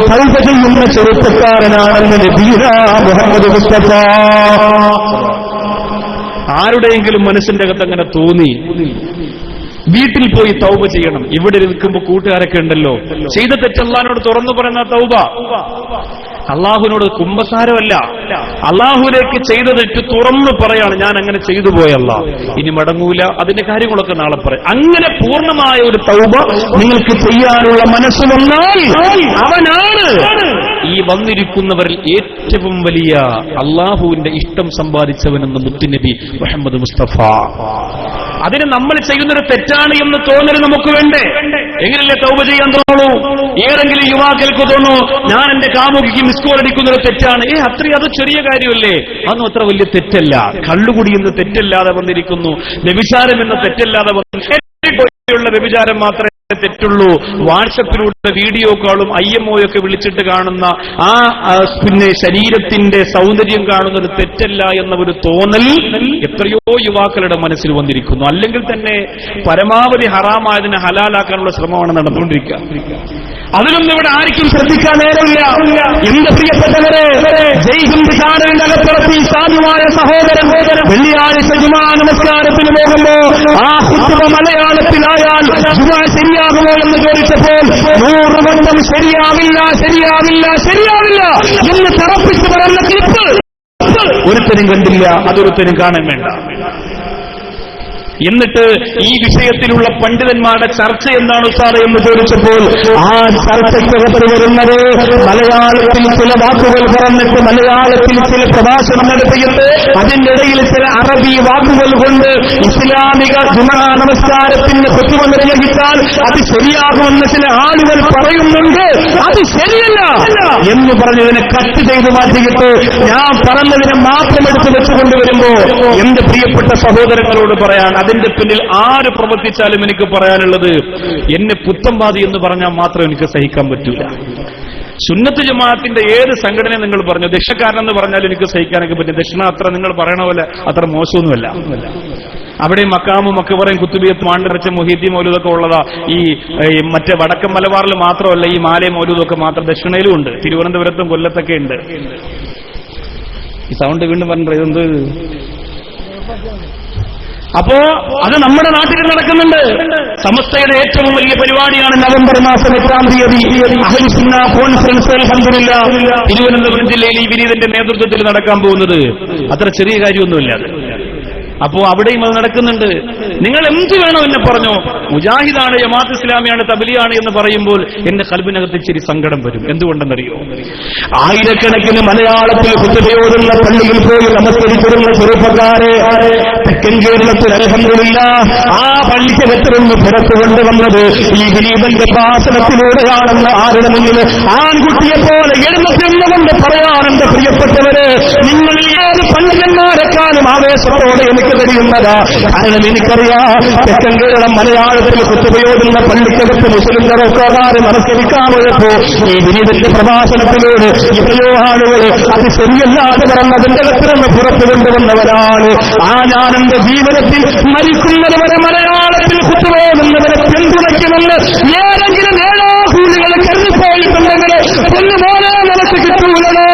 തൗബ ചെയ്യുന്ന ചെറുപ്പക്കാരനാണെന്ന് നബിയുനാ മുഹമ്മദ് മുസ്തഫ. ആരുടെയെങ്കിലും മനസ്സിന്റെ അകത്ത് അങ്ങനെ തോന്നി വീട്ടിൽ പോയി തൗബ ചെയ്യണം? ഇവിടെ നിൽക്കുമ്പോ കൂട്ടുകാരൊക്കെ ഉണ്ടല്ലോ, ചെയ്ത തെറ്റ് അല്ലാഹുവിനോട് തുറന്നു പറയുന്ന തൗബ. അള്ളാഹുവിനോട് കുമ്പസാരമല്ല, അള്ളാഹുവിലേക്ക് ചെയ്ത തെറ്റ് തുറന്നു പറയാണ്, ഞാൻ അങ്ങനെ ചെയ്തു പോയല്ല, ഇനി മടങ്ങൂല, അതിന്റെ കാര്യങ്ങളൊക്കെ നാളെ പറയാം. അങ്ങനെ പൂർണ്ണമായ ഒരു തൗബ നിങ്ങൾക്ക് ചെയ്യാനുള്ള മനസ്സ് വന്നാൽ അവനാണ് ഈ വന്നിരിക്കുന്നവരിൽ ഏറ്റവും വലിയ അള്ളാഹുവിന്റെ ഇഷ്ടം സമ്പാദിച്ചവനെന്ന് മുത്തുനബി മുഹമ്മദ് മുസ്തഫ. അതിന് നമ്മൾ ചെയ്യുന്നൊരു തെറ്റാണ് എന്ന് തോന്നൽ നമുക്ക് വേണ്ടേ? എങ്ങനെയല്ലേ തൗബ ചെയ്യാൻ തോന്നുള്ളൂ? ഏതെങ്കിലും യുവാക്കൾക്ക് തോന്നുന്നു ഞാൻ എന്റെ കാമുകിക്ക് മിസ്കോൾ അടിക്കുന്നൊരു തെറ്റാണ്. അത്രയും അത് ചെറിയ കാര്യമല്ലേ? അതൊന്നും അത്ര വലിയ തെറ്റല്ല. കള്ളുകുടി എന്ന് തെറ്റല്ലാതെ വന്നിരിക്കുന്നു, വ്യഭിചാരം എന്ന തെറ്റല്ലാതെ വന്നിട്ടുള്ള വ്യഭിചാരം മാത്രമേ തെറ്റുള്ളൂ. വാട്സപ്പിലൂടെ വീഡിയോ കോളും IMO ഒക്കെ വിളിച്ചിട്ട് കാണുന്ന പിന്നെ ശരീരത്തിന്റെ സൗന്ദര്യം കാണുന്നത് തെറ്റല്ല എന്ന ഒരു തോന്നൽ എത്രയോ യുവാക്കളുടെ മനസ്സിൽ വന്നിരിക്കുന്നു. അല്ലെങ്കിൽ തന്നെ പരമാവധി ഹറാമായതിനെ ഹലാലാക്കാനുള്ള ശ്രമമാണ് നടന്നുകൊണ്ടിരിക്കുക. അതിലൊന്നും ഇവിടെ ആർക്കും ശ്രദ്ധിക്കാൻ നേരമില്ല. എന്റെ പ്രിയപ്പെട്ടവരെ, ജയ്ഹിന്ദ് ചാനലിന്റെ അകത്തിറത്തി സാധുവായ സഹോദരൻ വെള്ളിയാഴ്ച ജുമാ നമസ്കാരത്തിന് പോകുമ്പോ ആ ഖുത്ബ മലയാളത്തിലായാൽ ജുമാ ശരിയാകുമോ എന്ന് ചോദിച്ചപ്പോൾ 100 വട്ടം ശരിയാവില്ല ശരിയാവില്ല ശരിയാവില്ല എന്ന് തറപ്പിച്ച് പറഞ്ഞ ക്ലിപ്പ് ഒരുത്തരും കണ്ടില്ല, അതൊരുത്തരും കാണാൻ വേണ്ട. എന്നിട്ട് ഈ വിഷയത്തിലുള്ള പണ്ഡിതന്മാരുടെ ചർച്ച എന്താണ് ഉസ്താദേ എന്ന് ചോദിച്ചപ്പോൾ ആ ചർച്ചയ്ക്കകത്ത് വരുന്നത് മലയാളത്തിൽ ചില വാക്കുകൾ പറഞ്ഞിട്ട് മലയാളത്തിൽ ചില പ്രഭാഷണം നടത്തിയിട്ട് അതിന്റെ ഇടയിൽ ചില അറബി വാക്കുകൾ കൊണ്ട് ഇസ്ലാമിക ജുമാ നമസ്കാരത്തിന് ഖുത്ബ നിർവഹിച്ചാൽ അത് ശരിയാകുമെന്ന് ചില ആളുകൾ പറയുന്നുണ്ട്. അത് ശരിയല്ല എന്ന് പറഞ്ഞതിനെ കട്ട് ചെയ്ത് മാറ്റിയിട്ട് ഞാൻ പറഞ്ഞതിനെ മാത്രം എടുത്തു വെച്ചുകൊണ്ടുവരുമ്പോ എന്റെ പ്രിയപ്പെട്ട സഹോദരങ്ങളോട് പറയാൻ, അതിന്റെ പിന്നിൽ ആര് പ്രവർത്തിച്ചാലും എനിക്ക് പറയാനുള്ളത്, എന്നെ പുത്തംവാദി എന്ന് പറഞ്ഞാൽ മാത്രം എനിക്ക് സഹിക്കാൻ പറ്റൂല. സുന്നത്ത് ജമാഅത്തിന്റെ ഏത് സംഘടന നിങ്ങൾ പറഞ്ഞു, ദക്ഷിണക്കാരനെന്ന് പറഞ്ഞാൽ എനിക്ക് സഹിക്കാനൊക്കെ പറ്റും. ദക്ഷിണ അത്ര നിങ്ങൾ പറയണ പോലെ അത്ര മോശമൊന്നുമല്ല. അവിടെ മക്കാമും മക്കബറയും കുത്തുബിയത്തും ആണ്ടരച്ച മുഹീദ്ദി മൗലൂദൊക്കെ ഉള്ളതാ. ഈ മറ്റേ വടക്കൻ മലബാറിൽ മാത്രമല്ല, ഈ മാലേ മൗലൂദൊക്കെ മാത്രം ദക്ഷിണയിലും ഉണ്ട്, തിരുവനന്തപുരത്തും കൊല്ലത്തൊക്കെ ഉണ്ട്. ഈ സൗണ്ട് വീണ്ടും പറഞ്ഞത് ഇതെന്ത്? അപ്പോ അത് നമ്മുടെ നാട്ടിൽ നടക്കുന്നുണ്ട്. സമസ്തയുടെ ഏറ്റവും വലിയ പരിപാടിയാണ് നവംബർ മാസം 8-ാം തീയതി അഹ്ലുസ് സുന്ന കോൺഫറൻസ് അൽഹംദുലില്ലാഹ് തിരുവനന്തപുരം ജില്ലയിൽ ഈ വിനീതന്റെ നേതൃത്വത്തിൽ നടക്കാൻ പോകുന്നത്. അത്ര ചെറിയ കാര്യമൊന്നുമില്ല അത്. അപ്പോ അവിടെയും അത് നടക്കുന്നുണ്ട്. നിങ്ങൾ എന്ത് വേണോ എന്നെ പറഞ്ഞോ, മുജാഹിദാണ്, ജമാഅത്ത് ഇസ്ലാമിയാണ്, തബ്ലീഗാണ് എന്ന് പറയുമ്പോൾ എന്റെ ഖൽബിനകത്ത് ഇച്ചിരി സങ്കടം വരും. എന്തുകൊണ്ടെന്നറിയോ? ആയിരക്കണക്കിന് മലയാളത്തിൽ ഖുത്ബയോടുള്ള പള്ളിയിൽ പോയി നമസ്കരിച്ചിരുന്ന ചെറുപ്പക്കാരെ തെക്കൻ കേരളത്തിൽ അൽഹംദുലില്ലാഹ് ആ പള്ളിക്കകത്തിരുന്ന് പുറത്തു കൊണ്ടുവന്നത് ഈ വിനീതന്റെ ഭാഷണത്തിലൂടെയാണെന്ന് ആരുടെ മുന്നിൽ ആൺകുട്ടിയെ പോലെ എഴുന്നേറ്റുകൊണ്ട് പറയാൻ, എന്റെ പ്രിയപ്പെട്ടവരെ, നിങ്ങൾ ഏത് പണ്ഡിതന്മാരെക്കാളും ആവേശത്തോടെ എനിക്ക് കഴിയുന്നതാ. കാരണം എനിക്കറിയാം, തെക്കൻ കേരളം മലയാളത്തിൽ ഖുത്ബയോടുന്ന പള്ളിക്കകത്ത് മുസ്ലിം ചെറുപ്പക്കാരെ നമസ്കരിക്കാൻ പോയപ്പോ ഈ വിനീതന്റെ പ്രഭാഷണത്തിലൂടെ എത്രയോ ആളുകൾ അത് ശരിയല്ലാതെ പറഞ്ഞതിന്റെ അകത്തിരുന്ന് പുറത്തു കൊണ്ടുവന്നവരാണ്. ഞാൻ എന്റെ ജീവിതത്തിൽ മരിക്കുന്നതുവരെ മലയാളത്തിൽ ഖുത്ബയോടുന്നവരെ പിന്തുണയ്ക്കുമെന്ന് ഏതെങ്കിലും ഏഴാകൂലികൾ കരുതിപ്പോയിട്ടുണ്ടെങ്കിൽ പൊന്നുപോലെ നിലത്ത് കിട്ടൂലോ.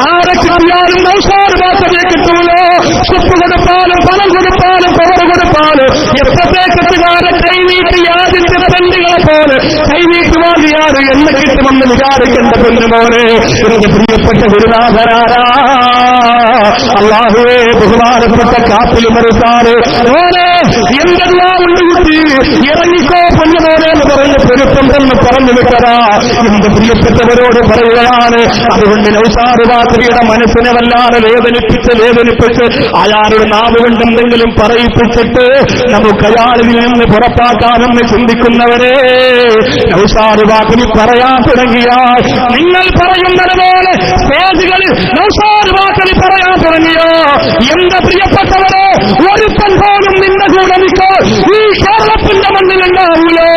ആരെ കിട്ടിയാലും നൗഷാദ് മാത്രമേ കിട്ടൂലോ. സ്വത്ത് കൊടുപ്പാലും പണം കൊടുപ്പാലും പവർ കൊടുപ്പാലും എപ്പോഴത്തേക്കെത്തുകാരെ കൈനീട്ടി ആദ്യത്തെ പെണ്ണുകളെ പോലെ കൈനീട്ടി വാങ്ങിയാറ് എന്ന് കിട്ടുമെന്ന് വിചാരിക്കേണ്ട പൊന്നുമോനെ, എന്റെ പ്രിയപ്പെട്ട ഗുരുനാഥനാരാ അല്ലാഹുവേ, ബഹുമാനപ്പെട്ട കാപ്പിൽ മറുത്താറ് മോനെ എന്തെല്ലാം ഉണ്ട് കുട്ടി, ഇറങ്ങിക്കോ പൊന്നുമോനെ എന്ന് പറഞ്ഞ് പൊരുത്തം തന്നെ പറഞ്ഞു വിട്ടതാ. എന്റെ പ്രിയപ്പെട്ടവരോട് പറയുകയാണ്, അതുകൊണ്ട് നൗഷാദ് ബാഖവിയുടെ മനസ്സിനെ വല്ലാതെ വേദനിപ്പിച്ച് അയാളുടെ നാവ് കൊണ്ട് എന്തെങ്കിലും പറയിപ്പിച്ചിട്ട് നമുക്ക് അയാളിൽ നിന്ന് പുറപ്പാക്കാമെന്ന് ചിന്തിക്കുന്നവരെ, നൗഷാദ് ബാഖവി പറയാൻ തുടങ്ങിയാൽ, നിങ്ങൾ പറയുന്നത് പോലെ സ്റ്റേജുകളിൽ നൗഷാദ് ബാഖവി പറയാൻ തുടങ്ങിയോ, എന്റെ പ്രിയപ്പെട്ടവരെ, ഒരുത്തൻ പോലും നിന്റെ കൂടെ നിൽക്കോ ഈ കേരളത്തിന്റെ മണ്ണിലുണ്ടാവൂലോ.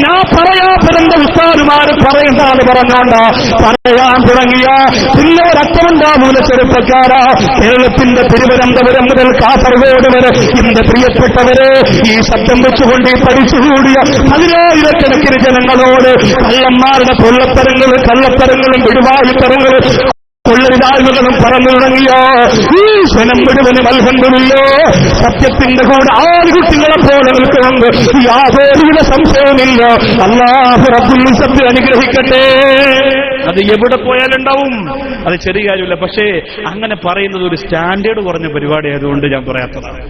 ഞാൻ പറയാത്തതിന്റെ ഉസ്താദുമാര് പറയണ്ടാന്ന് പറഞ്ഞോണ്ട പറയാൻ തുടങ്ങിയ പിന്നെ ഒരറ്റമുണ്ടാവൂല. ചെറുപ്പക്കാരാ, കേരളത്തിന്റെ തിരുവനന്തപുരം മുതൽ കാസർഗോഡ് വരെ എന്റെ പ്രിയപ്പെട്ടവരെ, ഈ ശബ്ദം വെച്ചുകൊണ്ട് ഈ പഠിച്ചുകൂടിയ 10,000-കണക്കിന് ജനങ്ങളോട് കള്ളന്മാരുടെ പൊള്ളത്തരങ്ങളും കള്ളത്തരങ്ങളും വിടുവായുത്തരങ്ങളും കൊള്ളരുതായ്മകളും പറഞ്ഞു തുടങ്ങിയോ ഈ ജനം മുഴുവനും അൽഹംദുലില്ലാ സത്യത്തിന്റെ കൂടെ ആൺകുട്ടികളെ പോലെ നിൽക്കുന്നുണ്ട്. യാതൊരുവിധ സംശയവുമില്ല. അല്ലാഹു റബ്ബുൽ ഇസ്സത്ത് അനുഗ്രഹിക്കട്ടെ. അത് എവിടെ പോയാലുണ്ടാവും. അത് ചെറിയ കാര്യമില്ല. പക്ഷേ അങ്ങനെ പറയുന്നത് ഒരു സ്റ്റാൻഡേർഡ് കുറഞ്ഞ പരിപാടി ആയതുകൊണ്ട് ഞാൻ പറയാത്തതാണ്.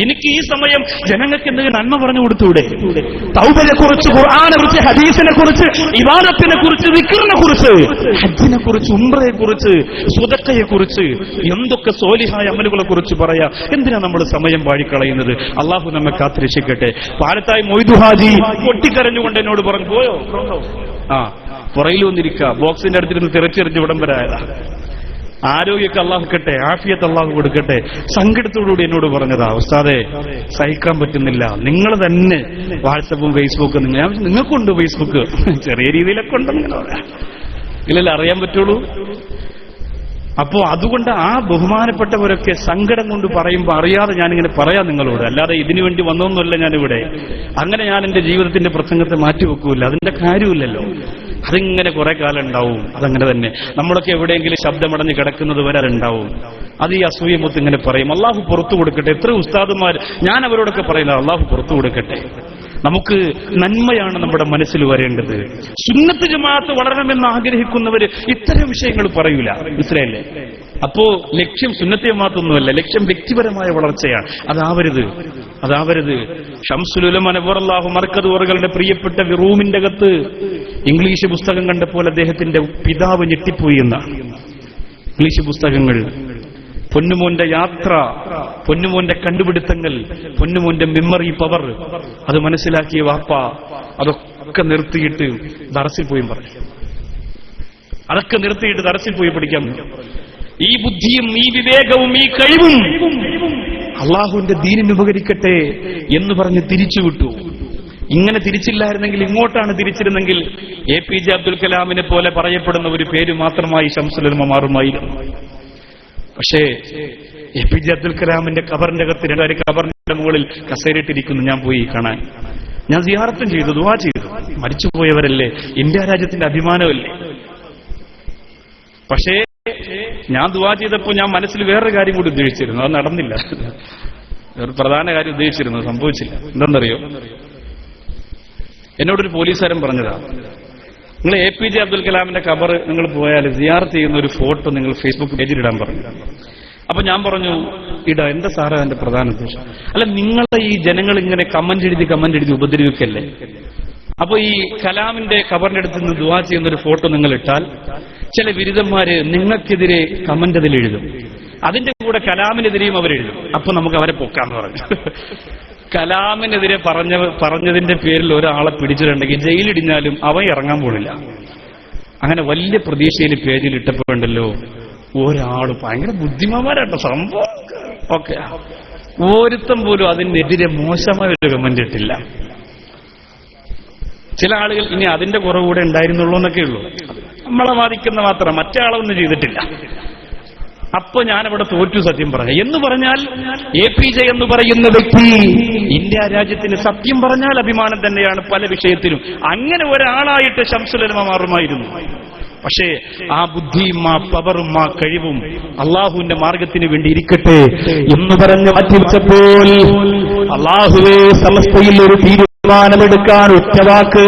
എനിക്ക് ഈ സമയം ജനങ്ങൾക്ക് എന്തെങ്കിലും നന്മ പറഞ്ഞു കൊടുത്തൂടെ? തൗബയെ കുറിച്ച്, ഖുർആനെ കുറിച്ച്, ഹദീസിനെ കുറിച്ച്, ഇബാദത്തിനെ കുറിച്ച്, ദിക്റിനെ കുറിച്ച്, ഹജ്ജിനെ കുറിച്ച്, ഉംറയെ കുറിച്ച്, സ്വതക്കയെ കുറിച്ച്, എന്തൊക്കെ സോലിഹായ അമലുകളെ കുറിച്ച് പറയാ. എന്തിനാ നമ്മൾ സമയം പാഴിക്കളയുന്നത്? അള്ളാഹു നമ്മെ കാത്തുരക്ഷിക്കട്ടെ. പാലത്തായി മൊയ്തു ഹാജി പൊട്ടിക്കരഞ്ഞുകൊണ്ട് എന്നോട് പറഞ്ഞു, പോയോ? പുറയിൽ വന്നിരിക്കുക, ബോക്സിന്റെ അടുത്തിരുന്ന് തിരച്ചെറിഞ്ഞ് ഇവിടം വരായതാ. ആരോഗ്യമൊക്കെ അള്ളാഹു കിട്ടെ, ആഫിയത്ത് അള്ളാഹു കൊടുക്കട്ടെ. സങ്കടത്തോടുകൂടി എന്നോട് പറഞ്ഞതാ, ഉസ്താദേ സഹിക്കാൻ പറ്റുന്നില്ല, നിങ്ങൾ തന്നെ വാട്സപ്പും ഫേസ്ബുക്കും, നിങ്ങൾക്കുണ്ട് ഫേസ്ബുക്ക്, ചെറിയ രീതിയിലൊക്കെ ഉണ്ടെന്ന് ഇങ്ങനെ പറയാം, ഇല്ലല്ലോ അറിയാൻ പറ്റുള്ളൂ. അപ്പോ അതുകൊണ്ട് ആ ബഹുമാനപ്പെട്ടവരൊക്കെ സങ്കടം കൊണ്ട് പറയുമ്പോൾ അറിയാതെ ഞാനിങ്ങനെ പറയാം നിങ്ങളോട്, അല്ലാതെ ഇതിനു വേണ്ടി വന്നൊന്നുമല്ല ഞാനിവിടെ. അങ്ങനെ ഞാൻ എന്റെ ജീവിതത്തിന്റെ പ്രസംഗത്തെ മാറ്റിവെക്കൂല, അതിന്റെ കാര്യമില്ലല്ലോ. അതിങ്ങനെ കുറെ കാലം ഉണ്ടാവും. അതങ്ങനെ തന്നെ നമ്മളൊക്കെ എവിടെയെങ്കിലും ശബ്ദമടഞ്ഞ് കിടക്കുന്നത് വരെ അതുണ്ടാവും. അത് ഈ അസൂയമൊത്ത് ഇങ്ങനെ പറയും. അള്ളാഹു പുറത്തു കൊടുക്കട്ടെ. എത്ര ഉസ്താദുമാർ ഞാൻ അവരോടൊക്കെ പറയുന്നത്, അള്ളാഹു പുറത്തു കൊടുക്കട്ടെ. നമുക്ക് നന്മയാണ് നമ്മുടെ മനസ്സിൽ വരേണ്ടത്. സുന്നത്ത് ജമാഅത്ത് വളരണമെന്ന് ആഗ്രഹിക്കുന്നവര് ഇത്തരം വിഷയങ്ങൾ പറയൂല, മനസ്സിലായില്ലേ? അപ്പോ ലക്ഷ്യം സുന്നത്ത് ജമാഅത്തൊന്നുമല്ല, ലക്ഷ്യം വ്യക്തിപരമായ വളർച്ചയാണ്. അതാവരുത്. ഷംസുൽ ഉലമ നവ്വറല്ലാഹു മർക്കദുകളുടെ പ്രിയപ്പെട്ട റൂമിന്റെ അകത്ത് ഇംഗ്ലീഷ് പുസ്തകം കണ്ടപ്പോൾ അദ്ദേഹത്തിന്റെ പിതാവ് ഞെട്ടിപ്പോയി എന്നാണ്. ഇംഗ്ലീഷ് പുസ്തകങ്ങൾ, പൊന്നുമോന്റെ യാത്ര, പൊന്നുമോന്റെ കണ്ടുപിടുത്തങ്ങൾ, പൊന്നുമോന്റെ മെമ്മറി പവർ, അത് മനസ്സിലാക്കിയ വാപ്പ അതൊക്കെ നിർത്തിയിട്ട് ദർസിൽ പോയി പറഞ്ഞു. അതൊക്കെ നിർത്തിയിട്ട് ദർസിൽ പോയി പഠിക്കാൻ. ഈ ബുദ്ധിയും ഈ വിവേകവും ഈ കഴിവും അള്ളാഹുവിന്റെ ദീനിന് ഉപകരിക്കട്ടെ എന്ന് പറഞ്ഞ് തിരിച്ചുവിട്ടു. ഇങ്ങനെ തിരിച്ചില്ലായിരുന്നെങ്കിൽ, ഇങ്ങോട്ടാണ് തിരിച്ചിരുന്നെങ്കിൽ APJ അബ്ദുൽ കലാമിനെ പോലെ പറയപ്പെടുന്ന ഒരു പേര് മാത്രമായി ശംസുൽ ഉലമ മാറുമായിരുന്നു. പക്ഷേ APJ അബ്ദുൽ കലാമിന്റെ ഖബറിന്റെ അകത്ത് ഖബറിന്റെ മുകളിൽ കസേരയിട്ടിരിക്കുന്നു. ഞാൻ പോയി കാണാൻ, ഞാൻ സിയാറത്തും ചെയ്തു, ദുആ ചെയ്തു. മരിച്ചുപോയവരല്ലേ, ഇന്ത്യ രാജ്യത്തിന്റെ അഭിമാനമല്ലേ. പക്ഷേ ഞാൻ ദുആ ചെയ്തപ്പോൾ ഞാൻ മനസ്സിൽ വേറൊരു കാര്യം കൂടി ഉദ്ദേശിച്ചിരുന്നു. അത് നടന്നില്ല. ഒരു പ്രധാന കാര്യം ഉദ്ദേശിച്ചിരുന്നു, സംഭവിച്ചില്ല. എന്താണെന്നറിയോ? എന്നോടൊരു പോലീസുകാരൻ പറഞ്ഞതാ, നിങ്ങൾ APJ അബ്ദുൽ കലാമിന്റെ ഖബർ നിങ്ങൾ പോയാൽ സിയാറത്ത് ചെയ്യുന്ന ഒരു ഫോട്ടോ നിങ്ങൾ ഫേസ്ബുക്ക് പേജിൽ ഇടാൻ പറഞ്ഞു. അപ്പൊ ഞാൻ പറഞ്ഞു, ഇടാ. എന്താ സാറേ അതിന്റെ പ്രധാന ഉദ്ദേശം? അല്ല, നിങ്ങളെ ഈ ജനങ്ങൾ ഇങ്ങനെ കമന്റ് എഴുതി ഉപദ്രവിക്കല്ലേ. അപ്പൊ ഈ കലാമിന്റെ ഖബറിന്റെ അടുത്ത് നിന്ന് ദുആ ചെയ്യുന്ന ഒരു ഫോട്ടോ നിങ്ങൾ ഇട്ടാൽ ചില ബിരുദന്മാര് നിങ്ങൾക്കെതിരെ കമന്റ് അതിൽ എഴുതും, അതിന്റെ കൂടെ കലാമിനെതിരെയും അവരെഴുതും. അപ്പൊ നമുക്ക് അവരെ പൊക്കാന്ന് പറഞ്ഞു. കലാമിനെതിരെ പറഞ്ഞതിന്റെ പേരിൽ ഒരാളെ പിടിച്ചിട്ടുണ്ടെങ്കിൽ ജയിലിടിഞ്ഞാലും അവൻ ഇറങ്ങാൻ പോണില്ല. അങ്ങനെ വലിയ പ്രതീക്ഷയിൽ പേജിൽ ഇട്ടപ്പോണ്ടല്ലോ, ഒരാള് ഭയങ്കര ബുദ്ധിമാന്മാരാട്ടോ സംഭവം. ഓക്കെ, ഒരുത്തം പോലും അതിനെതിരെ മോശമായ ഒരു കമന്റ് ഇട്ടില്ല. ചില ആളുകൾ ഇനി അതിന്റെ കുറവുകൂടെ ഉണ്ടായിരുന്നുള്ളൂ എന്നൊക്കെ ഉള്ളൂ, നമ്മളെ ബാധിക്കുന്ന മാത്രം, മറ്റേ ആളൊന്നും ചെയ്തിട്ടില്ല. അപ്പൊ ഞാനവിടെ തോറ്റു, സത്യം പറഞ്ഞ. എന്ന് പറഞ്ഞാൽ APJ എന്ന് പറയുന്ന വ്യക്തി ഇന്ത്യ രാജ്യത്തിന് സത്യം പറഞ്ഞാൽ അഭിമാനം തന്നെയാണ് പല വിഷയത്തിലും. അങ്ങനെ ഒരാളായിട്ട് ശംസുൽ ഉലമ മാറുമായിരുന്നു. പക്ഷേ ആ ബുദ്ധിയും ആ പവറും ആ കഴിവും അള്ളാഹുവിന്റെ മാർഗത്തിന് വേണ്ടി ഇരിക്കട്ടെ എന്ന് പറഞ്ഞ് മാറ്റിവെച്ചപ്പോൾ അള്ളാഹുവേ സമസ്തയിൽ ഒരു തീരുമാനമെടുക്കാൻ ഒറ്റവാക്ക്,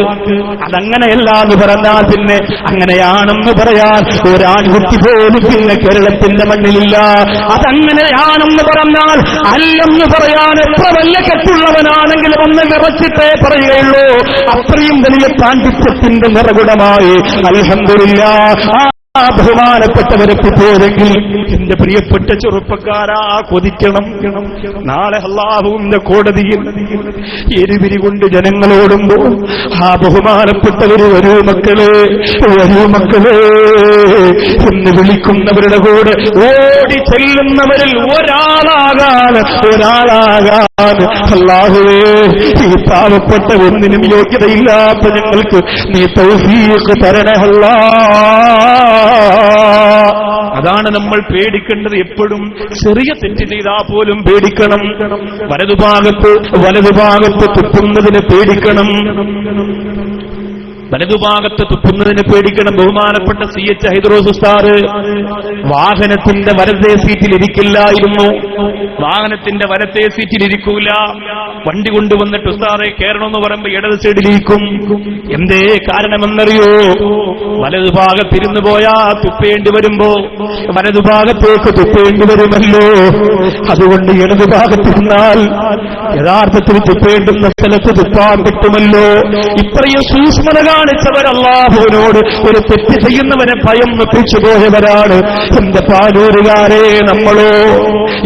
അതങ്ങനെയല്ല എന്ന് പറഞ്ഞാൽ പിന്നെ അങ്ങനെയാണെന്ന് പറയാൻ ഒരാൺകുട്ടി പോലും പിന്നെ കേരളത്തിന്റെ മണ്ണിലില്ല. അതങ്ങനെയാണെന്ന് പറഞ്ഞാൽ അല്ലെന്ന് പറയാൻ എത്ര വല്ല കെട്ടുള്ളവനാണെങ്കിലും ഒന്ന് വിറച്ചിട്ടേ പറയുകയുള്ളൂ. അത്രയും വലിയ പാണ്ഡിത്യത്തിന്റെ നിറകുടമായി അൽഹംദുലില്ലാഹ് ആ ബഹുമാനപ്പെട്ടവരെ പോയെങ്കിൽ എന്റെ പ്രിയപ്പെട്ട ചെറുപ്പക്കാരാ, കൊതിക്കണം. നാളെ അല്ലാഹുവിന്റെ കോടതിയിൽ എരിവിരി കൊണ്ട് ജനങ്ങളോടുമ്പോൾ ആ ബഹുമാനപ്പെട്ടവര് വരൂ മക്കളെ എന്ന് വിളിക്കുന്നവരുടെ കൂടെ ഓടി ചെല്ലുന്നവരിൽ ഒരാളാകാൻ അല്ലാഹുവേ, ഈ പാവപ്പെട്ട ഒന്നിനും യോഗ്യതയില്ലാത്ത ഞങ്ങൾക്ക് നീ തൗഫീഖ് തരണേ അല്ലാഹ്. അതാണ് നമ്മൾ പേടിക്കേണ്ടത്. എപ്പോഴും ചെറിയ തെറ്റ് ചെയ്താൽ പോലും പേടിക്കണം. വലതുഭാഗത്ത് തുപ്പുന്നതിന് പേടിക്കണം. വലതുഭാഗത്ത് തുപ്പുന്നതിന് പേടിക്കണം. ബഹുമാനപ്പെട്ട CH ഹൈദ്രോസ് ഉസ്താദ് വാഹനത്തിന്റെ വലത്തേ സീറ്റിൽ ഇരിക്കില്ലായിരുന്നു. വാഹനത്തിന്റെ വലത്തേ സീറ്റിൽ ഇരിക്കൂല. വണ്ടി കൊണ്ടുവന്നിട്ട് ഉസ്താദെ കയറണമെന്ന് പറയുമ്പോൾ ഇടത് സൈഡിലിരിക്കും. എന്തേ കാരണമെന്നറിയോ? വലതുഭാഗത്തിരുന്നു പോയാ തുപ്പേണ്ടി വരുമ്പോ വലതുഭാഗത്തേക്ക് തുപ്പേണ്ടി വരുമല്ലോ. അതുകൊണ്ട് ഇടതുഭാഗത്തിരുന്നാൽ യഥാർത്ഥത്തിൽ തുപ്പേണ്ടുന്ന സ്ഥലത്ത് തുപ്പാൻ കിട്ടുമല്ലോ. ഇത്രയും സൂക്ഷ്മത കാണിച്ചവർ അല്ലാഹുവിനോട് ഒരു തെറ്റ് ചെയ്യുന്നവനെ ഭയം വെപ്പിച്ചു പോയവരാണ്. എന്റെ പാനൂരുകാരെ, നമ്മളോ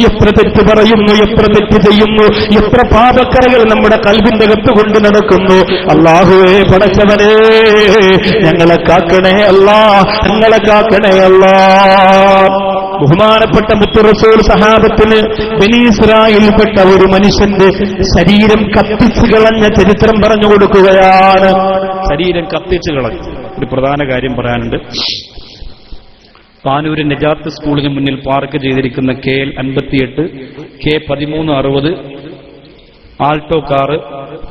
എത്ര തെറ്റ് പറയുന്നു, എത്ര തെറ്റ് ചെയ്യുന്നു, എത്ര പാപക്കറകൾ നമ്മുടെ കൽബിന്റെ അകത്ത് കൊണ്ട് നടക്കുന്നു. അല്ലാഹുവേ, പടച്ചവനെ, ഞങ്ങളെ കാക്കണേ അല്ലാ, ഞങ്ങളെ കാക്കണേ അല്ലാ. ബഹുമാനപ്പെട്ട മുത്തു റസൂൽ സഹാബത്തിന് ബനി ഇസ്രായേലിൽപ്പെട്ട ഒരു മനുഷ്യന്റെ ശരീരം കത്തിച്ചു കളഞ്ഞ ചരിത്രം പറഞ്ഞു കൊടുക്കുകയാണ്. ശരീരം കത്തിച്ചു കളഞ്ഞു. ഒരു പ്രധാന കാര്യം പറയാനുണ്ട്. പാനൂര് നജാത്ത് സ്കൂളിന് മുന്നിൽ പാർക്ക് ചെയ്തിരിക്കുന്ന KL 58 K1360 ആൾട്ടോ കാറ്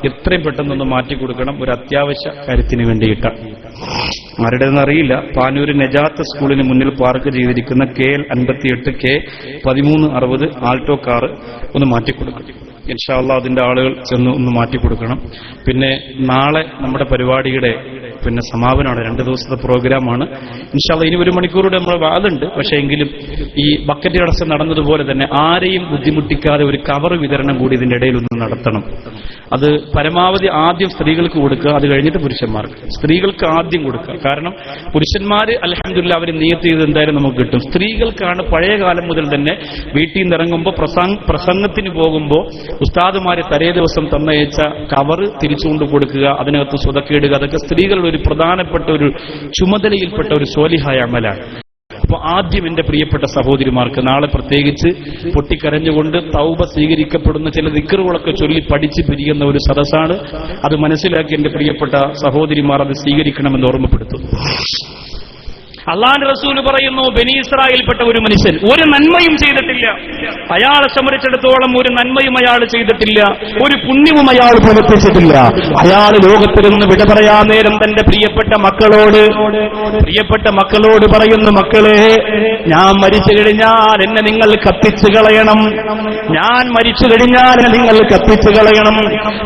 എത്രയും പെട്ടെന്നൊന്ന് മാറ്റിക്കൊടുക്കണം. ഒരു അത്യാവശ്യ കാര്യത്തിന് വേണ്ടിയിട്ട്. ആരുടെയെന്ന് അറിയില്ല. പാനൂര് നജാത്ത് സ്കൂളിന് മുന്നിൽ പാർക്ക് ചെയ്തിരിക്കുന്ന KL 58 K1360 ആൾട്ടോ കാറ് ഒന്ന് മാറ്റിക്കൊടുക്കണം. ഇൻഷാ അല്ലാഹ് അതിന്റെ ആളുകൾ ചെന്ന് ഒന്ന് മാറ്റിക്കൊടുക്കണം. പിന്നെ നാളെ നമ്മുടെ പരിപാടിയുടെ സമാപനമാണ്. 2 ദിവസത്തെ പ്രോഗ്രാമാണ്. ഇൻഷാ അല്ലാഹ് ഇനി 1 മണിക്കൂറുടെ നമ്മൾ വാദമുണ്ട്. പക്ഷേ എങ്കിലും ഈ ബക്കറ്റ് കടച്ച് നടന്നതുപോലെ തന്നെ ആരെയും ബുദ്ധിമുട്ടിക്കാതെ ഒരു കവർ വിതരണം കൂടി ഇതിന്റെ ഇടയിൽ ഒന്ന് നടത്തണം. അത് പരമാവധി ആദ്യം സ്ത്രീകൾക്ക് കൊടുക്കുക, അത് കഴിഞ്ഞിട്ട് പുരുഷന്മാർക്ക്. സ്ത്രീകൾക്ക് ആദ്യം കൊടുക്കുക. കാരണം പുരുഷന്മാര് അൽഹംദുലില്ലാഹ് അവർ നിയത്ത് ചെയ്ത് എന്തായാലും നമുക്ക് കിട്ടും. സ്ത്രീകൾക്കാണ് പഴയ കാലം മുതൽ തന്നെ വീട്ടിൽ നിന്ന് ഇറങ്ങുമ്പോൾ പ്രസംഗത്തിന് പോകുമ്പോൾ ഉസ്താദുമാര് തലേ ദിവസം തന്നയച്ച കവർ തിരിച്ചുകൊണ്ട് കൊടുക്കുക, അതിനകത്ത് സ്വതക്കേടുക, അതൊക്കെ സ്ത്രീകളുടെ ഒരു പ്രധാനപ്പെട്ട ഒരു ചുമതലയിൽപ്പെട്ട ഒരു സ്വാലിഹായ അമലാണ്. അപ്പൊ ആദ്യം എന്റെ പ്രിയപ്പെട്ട സഹോദരിമാർക്ക് നാളെ പ്രത്യേകിച്ച് പൊട്ടിക്കരഞ്ഞുകൊണ്ട് തൗബ സ്വീകരിക്കപ്പെടുന്ന ചില ദിക്റുകളൊക്കെ ചൊല്ലി പഠിച്ച് പിരിയുന്ന ഒരു സദസ്സാണ്. അത് മനസ്സിലാക്കി എന്റെ പ്രിയപ്പെട്ട സഹോദരിമാർ അത് സ്വീകരിക്കണമെന്ന് ഓർമ്മപ്പെടുത്തുന്നു. അള്ളാഹുവിന്റെ റസൂൽ പറയുന്നു, ബനി ഇസ്രായേൽപ്പെട്ട ഒരു മനുഷ്യൻ ഒരു നന്മയും ചെയ്തിട്ടില്ല. അയാളെ സംബന്ധിച്ചിടത്തോളം ഒരു നന്മയും അയാൾ ചെയ്തിട്ടില്ല, ഒരു പുണ്യവും അയാൾ പ്രവർത്തിച്ചിട്ടില്ല. അയാൾ ലോകത്തിൽ നിന്ന് വിട പറയാൻ നേരം തന്റെ പ്രിയപ്പെട്ട മക്കളോട് പറയുന്നു, മക്കളെ, ഞാൻ മരിച്ചു കഴിഞ്ഞാൽ എന്നെ നിങ്ങൾ കത്തിച്ചു കളയണം. ഞാൻ മരിച്ചു കഴിഞ്ഞാൽ നിങ്ങൾ കത്തിച്ചു കളയണം.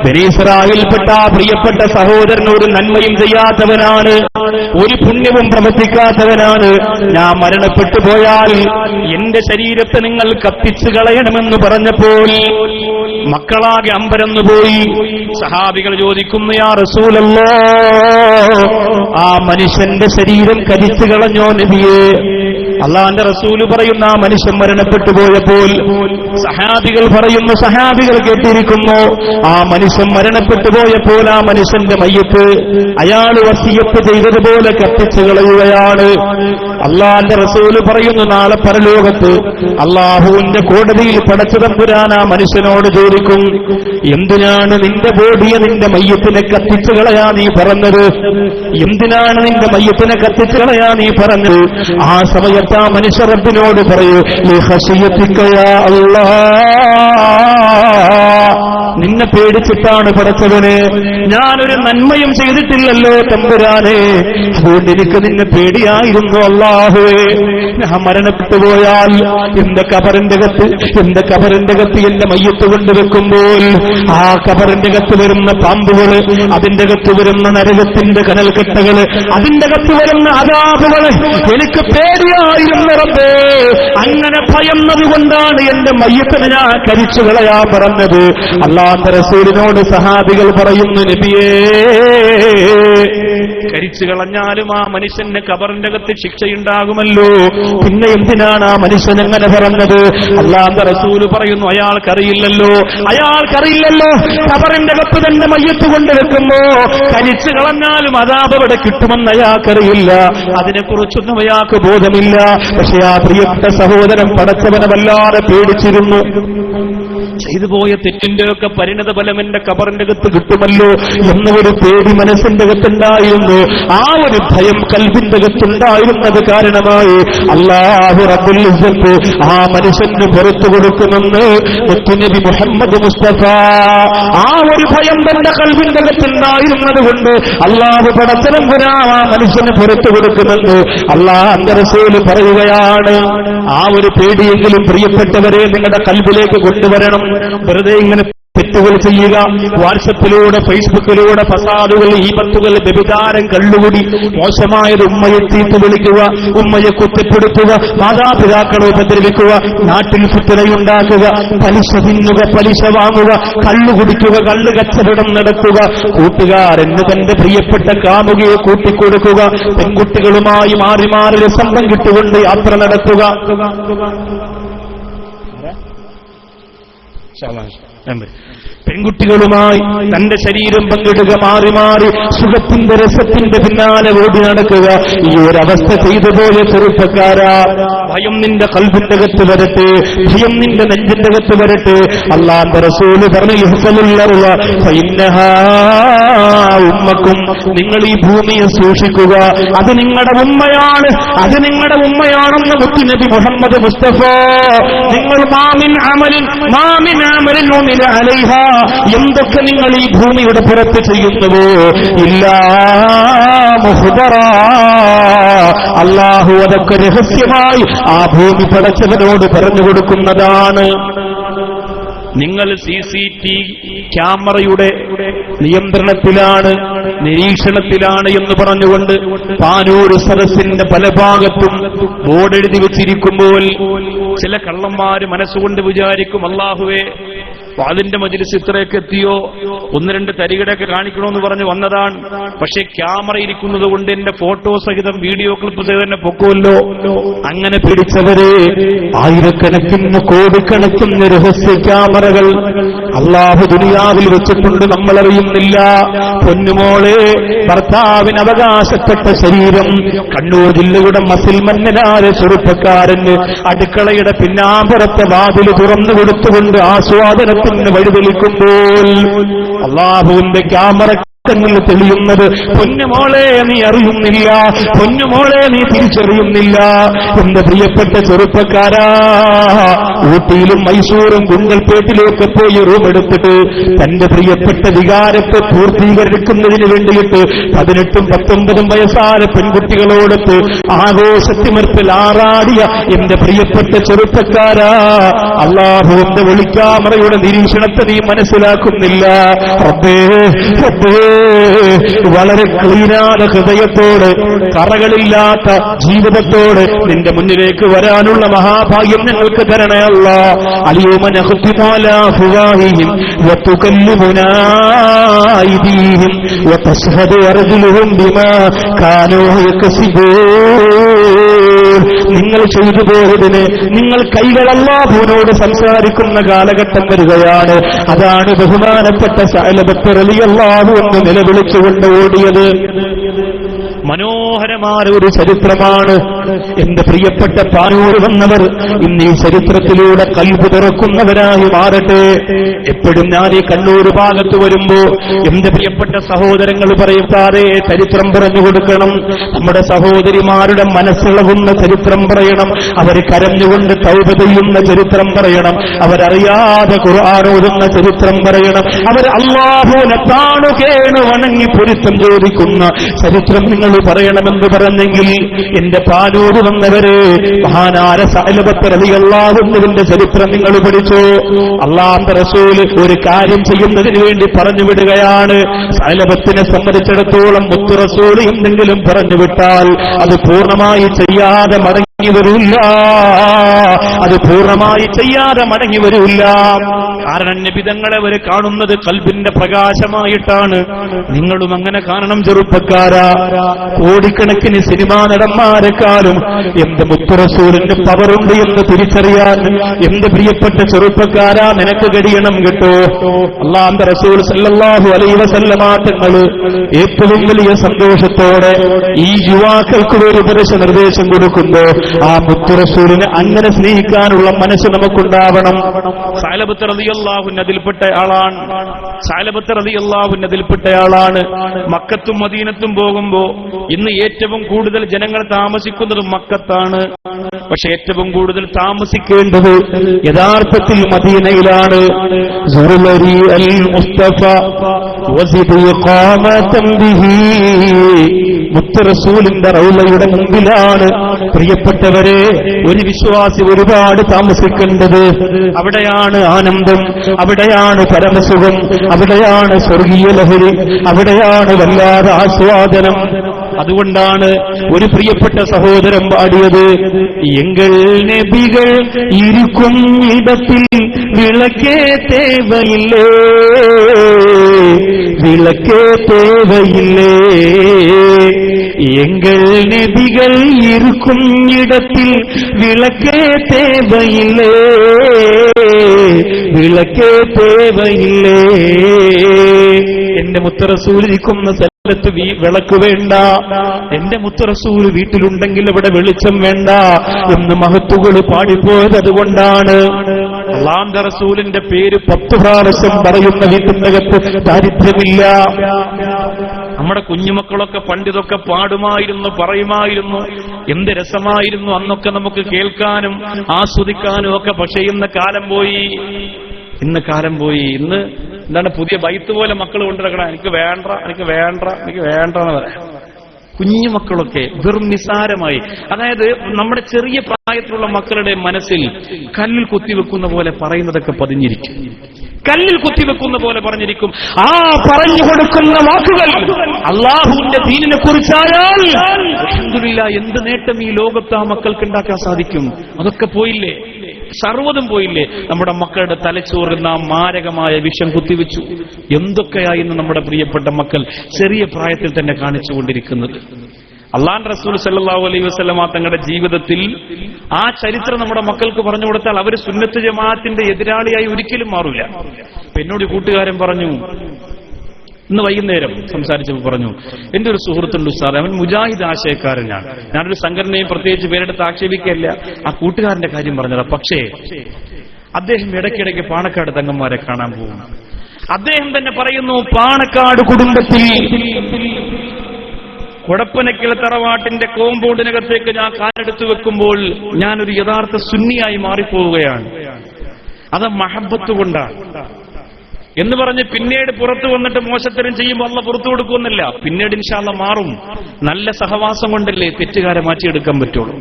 ബനി ഇസ്രായേൽപ്പെട്ട പ്രിയപ്പെട്ട സഹോദരൻ ഒരു നന്മയും ചെയ്യാത്തവനാണ്, ഒരു പുണ്യവും പ്രവർത്തിക്കാത്തവനാണ്. ഞാൻ മരണപ്പെട്ടു പോയാൽ എന്റെ ശരീരത്തെ നിങ്ങൾ കത്തിച്ചു കളയണമെന്ന് പറഞ്ഞപ്പോൾ മക്കളാകെ അമ്പരന്നുപോയി. സഹാബികൾ ചോദിക്കുന്നു, യാ റസൂലല്ലാഹ്, ആ മനുഷ്യന്റെ ശരീരം കരിച്ചു കളഞ്ഞോ നബിയേ? അള്ളാന്റെ റസൂല് പറയുന്ന ആ മനുഷ്യൻ മരണപ്പെട്ടു പോയപ്പോൾ സഹാബികൾ പറയുന്നു, സഹാബികൾ കേട്ടിരിക്കുന്നു, ആ മനുഷ്യൻ മരണപ്പെട്ടു പോയപ്പോൾ ആ മനുഷ്യന്റെ മയ്യത്ത് അയാൾ വസിയത്ത് ചെയ്തതുപോലെ കത്തിച്ചു കളയുകയാണ്. അള്ളാന്റെ റസൂല് പറയുന്നു, നാളെ പരലോകത്ത് അള്ളാഹുവിന്റെ കോടതിയിൽ പടച്ചതമ്പുരാൻ ആ മനുഷ്യനോട് ചോദിക്കും, എന്തിനാണ് നിന്റെ ബോഡിയെ, നിന്റെ മയ്യത്തിനെ കത്തിച്ചു കളയാ നീ പറഞ്ഞത്? എന്തിനാണ് നിന്റെ മയ്യത്തിനെ കത്തിച്ചു കളയാ നീ പറഞ്ഞത്? ആ സമയത്ത് ആ മനുഷ്യ റബ്ബിനോട് പറയൂ, നിന്നെ പേടിച്ചിട്ടാണ് പടച്ചവനെ, ഞാനൊരു നന്മയും ചെയ്തിട്ടില്ലല്ലോ തമ്പുരാനെ, അതുകൊണ്ട് എനിക്ക് നിന്നെ പേടിയായിരുന്നു അല്ലാഹുവേ. ഞാൻ മരണപ്പെട്ടു പോയാൽ എന്റെ കബറിന്റെ അകത്ത് എന്റെ മയ്യത്ത് കൊണ്ട് വെക്കുമ്പോൾ ആ കബറിന്റെ അകത്ത് വരുന്ന പാമ്പുകള്, അതിന്റെ അകത്ത് വരുന്ന നരകത്തിന്റെ കനൽക്കെട്ടകള്, അതിന്റെ അകത്ത് വരുന്ന അദാബുകള് എനിക്ക് പേടിയായിരുന്നു റബ്ബേ. അങ്ങനെ ഭയന്നതുകൊണ്ടാണ് എന്റെ മയ്യത്തിനെ ഞാൻ കരിച്ചു കളയാൻ പറഞ്ഞത്. അല്ലാഹുവിന്റെ റസൂലിനോട് സഹാബികൾ പറയുന്നു, നബിയേ, കരിച്ചു കളഞ്ഞാലും ആ മനുഷ്യന്റെ കബറിന്റെ അകത്ത് ശിക്ഷയുണ്ടാകുമല്ലോ, പിന്നെ എന്തിനാണ് ആ മനുഷ്യൻ എങ്ങനെ പറഞ്ഞത്? അല്ലാഹുവിന്റെ റസൂല് പറയുന്നു, അയാൾക്കറിയില്ലല്ലോ കബറിന്റെ അകത്ത് തന്റെ മയ്യത്ത് കൊണ്ട് വെക്കുമ്പോ കരിച്ചു കളഞ്ഞാലും അദാബ് അവിടെ കിട്ടുമെന്ന് അയാൾക്കറിയില്ല, അതിനെക്കുറിച്ചൊന്നും അയാൾക്ക് ബോധമില്ല. പക്ഷെ ആ പ്രിയപ്പെട്ട സഹോദരൻ പടച്ചവനെ വല്ലാതെ പേടിച്ചിരുന്നു. ചെയ്തു പോയ തെറ്റിന്റെയൊക്കെ പരിണത ഫലം എന്റെ കബറിന്റെ അകത്ത് കിട്ടുമല്ലോ എന്നൊരു പേടി മനസ്സിന്റെ അകത്തുണ്ടായിരുന്നു. ആ ഒരു ഭയം കൽബിന്റെ അകത്തുണ്ടായിരുന്നത് കാരണമായി അല്ലാഹു റബ്ബുൽ ഇസ്സത്ത് ആ മനുഷ്യന് പുറത്തു കൊടുക്കുമെന്ന് മുത്തുനബി മുഹമ്മദ് മുസ്തഫ. ആ ഒരു ഭയം തന്റെ കൽബിന്റെ അകത്തുണ്ടായിരുന്നത് കൊണ്ട് അല്ലാഹു പടച്ചതമ്പുരാൻ ആ മനുഷ്യന് പുറത്തു കൊടുക്കുമെന്ന് അല്ലാഹുവിന്റെ റസൂൽ പറയുകയാണ്. ആ ഒരു പേടിയെങ്കിലും പ്രിയപ്പെട്ടവരെ നിങ്ങളുടെ കൽബിലേക്ക് കൊണ്ടുവരണം. വെറുതെ ഇങ്ങനെ തെറ്റുകൾ ചെയ്യുക, വാട്സപ്പിലൂടെ ഫേസ്ബുക്കിലൂടെ ഫസാദുകൾ, ഈബത്തുകൾ, വ്യഭിചാരം, കള്ളുകുടി, മോശമായത് ഉമ്മയെ ചീത്ത വിളിക്കുക, ഉമ്മയെ കുറ്റപ്പെടുത്തുക, മാതാപിതാക്കളെ ഉപദ്രവിക്കുക, നാട്ടിൽ ഫിത്നയുണ്ടാക്കുക, പലിശ തിന്നുക, പലിശ വാങ്ങുക, കള്ളു കുടിക്കുക, കള്ളു കച്ചവടം നടത്തുക, കൂട്ടുകാരെന്ന് തന്റെ പ്രിയപ്പെട്ട കാമുകയെ കൂട്ടിക്കൊടുക്കുക, പെൺകുട്ടികളുമായി മാറി മാറി രസം പങ്കിട്ടുകൊണ്ട് യാത്ര നടത്തുക. പെൺകുട്ടികളുമായി തന്റെ ശരീരം പങ്കിടുക, മാറി മാറി സുഖത്തിന്റെ രസത്തിന്റെ പിന്നാലെ ഓടി നടക്കുക. ഈ ഒരവസ്ഥ ചെയ്തു പോയ ചെറുപ്പക്കാരാ, ഭയം നിന്റെ കൽബിന്റെ അകത്ത് വരട്ടെ, ഭയം നിന്റെ നെഞ്ചിന്റെ അകത്ത് വരട്ടെ. അല്ലാഹുവിന്റെ റസൂൽ പറഞ്ഞു, ഉമ്മക്കും, നിങ്ങൾ ഈ ഭൂമിയെ സൂക്ഷിക്കുക, അത് നിങ്ങളുടെ ഉമ്മയാണ്, അത് നിങ്ങളുടെ ഉമ്മയാണെന്ന് മുത്തുനബി മുഹമ്മദ് മുസ്തഫ. നിങ്ങൾ മാമിൻ അമലിൻ ഉമില അലൈഹ, എന്തൊക്കെ നിങ്ങൾ ഈ ഭൂമിയുടെ പുറത്ത് ചെയ്യുന്നുവോ ഇല്ലാ മുഖ്ബറാ, അല്ലാഹു അതൊക്കെ രഹസ്യമായി ആ ഭൂമി പടച്ചവനോട് പറഞ്ഞു കൊടുക്കുന്നതാണ്. നിങ്ങൾ CCTV ക്യാമറയുടെ നിയന്ത്രണത്തിലാണ്, നിരീക്ഷണത്തിലാണ് എന്ന് പറഞ്ഞുകൊണ്ട് പാനൂർ സദസ്സിന്റെ പല ഭാഗത്തും ബോർഡെഴുതി വെച്ചിരിക്കുമ്പോൾ ചില കള്ളന്മാര് മനസ്സുകൊണ്ട് വിചാരിക്കും, അല്ലാഹുവേ അതിന്റെ മജ്‌ലിസ് ഇത്രയൊക്കെ എത്തിയോ, ഒന്ന് രണ്ട് തരികടയൊക്കെ കാണിക്കണമെന്ന് പറഞ്ഞ് വന്നതാണ്, പക്ഷെ ക്യാമറ ഇരിക്കുന്നത് കൊണ്ട് എന്റെ ഫോട്ടോ സഹിതം വീഡിയോ ക്ലിപ്പ് സഹിതം തന്നെ പൊക്കുമല്ലോ. അങ്ങനെ പിടിച്ചവരെ ആയിരക്കണക്കിന് കോടിക്കണക്കിന് രഹസ്യ ക്യാമറകൾ അല്ലാഹു ദുനിയാവിൽ വെച്ചിട്ടുണ്ട്, നമ്മളറിയുന്നില്ല. പൊന്നുമോളെ, ഭർത്താവിന് അവകാശപ്പെട്ട ശരീരം കണ്ണൂർ ജില്ലയുടെ മസിൽ മന്നനായ ചെറുപ്പക്കാരന് അടുക്കളയുടെ പിന്നാമ്പുറത്തെ വാതിൽ തുറന്നു കൊടുത്തുകൊണ്ട് ആസ്വാദനത്തിന് വഴിതെളിക്കുമ്പോൾ അല്ലാഹുവിന്റെ ക്യാമറ തെളിയുന്നത് പൊന്നുമോളെ നീ അറിയുന്നില്ല, പൊന്നുമോളെ നീ തിരിച്ചറിയുന്നില്ല. എന്റെ പ്രിയപ്പെട്ട ചെറുപ്പക്കാരാ, ഊട്ടിയിലും മൈസൂരും ഗുണ്ടൽപേട്ടിലൊക്കെ പോയി റൂം എടുത്തിട്ട് തന്റെ പ്രിയപ്പെട്ട വികാരത്തെ പൂർത്തീകരിക്കുന്നതിന് വേണ്ടിയിട്ട് 18ഉം 19ഉം വയസ്സായ പെൺകുട്ടികളോടൊത്ത് ആഘോഷത്തിമർപ്പിൽ ആറാടിയ എന്റെ പ്രിയപ്പെട്ട ചെറുപ്പക്കാരാ, അല്ലാഹുവിന്റെ ഒളിക്യാമറയുടെ നിരീക്ഷണത്തെ നീ മനസ്സിലാക്കുന്നില്ല. റബ്ബേ റബ്ബേ, വളരെ ക്ലീനായ ഹൃദയത്തോട്, കറകളില്ലാത്ത ജീവിതത്തോട് നിന്റെ മുന്നിലേക്ക് വരാനുള്ള മഹാഭാഗ്യം ഞങ്ങൾക്ക് തരണേ അല്ലാഹ്. അൽയൗമ നഖ്തിമു അലാ അഫ്വാഹിഹിം വതുകല്ലിമുനാ അയ്ദീഹിം വതശ്ഹദു അർജുലുഹും ബിമാ കാനൂ യക്സിബൂൻ. നിങ്ങൾ ചെയ്തു പോയതിന് നിങ്ങൾ കൈകൾ അല്ലാഹുവിനോട് സംസാരിക്കുന്ന കാലഘട്ടം വരികയാണ്. അതാണ് ബഹുമാനപ്പെട്ട സഅലബത്ത് റളിയല്ലാഹു അൻഹു നിലവിളിച്ചുകൊണ്ട് ഓടിയത്. മനോഹരമായ ഒരു ചരിത്രമാണ്. എന്റെ പ്രിയപ്പെട്ട പാനൂർ വന്നവർ ഇന്ന് ഈ ചരിത്രത്തിലൂടെ കൽബ് തുറക്കുന്നവരായി മാറട്ടെ. എപ്പോഴും ഞാൻ ഈ കണ്ണൂർ ഭാഗത്ത് വരുമ്പോ എന്റെ പ്രിയപ്പെട്ട സഹോദരങ്ങൾ പറയുത്താതെ ചരിത്രം പറഞ്ഞു കൊടുക്കണം. നമ്മുടെ സഹോദരിമാരുടെ മനസ്സിളകുന്ന ചരിത്രം പറയണം. അവർ കരഞ്ഞുകൊണ്ട് തൗബ ചെയ്യുന്ന ചരിത്രം പറയണം. അവരറിയാതെ ഖുർആൻ ഓതുന്ന ചരിത്രം പറയണം. അവർ അല്ലാഹുവിനെ താണുകേണു വണങ്ങി പൊരുത്തം ചോദിക്കുന്ന ചരിത്രം നിങ്ങൾ പറയണമെന്ന് പറഞ്ഞെങ്കിൽ എന്റെ പാനൂർ വന്നവര് മഹാനായ സഅലബത്ത് റളിയല്ലാഹു അൻഹുവിന്റെ ചരിത്രം നിങ്ങൾ പഠിച്ചു. അല്ലാഹുവിന്റെ റസൂൽ ഒരു കാര്യം ചെയ്യുന്നതിന് വേണ്ടി പറഞ്ഞു വിടുകയാണ്. സഅലബത്തിനെ സംബന്ധിച്ചിടത്തോളം മുത്തു റസൂൽ എന്തെങ്കിലും പറഞ്ഞു വിട്ടാൽ അത് പൂർണ്ണമായി ചെയ്യാതെ മടങ്ങി വരില്ല, അത് പൂർണ്ണമായി ചെയ്യാതെ മടങ്ങി വരില്ല. കാരണം നബിതങ്ങളെ അവർ കാണുന്നത് കൽബിന്റെ പ്രകാശമായിട്ടാണ്. നിങ്ങളും അങ്ങനെ കാണണം ചെറുപ്പക്കാരാ. കോടിക്കണക്കിന് സിനിമാ നടന്മാരെക്കാളും എന്റെ മുത്തു റസൂലിന്റെ പവറുണ്ട് എന്ന് തിരിച്ചറിയാൻ എന്റെ പ്രിയപ്പെട്ട ചെറുപ്പക്കാരാ നിനക്ക് കഴിയണം കേട്ടോ. അല്ലാഹുവിന്റെ റസൂൽ സല്ലല്ലാഹു അലൈഹി വസല്ലമ തങ്ങൾ ഏറ്റവും വലിയ സന്തോഷത്തോടെ ഈ യുവാക്കൾക്ക് ഒരു നിർദ്ദേശം കൊടുക്കുമ്പോ ആ മുത്തു റസൂലിനെ അങ്ങനെ സ്നേഹിക്കാനുള്ള മനസ്സ് നമുക്കുണ്ടാവണം. സഅലബത്ത് റളിയല്ലാഹു റളിയല്ലാഹു അൻഹു അതിൽപ്പെട്ട ആളാണ്. സഅലബത്ത് റളിയല്ലാഹു അൻഹു അതിൽപ്പെട്ട ആളാണ്. മക്കത്തും മദീനത്തും പോകുമ്പോ ഇന്ന് ഏറ്റവും കൂടുതൽ ജനങ്ങൾ താമസിക്കുന്നത് മക്കത്താണ്. പക്ഷെ ഏറ്റവും കൂടുതൽ താമസിക്കേണ്ടത് യഥാർത്ഥത്തിൽ മദീനയിലാണ്. സുറുലരി അൽ മുസ്തഫ വസിദ് ഖാമതൻ ബിഹി, മുത്ത് റസൂലിന്റെ റൗളയുടെ മുമ്പിലാണ് പ്രിയപ്പെട്ടവരെ ഒരു വിശ്വാസി ഒരുപാട് താമസിക്കേണ്ടത്. അവിടെയാണ് ആനന്ദം, അവിടെയാണ് പരമസുഖം, അവിടെയാണ് സ്വർഗീയ ലഹരി, അവിടെയാണ് വല്ലാതെ ആസ്വാദനം. അതുകൊണ്ടാണ് ഒരു പ്രിയപ്പെട്ട സഹോദരൻ പാടിയത്, എങ്കൾ നബികൾ ഇരിക്കും ഇടത്തിൽ വിളക്കേ തേവയില്ലേ, വിളക്കേ തേവയില്ലേ, എങ്കൾ നബികൾ ഇരിക്കും ഇടത്തിൽ വിളക്കേ തേവയില്ലേ, വിളക്കേ തേവയില്ലേ. എന്റെ മുത്ത് റസൂൽ ഇരിക്കുന്ന സ്ഥലത്ത് വിളക്ക് വേണ്ട, എന്റെ മുത്ത് റസൂൽ വീട്ടിലുണ്ടെങ്കിൽ ഇവിടെ വെളിച്ചം വേണ്ട എന്ന് മഹത്തുകൾ പാടിപ്പോയത് അതുകൊണ്ടാണ്. അല്ലാഹുവിന്റെ റസൂലിന്റെ പേര് 10 പ്രാവശ്യം പറയുന്ന വീട്ടിനകത്ത് ദാരിദ്ര്യമില്ല. നമ്മുടെ കുഞ്ഞുമക്കളൊക്കെ പണ്ടിതൊക്കെ പാടുമായിരുന്നു, പറയുമായിരുന്നു, എന്ത് രസമായിരുന്നു അന്നൊക്കെ നമുക്ക് കേൾക്കാനും ആസ്വദിക്കാനും ഒക്കെ. പക്ഷെ ഇന്ന് കാലം പോയി, ഇന്ന് കാലം പോയി. ഇന്ന് എന്താണ് പുതിയ ബൈത്ത് പോലെ മക്കൾ കൊണ്ടിരിക്കണം, എനിക്ക് വേണ്ട, എനിക്ക് വേണ്ട, എനിക്ക് വേണ്ട എന്ന് പറയാം. കുഞ്ഞുമക്കളൊക്കെ വെറും നിസാരമായി. അതായത് നമ്മുടെ ചെറിയ പ്രായത്തിലുള്ള മക്കളുടെ മനസ്സിൽ കല്ലിൽ കുത്തിവെക്കുന്ന പോലെ പറയുന്നതൊക്കെ പതിഞ്ഞിരിക്കും, കല്ലിൽ കുത്തിവെക്കുന്ന പോലെ പറഞ്ഞിരിക്കും. ആ പറഞ്ഞു കൊടുക്കുന്ന വാക്കുകൾ അള്ളാഹുവിന്റെ ദീനിനെ കുറിച്ചായാൽ അൽഹംദുലില്ലാഹ് എന്ത് നേട്ടം ഈ ലോകത്ത് ആ മക്കൾക്ക് ഉണ്ടാക്കാൻ സാധിക്കും. അതൊക്കെ പോയില്ലേ, സർവ്വതും പോയില്ലേ. നമ്മുടെ മക്കളുടെ തലച്ചോറിൽ നാം മാരകമായ വിഷം കുത്തിവെച്ചു. എന്തൊക്കെയായിരുന്നു നമ്മുടെ പ്രിയപ്പെട്ട മക്കൾ ചെറിയ പ്രായത്തിൽ തന്നെ കാണിച്ചുകൊണ്ടിരിക്കുന്നത്. അല്ലാഹുവിന്റെ റസൂൽ സല്ലല്ലാഹു അലൈഹി വസല്ലമ തങ്ങളുടെ ജീവിതത്തിൽ ആ ചരിത്രം നമ്മുടെ മക്കൾക്ക് പറഞ്ഞു കൊടുത്താൽ അവർ സുന്നത്ത് ജമാഅത്തിന്റെ എതിരാളിയായി ഒരിക്കലും മാറില്ല. എന്നോട് കൂട്ടുകാരൻ പറഞ്ഞു, ഇന്ന് വൈകുന്നേരം സംസാരിച്ചപ്പോൾ പറഞ്ഞു, എന്റെ ഒരു സുഹൃത്തുണ്ട് ഉസ്താദ്, അവൻ മുജാഹിദ് ആശയക്കാരനാണ്. ഞാനൊരു സംഘടനയും പ്രത്യേകിച്ച് പേരെടുത്ത് ആക്ഷേപിക്കല്ല, ആ കൂട്ടുകാരന്റെ കാര്യം പറഞ്ഞതാ. പക്ഷേ അദ്ദേഹം ഇടയ്ക്കിടയ്ക്ക് പാണക്കാട് തങ്ങന്മാരെ കാണാൻ പോകും. അദ്ദേഹം തന്നെ പറയുന്നു, പാണക്കാട് കുടുംബത്തിൽ കൊടപ്പനക്കൽ തറവാട്ടിന്റെ കോമ്പൗണ്ടിനകത്തേക്ക് ഞാൻ കാലെടുത്തു വെക്കുമ്പോൾ ഞാനൊരു യഥാർത്ഥ സുന്നിയായി മാറിപ്പോവുകയാണ്. അത് മഹബത്ത് കൊണ്ടാണ് എന്ന് പറഞ്ഞ് പിന്നീട് പുറത്തു വന്നിട്ട് മോശത്തരം ചെയ്യുമ്പോൾ അള്ളാഹ് പുറത്തു കൊടുക്കുന്നില്ല. പിന്നീട് ഇൻഷാ അല്ലാഹ് മാറും. നല്ല സഹവാസം കൊണ്ടല്ലേ തെറ്റുകാരെ മാറ്റിയെടുക്കാൻ പറ്റുള്ളൂ.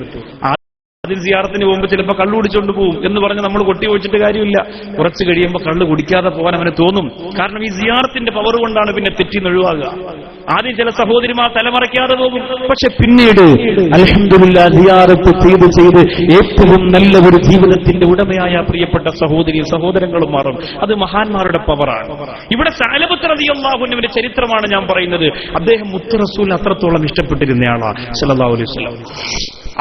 അതിൽ സിയാറത്തിന് പോകുമ്പോൾ ചിലപ്പോൾ കള്ളു കുടിച്ചുകൊണ്ട് പോകും എന്ന് പറഞ്ഞ് നമ്മൾ കൊട്ടി ഒഴിച്ചിട്ട് കാര്യമില്ല. കുറച്ച് കഴിയുമ്പോൾ കള്ളു കുടിക്കാതെ പോകാൻ അവന് തോന്നും. കാരണം ഈ സിയാറത്തിന്റെ പവർ കൊണ്ടാണ് പിന്നെ തെറ്റിന്ന് ഒഴിവാകുക. ആദ്യം ചില സഹോദരിമാർ തലമറയ്ക്കാതെ പോകും, പക്ഷെ പിന്നീട് അൽഹംദുലില്ലാഹ് സിയാറത്ത് ചെയ്ത് ഏറ്റവും നല്ല ഒരു ജീവിതത്തിന്റെ ഉടമയായ പ്രിയപ്പെട്ട സഹോദരി സഹോദരങ്ങളും മാറും. അത് മഹാന്മാരുടെ പവറാണ്. ഇവിടെ സഅലബത്ത് റളിയല്ലാഹു അൻഹുവിന്റെ ചരിത്രമാണ് ഞാൻ പറയുന്നത്. അദ്ദേഹം മുത്ത് റസൂൽ അത്രത്തോളം ഇഷ്ടപ്പെട്ടിരുന്നയാളാണ് സല്ലല്ലാഹു അലൈഹി വസല്ലം.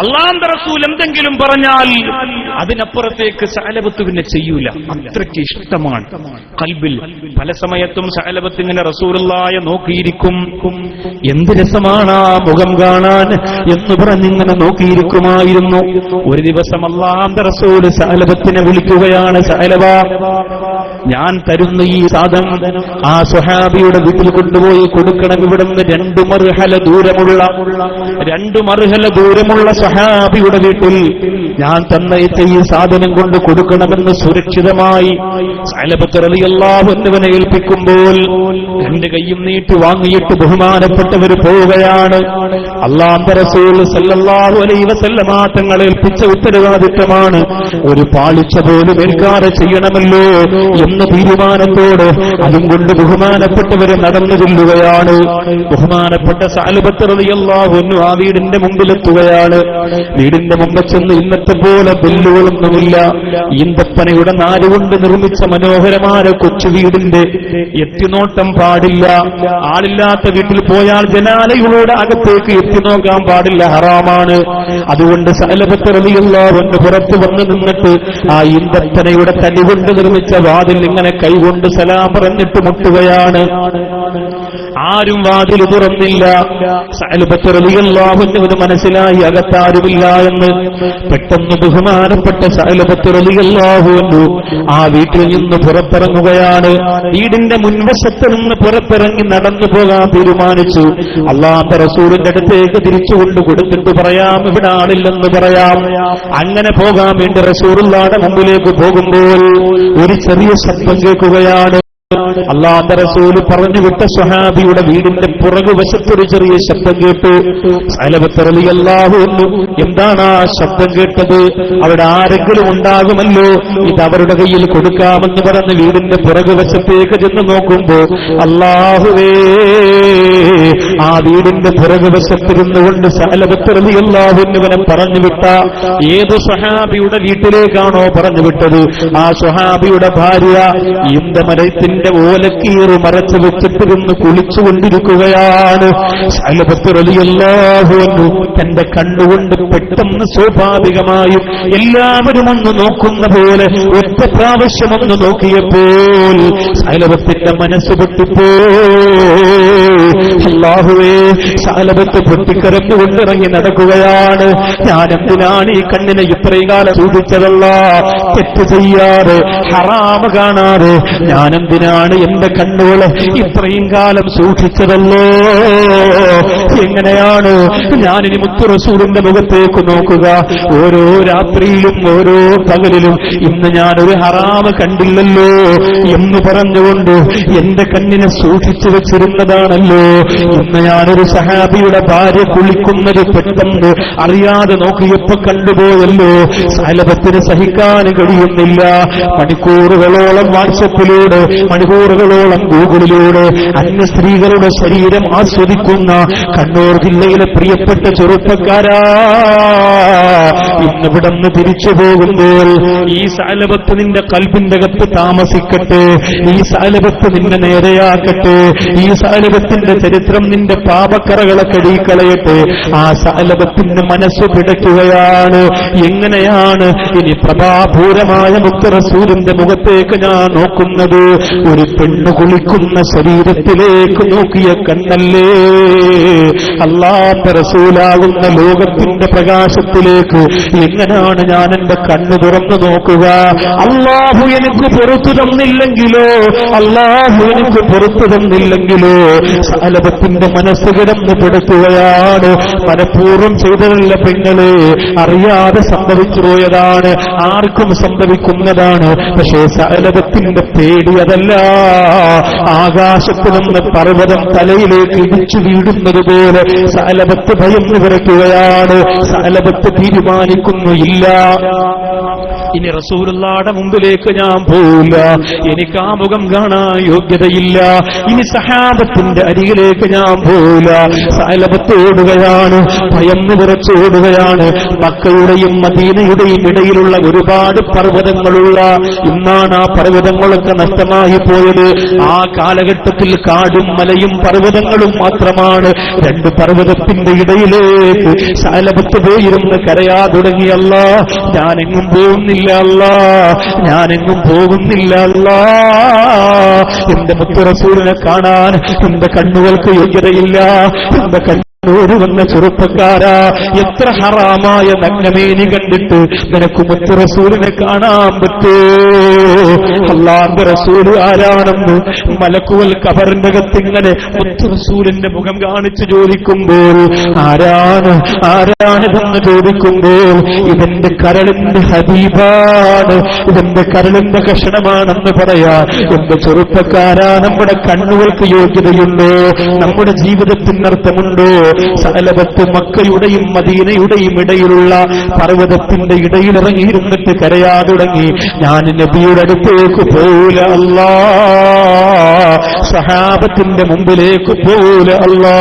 അല്ലാഹുവിന്റെ റസൂൽ എന്തെങ്കിലും പറഞ്ഞാൽ അതിനപ്പുറത്തേക്ക് സഅലബത്ത് പിന്നെ ചെയ്യൂല, അത്രയ്ക്ക് ഇഷ്ടമാണ് ഖൽബിൽ. പല സമയത്തും സഅലബത്ത് ഇങ്ങനെ റസൂലുള്ളാഹിയെ നോക്കിയിരിക്കും. എന്ത് രസമാണ് ആ മുഖം കാണാൻ എന്ന് പറഞ്ഞിങ്ങനെ നോക്കിയിരിക്കുമായിരുന്നു. ഒരു ദിവസം അല്ലാഹുവിന്റെ റസൂൽ സഅലബത്തിനെ വിളിക്കുകയാണ്, സഅലബ, ഞാൻ തരുന്ന ഈ സാധനം ആ സ്വഹാബിയുടെ വീട്ടിൽ കൊണ്ടുപോയി കൊടുക്കണം. ഇവിടുന്ന് 2 മർഹല ദൂരമുള്ള സ്വഹാബിയുടെ വീട്ടിൽ ഞാൻ തന്ന ഈ സാധനം കൊണ്ട് കൊടുക്കണമെന്ന് സുരക്ഷിതമായി സഅലബത്ത് റളിയല്ലാഹു അൻഹുവിനെ ഏൽപ്പിക്കുമ്പോൾ 2 കൈയും നീട്ടി വാങ്ങിയിട്ട് ബഹുമാനപ്പെട്ടവർ പോവുകയാണ്. അല്ലാഹുവിന്റെ റസൂൽ സല്ലല്ലാഹു അലൈഹി വസല്ലമ തങ്ങളെ ഏൽപ്പിച്ച ഉത്തരവാദിത്തമാണ്. ഒരു പാളിച്ച പോലും ഏൽക്കാതെ ചെയ്യണമല്ലോ എന്ന തീരുമാനത്തോട് അതും കൊണ്ട് ബഹുമാനപ്പെട്ടവർ നടന്നു ചെല്ലുകയാണ്. ബഹുമാനപ്പെട്ട സഅലബത്ത് റളിയല്ലാഹു അൻഹു ആ വീടിന്റെ മുമ്പിലെത്തുകയാണ്. വീടിന്റെ മുമ്പ് ചെന്ന് ഇന്നത്തെ പോലെ ബെല്ലുകളൊന്നുമില്ല. ഈന്തപ്പനയുടെ നാരുകൊണ്ട് നിർമ്മിച്ച മനോഹരമായ കൊച്ചു വീടിന്റെ എത്തിനോട്ടം പാടില്ല. ആളില്ലാത്ത വീട്ടിൽ പോയാൽ ജനാലയുടെ അകത്തേക്ക് എത്തിനോക്കാൻ പാടില്ല, ഹറാമാണ്. അതുകൊണ്ട് സഅലബത്ത് റളിയല്ലാഹു അൻഹു പുറത്തു വന്ന് നിന്നിട്ട് ആ ഈന്തപ്പനയുടെ തടി കൊണ്ട് നിർമ്മിച്ച വാതിൽ ഇങ്ങനെ കൈകൊണ്ട് സലാം പറഞ്ഞിട്ട് മുട്ടുകയാണ്. ആരും വാതിൽ തുറന്നില്ല. സഅലബത്ത് റളിയല്ലാഹു അൻഹു മനസ്സിലായി അകത്താരുമില്ല എന്ന്. പെട്ടെന്ന് ബഹുമാനപ്പെട്ട സഅലബത്ത് റളിയല്ലാഹു അൻഹു ആ വീട്ടിൽ നിന്ന് പുറത്തിറങ്ങുകയാണ്. വീടിന്റെ മുൻവശത്ത് നിന്ന് പുറത്തിറങ്ങി നടന്നു പോകാൻ തീരുമാനിച്ചു. അല്ലാഹുവിന്റെ റസൂലിന്റെ അടുത്തേക്ക് തിരിച്ചുകൊണ്ട് കൊടുത്തിട്ട് പറയാം, ഇവിടെ ആളില്ലെന്ന് പറയാം. അങ്ങനെ പോകാൻ വേണ്ടി റസൂലുള്ളാഹിയുടെ മുമ്പിലേക്ക് പോകുമ്പോൾ ഒരു ചെറിയ ശബ്ദം കേൾക്കുകയാണ്. അല്ലാഹുവിന്റെ റസൂൽ പറഞ്ഞു വിട്ട സ്വഹാബിയുടെ വീടിന്റെ പുറകുവശത്തൊരു ചെറിയ ശബ്ദം കേട്ടു. സഅലബത്ത് റളിയല്ലാഹു അൻഹു എന്താണ് ആ ശബ്ദം കേട്ടത്? അവിടെ ആരെങ്കിലും ഉണ്ടാകുമല്ലോ, ഇത് അവരുടെ കയ്യിൽ കൊടുക്കാമെന്ന് പറഞ്ഞ് വീടിന്റെ പുറകുവശത്തേക്ക് ചെന്ന് നോക്കുമ്പോ അല്ലാഹുവേ, ആ വീടിന്റെ പുറകുവശത്തിരുന്നുകൊണ്ട് സഅലബത്ത് റളിയല്ലാഹു അൻഹുവിനെ പറഞ്ഞു വിട്ട ഏത് സ്വഹാബിയുടെ വീട്ടിലേക്കാണോ പറഞ്ഞു വിട്ടത്, ആ സ്വഹാബിയുടെ ഭാര്യ ഈന്തമരത്തിന്റെ ഓലക്കീറ് മറച്ചു വെച്ചിട്ടിരുന്ന് കുളിച്ചുകൊണ്ടിരിക്കുകയാണ്. സഅലബത്ത് റളിയല്ലാഹു അൻഹു തന്റെ കണ്ണുകൊണ്ട് പെട്ടെന്ന് സ്വാഭാവികമായും എല്ലാവരും ഒന്ന് നോക്കുന്ന പോലെ ഒറ്റ പ്രാവശ്യം ഒന്ന് നോക്കിയപ്പോൾ സഅലബത്തിന്റെ മനസ്സ് പൊട്ടിപ്പോ. അല്ലാഹുവേ, സഅലബത്ത് പൊട്ടിക്കരഞ്ഞുകൊണ്ടിറങ്ങി നടക്കുകയാണ്. ഞാൻ എന്തിനാണ് ഈ കണ്ണിനെ ഇത്രയും കാലം സൂക്ഷിച്ചതല്ല, തെറ്റ് ചെയ്യാറ്, ഹറാമ് കാണാറ്, ഞാൻ എന്തിനാണ് എന്റെ കണ്ണുകളെ ഇത്രയും കാലം സൂക്ഷിച്ചതല്ലോ? എങ്ങനെയാണ് ഞാനിനി മുത്തു റസൂലിന്റെ മുഖത്തേക്ക് നോക്കുക? ഓരോ രാത്രിയിലും ഓരോ പകലിലും ഇന്ന് ഞാനൊരു ഹറാമ് കണ്ടില്ലല്ലോ എന്ന് പറഞ്ഞുകൊണ്ട് എന്റെ കണ്ണിനെ സൂക്ഷിച്ചു വെച്ചിരുന്നതാണല്ലോ. ഇന്ന് ഞാനൊരു സഹാബിയുടെ ഭാര്യ കുളിക്കുന്നത് പെട്ടെന്ന് അറിയാതെ നോക്കിയപ്പോ കണ്ടുപോയല്ലോ. സഅലബത്തിന് സഹിക്കാൻ കഴിയുന്നില്ല. മണിക്കൂറുകളോളം വാട്സപ്പിലൂടെ, മണിക്കൂറുകളോളം ഗൂഗിളിലൂടെ അന്യ സ്ത്രീകളുടെ ശരീരം ആസ്വദിക്കുന്ന കണ്ണൂർ ജില്ലയിലെ പ്രിയപ്പെട്ട ചെറുപ്പക്കാരാ, ഇന്നിവിടന്ന് തിരിച്ചു പോകുമ്പോൾ ഈ സഅലബത്ത് നിന്റെ കൽബിന്റെ അകത്ത് താമസിക്കട്ടെ, ഈ സഅലബത്ത് നിന്നെ നേരെയാക്കട്ടെ, ഈ സഅലബത്തിന്റെ ചരിത്രം നിന്റെ പാപക്കറകളെ കഴുകിക്കളയട്ടെ. ആ സഅലബത്തിന്റെ മനസ്സ് പിടയ്ക്കുകയാണ്. എങ്ങനെയാണ് ഇനി പ്രഭാപൂരമായ മുത്ത് റസൂലിന്റെ മുഖത്തേക്ക് ഞാൻ നോക്കുന്നത്? ഒരു പെണ്ണ് കുളിക്കുന്ന ശരീരത്തിലേക്ക് നോക്കിയ കണ്ണല്ലേ, അല്ലാഹുവിന്റെ റസൂലാകുന്ന ലോകത്തിന്റെ പ്രകാശത്തിലേക്ക് എങ്ങനെയാണ് ഞാൻ എന്റെ കണ്ണ് തുറന്നു നോക്കുക? അല്ലാഹു എനിക്ക് പുറത്തു തന്നില്ലെങ്കിലോ, അല്ലാഹു എനിക്ക് പുറത്തു തന്നില്ലെങ്കിലോ? സഅലബത്തിന്റെ മനസ്സ് കിടന്ന് പെടുത്തുകയാണ്. മനഃപൂർവ്വം ചെയ്തതല്ല പെങ്ങളെ, അറിയാതെ സംഭവിച്ചു പോയതാണ്, ആർക്കും സംഭവിക്കുന്നതാണ്. പക്ഷേ സഅലബത്തിന്റെ പേടി അതല്ല. ആകാശത്ത് നിന്ന് പർവ്വതം തലയിലേക്ക് ഇടിച്ചു വീടുന്നത് പോലെ സഅലബത്ത് ഭയന്ന് വിറയ്ക്കുകയാണ്. സഅലബത്ത് തീരുമാനിക്കുന്നു, ഇല്ല, ഇനി റസൂലുള്ളാഹിയുടെ മുമ്പിലേക്ക് ഞാൻ പോവില്ല, എനിക്ക് ആ മുഖം കാണാൻ യോഗ്യതയില്ല, ഇനി സഹാബത്തിന്റെ അരികിലേക്ക് ഞാൻ പോവില്ല. സഅലബത്ത് ഓടുകയാണ്, ഭയന്ന് വിറച്ചോടുകയാണ്. മക്കയുടെയും മദീനയുടെയും ഇടയിലുള്ള ഒരുപാട് പർവ്വതങ്ങളുള്ള, ഇന്നാണ് ആ പർവ്വതങ്ങളൊക്കെ നഷ്ടമായി പോയത്. ആ കാലഘട്ടത്തിൽ കാടും മലയും പർവ്വതങ്ങളും മാത്രമാണ്. രണ്ട് പർവ്വതത്തിന്റെ ഇടയിലേക്ക് സഅലബത്ത് പോയിരുന്ന് കരയാ തുടങ്ങിയല്ല, ഞാനെങ്ങും പോകുന്നില്ല അല്ലാ, ഞാനെങ്ങും പോകുന്നില്ല അല്ലാ. എന്റെ മുത്ത് റസൂലിനെ കാണാൻ എന്റെ കണ്ണുകൾക്ക് യോഗ്യതയില്ല. എന്റെ കണ്ണൂര് വന്ന ചെറുപ്പക്കാരാ, എത്ര ഹറാമായ നഗ്നമേനി കണ്ടിട്ട് നിനക്ക് മുത്ത് റസൂലിനെ കാണാൻ പറ്റൂ? അല്ലാഹുവിന്റെ റസൂൽ ആരാണെന്ന് മലക്കുകൾ ഖബറിന്റെ അകത്തിങ്ങനെ മുത്ത് റസൂലിന്റെ മുഖം കാണിച്ച് ചോദിക്കുമ്പോൾ, ആരാണ് ആരാണിതെന്ന് ചോദിക്കുമ്പോൾ, ഇതെന്റെ കരളിന്റെ ഹബീബാണ്, ഇതെന്റെ കരളിന്റെ കഷണമാണെന്ന് പറയാ. എന്റെ ചെറുപ്പക്കാരാ, നമ്മുടെ കണ്ണുകൾക്ക് യോഗ്യതയുണ്ടോ? നമ്മുടെ ജീവിതത്തിന് അർത്ഥമുണ്ടോ? സഅലബത്ത് മക്കയുടെയും മദീനയുടെയും ഇടയിലുള്ള പർവ്വതത്തിന്റെ ഇടയിലിറങ്ങിയിരുന്നിട്ട് കരയാ തുടങ്ങി. ഞാൻ നബിയുടെ അടുത്തേക്ക് പോകൂല അല്ലാ, സഹാബത്തിന്റെ മുമ്പിലേക്ക് പോകൂല അല്ലാ.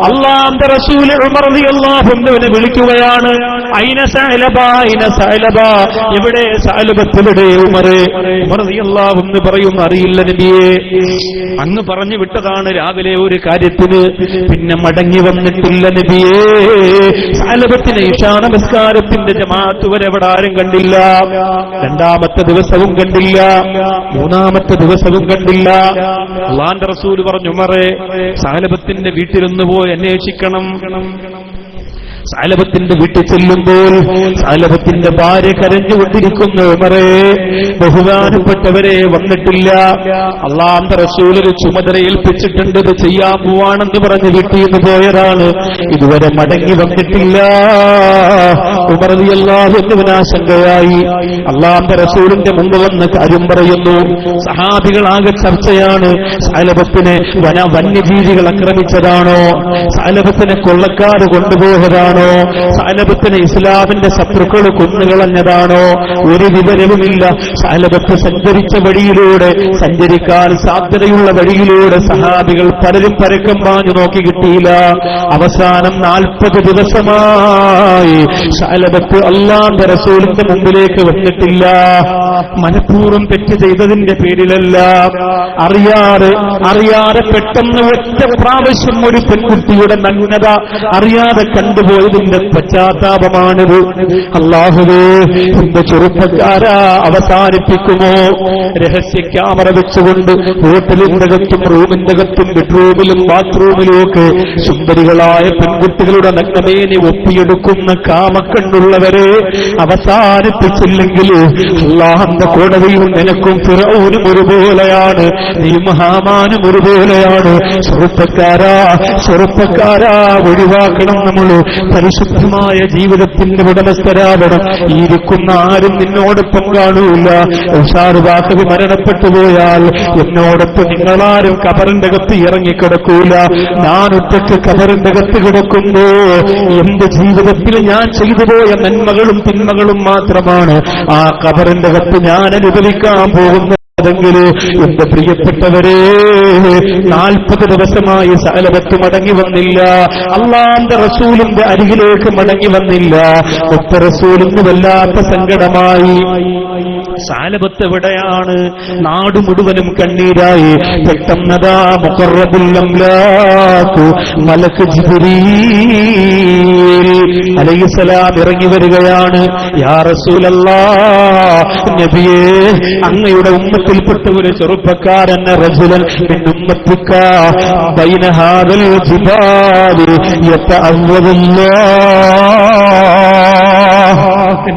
അല്ലാഹുവിന്റെ റസൂൽ ഉമർ റളിയല്ലാഹു അൻഹുവിനെ വിളിക്കുകയാണ്. ഐന സഅലബ, ഐന സഅലബ, എവിടെ സഅലബത്ത്, എവിടെ ഉമർ? ഉമർ റളിയല്ലാഹു അൻഹു പറയും, അറിയില്ല നബിയേ, അങ്ങ് പറഞ്ഞു വിട്ടതാണ് രാവിലെ ഒരു കാര്യത്തിന്, പിന്നെ മടങ്ങി വന്നിട്ടില്ല നബിയേ. സഅലബത്തിനെ ഇശാ നമസ്കാരത്തിന്റെ ജമാഅത്ത് വരെ അവിടെ ആരും കണ്ടില്ല. രണ്ടാമത്തെ ദിവസവും കണ്ടില്ല, മൂന്നാമത്തെ ദിവസവും കണ്ടില്ല. അല്ലാഹുവിന്റെ റസൂൽ പറഞ്ഞു, ഉമറേ, സഅലബത്തിന്റെ വീട്ടിലൊന്ന് പോയി അന്വേഷിക്കണം. സഅലബത്തിന്റെ വീട്ടിൽ ചെല്ലുമ്പോൾ സഅലബത്തിന്റെ ഭാര്യ കരഞ്ഞുകൊണ്ടിരിക്കുന്നു. ഉമറേ, ബഹുമാനപ്പെട്ടവരെ വന്നിട്ടില്ല. അല്ലാഹുവിന്റെ റസൂൽ ഒരു ചുമതല ഏൽപ്പിച്ചിട്ടുണ്ട്, ഇത് ചെയ്യാൻ പോവാണെന്ന് പറഞ്ഞ് വീട്ടിൽ നിന്ന് പോയതാണ്, ഇതുവരെ മടങ്ങി വന്നിട്ടില്ല. ഉമർ റളിയല്ലാഹു അൻഹു ആശങ്കയായി. അല്ലാഹുവിന്റെ റസൂലിന്റെ മുമ്പ് വന്ന് കാര്യം പറയുന്നു. സഹാബികളാകെ ചർച്ചയാണ്. സഅലബത്തിനെ വന്യജീവികൾ ആക്രമിച്ചതാണോ, സഅലബത്തിനെ കൊള്ളക്കാർ കൊണ്ടുപോയതാണോ, സഅലബത്തിനെ ഇസ്ലാമിന്റെ ശത്രുക്കൾ കൊന്നുകളഞ്ഞതാണോ, ഒരു വിവരവുമില്ല. സഅലബത്ത് സഞ്ചരിച്ച വഴിയിലൂടെ, സഞ്ചരിക്കാൻ സാധ്യതയുള്ള വഴിയിലൂടെ സഹാബികൾ പലരും പരക്കം പാഞ്ഞു നോക്കി കിട്ടിയില്ല. അവസാനം 40 ദിവസമായി സഅലബത്ത് അല്ലാഹുവിന്റെ റസൂലിന്റെ മുമ്പിലേക്ക് വന്നിട്ടില്ല. മനഃപൂർവ്വം തെറ്റ് ചെയ്തതിന്റെ പേരിലല്ല, അറിയാതെ പെട്ടെന്ന് ഒറ്റ പ്രാവശ്യം ഒരു പെൺകുട്ടിയുടെ നഗ്നത അറിയാതെ കണ്ടുപോയതിന്റെ പശ്ചാത്താപമാണിത്. അല്ലാഹുവേ, എന്റെ ചെറുപ്പക്കാരാ, അവസാനിപ്പിക്കുമോ? രഹസ്യ ക്യാമറ വെച്ചുകൊണ്ട് ഹോട്ടലിന്റെ അകത്തും റൂമിന്റെ അകത്തും ബെഡ്റൂമിലും ബാത്റൂമിലും ഒക്കെ സുന്ദരികളായ പെൺകുട്ടികളുടെ നഗ്നമേനെ ഒപ്പിയെടുക്കുന്ന കാമക്കണ്ണുള്ളവരെ അവസാനിപ്പിച്ചില്ലെങ്കിൽ അല്ലാഹുവിന്റെ കോടതിയിൽ നിനക്കും ഫിറഔനും ഒരുപോലെയാണ്, നീയും ഹാമാനും ഒരുപോലെയാണ്. ചെറുപ്പക്കാരാ, ഒഴിവാക്കണം. നമ്മൾ പരിശുദ്ധമായ ജീവിതത്തിന്റെ ഉടമസ്ഥരാവണം. ഇരിക്കുന്ന ആരും നിന്നോടൊപ്പം കാണൂല. ഉഷാറുവാക്കവി മരണപ്പെട്ടു പോയാൽ എന്നോടൊപ്പം നിങ്ങളാരും കബറിന്റെ അകത്ത് ഇറങ്ങിക്കിടക്കൂല. ഞാൻ ഒറ്റയ്ക്ക് കബറിന്റെ അകത്ത് കിടക്കുമ്പോ എന്റെ ജീവിതത്തിൽ ഞാൻ ചെയ്തു പോയ നന്മകളും തിന്മകളും മാത്രമാണ് ആ കബറിന്റെ അകത്ത് ഞാൻ അനുഭവിക്കാൻ പോകുന്നത്. അതെങ്കിലോ എന്റെ പ്രിയപ്പെട്ടവരെ, 40 ദിവസമായി സഅലബത്ത് മടങ്ങി വന്നില്ല. അല്ലാഹുവിന്റെ റസൂലിന്റെ അരികിലേക്ക് മടങ്ങി വന്നില്ല. ഒറ്റ റസൂലിന് വല്ലാത്ത സങ്കടമായി. സഅലബത്ത് എവിടെയാണ്? നാട് മുഴുവനും കണ്ണീരായി. പെട്ടെന്നതാ മുഖറബുൽ അംലാഖ് മലക്ക് ജിബ്രീൽ അലൈഹിസ്സലാം ഇറങ്ങി വരികയാണ്. യാ റസൂലല്ലാഹ്, നബിയേ, അങ്ങയുടെ ഉമ്മത്തിൽപ്പെട്ട ഒരു ചെറുപ്പക്കാരൻ, റജുലൻ മിൻ ഉമ്മത്തിക ബൈന ഹാദൽ ജിബാലി യതഅവ്വദുല്ലാഹ്.